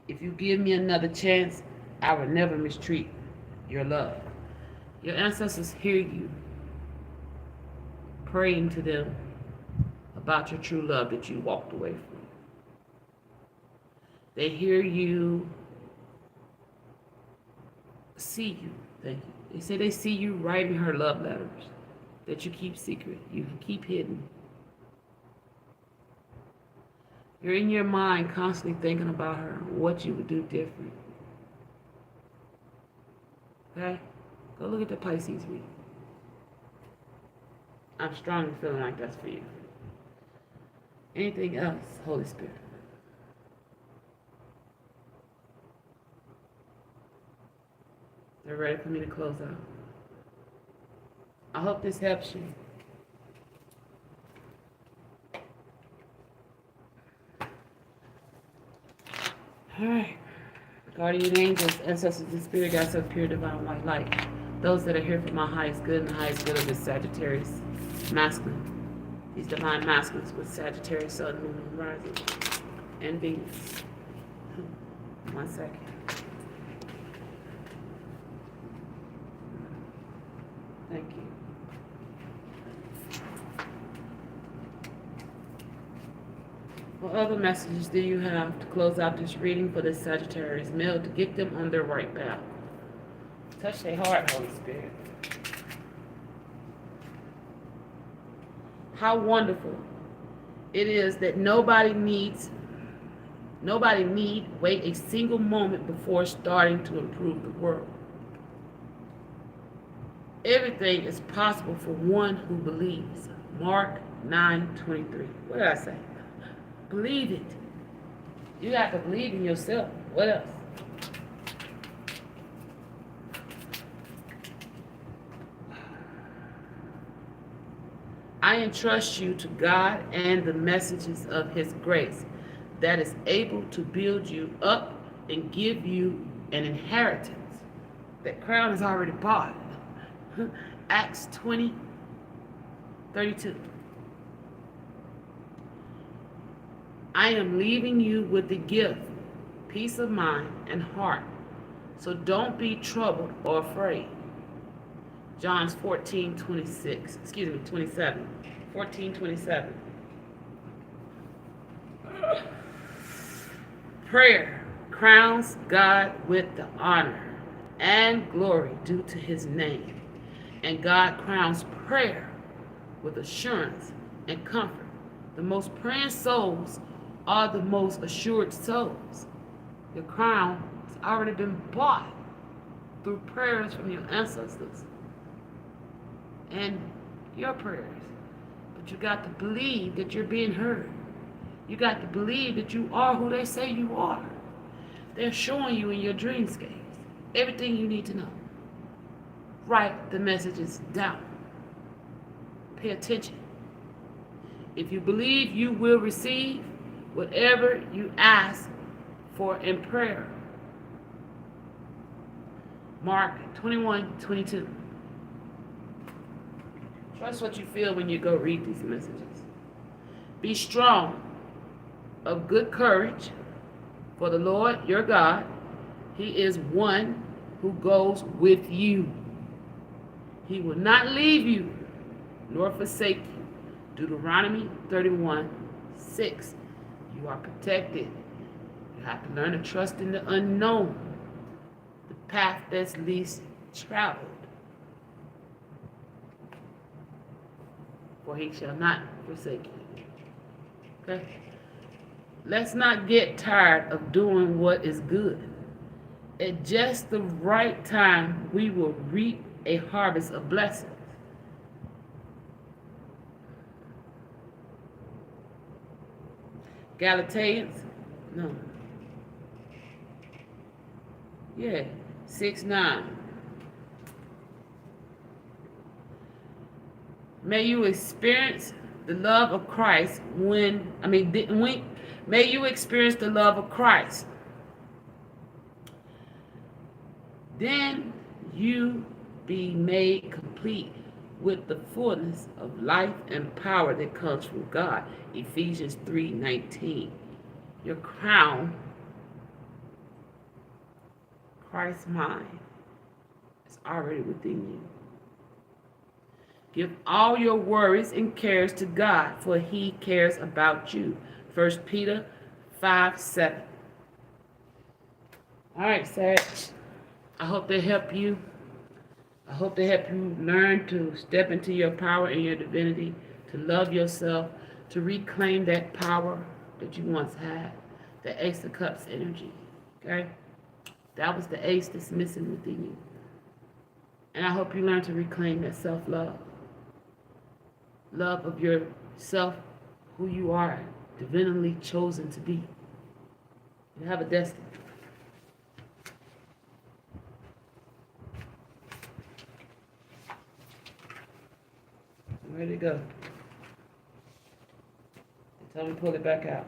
If you give me another chance, I will never mistreat your love. Your ancestors hear you praying to them about your true love that you walked away from. They hear you, see you. Thank you. They say they see you writing her love letters that you keep secret, you keep hidden. You're in your mind constantly thinking about her, what you would do different. Okay? Go look at the Pisces reading. I'm strongly feeling like that's for you. Anything else, Holy Spirit? They're ready for me to close out. I hope this helps you. All right. Guardian angels, ancestors, and spirit guides of pure divine white light. Those that are here for my highest good and the highest good of this Sagittarius masculine. These divine masculines with Sagittarius, Sun, Moon, and Rising, and Venus. 1 second. Thank you. What other messages do you have to close out this reading for the Sagittarius male to get them on their right path? Touch their heart, Holy Spirit. How wonderful it is that nobody need wait a single moment before starting to improve the world. Everything is possible for one who believes. Mark 9:23. What did I say? Believe it. You have to believe in yourself. What else? I entrust you to God and the messages of His grace that is able to build you up and give you an inheritance. That crown is already bought. Acts 20:32. I am leaving you with the gift, peace of mind and heart. So don't be troubled or afraid. John 27. 14:27. Prayer crowns God with the honor and glory due to His name. And God crowns prayer with assurance and comfort. The most praying souls are the most assured souls. Your crown has already been bought through prayers from your ancestors and your prayers. But you got to believe that you're being heard. You got to believe that you are who they say you are. They're showing you in your dreamscapes everything you need to know. Write the messages down. Pay attention. If you believe, you will receive whatever you ask for in prayer. Mark 21:22. Trust what you feel when you go read these messages. Be strong, of good courage, for the Lord your God, He is one who goes with you. He will not leave you nor forsake you. Deuteronomy 31:6. You are protected. You have to learn to trust in the unknown, the path that's least traveled. For He shall not forsake you. Okay? Let's not get tired of doing what is good. At just the right time, we will reap a harvest of blessings. Galatians, no. Yeah, 6:9. May you experience the love of Christ may you experience the love of Christ. Then you be made complete with the fullness of life and power that comes from God. Ephesians 3:19. Your crown, Christ's mind, is already within you. Give all your worries and cares to God, for He cares about you. 1 Peter 5:7. All right, Sag. I hope they help you. I hope they help you learn to step into your power and your divinity, to love yourself, to reclaim that power that you once had, the Ace of Cups energy. Okay? That was the ace that's missing within you. And I hope you learn to reclaim that self-love. Love of yourself, who you are, divinely chosen to be. You have a destiny. I'm ready to go. Tell me to pull it back out.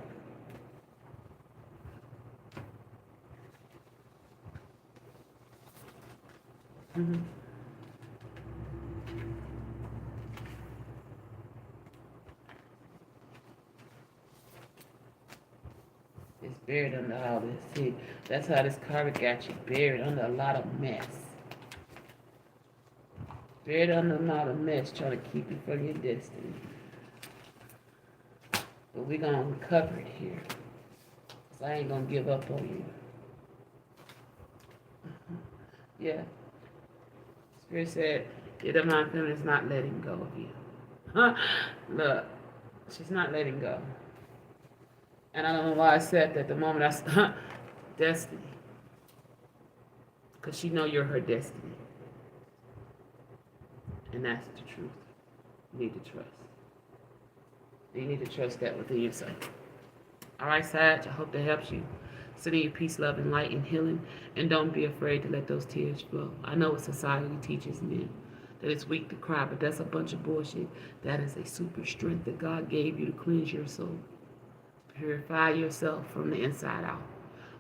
Mm-hmm. It's buried under all this. See, that's how this card got you buried under a lot of mess. Buried under a lot of mess, trying to keep you from your destiny. But we're going to recover it here. So I ain't going to give up on you. Yeah. Spirit said, your divine feminine is not letting go of you. Look, she's not letting go. And I don't know why I said that the moment I said, destiny. Because she know you're her destiny. And that's the truth. You need to trust. You need to trust that within yourself. All right, Sag, I hope that helps you. Sending you peace, love, and light and healing. And don't be afraid to let those tears flow. I know what society teaches men, that it's weak to cry, but that's a bunch of bullshit. That is a super strength that God gave you to cleanse your soul. Purify yourself from the inside out.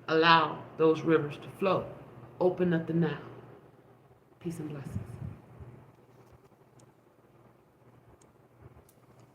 Allow those rivers to flow. Open up the now. Peace and blessings.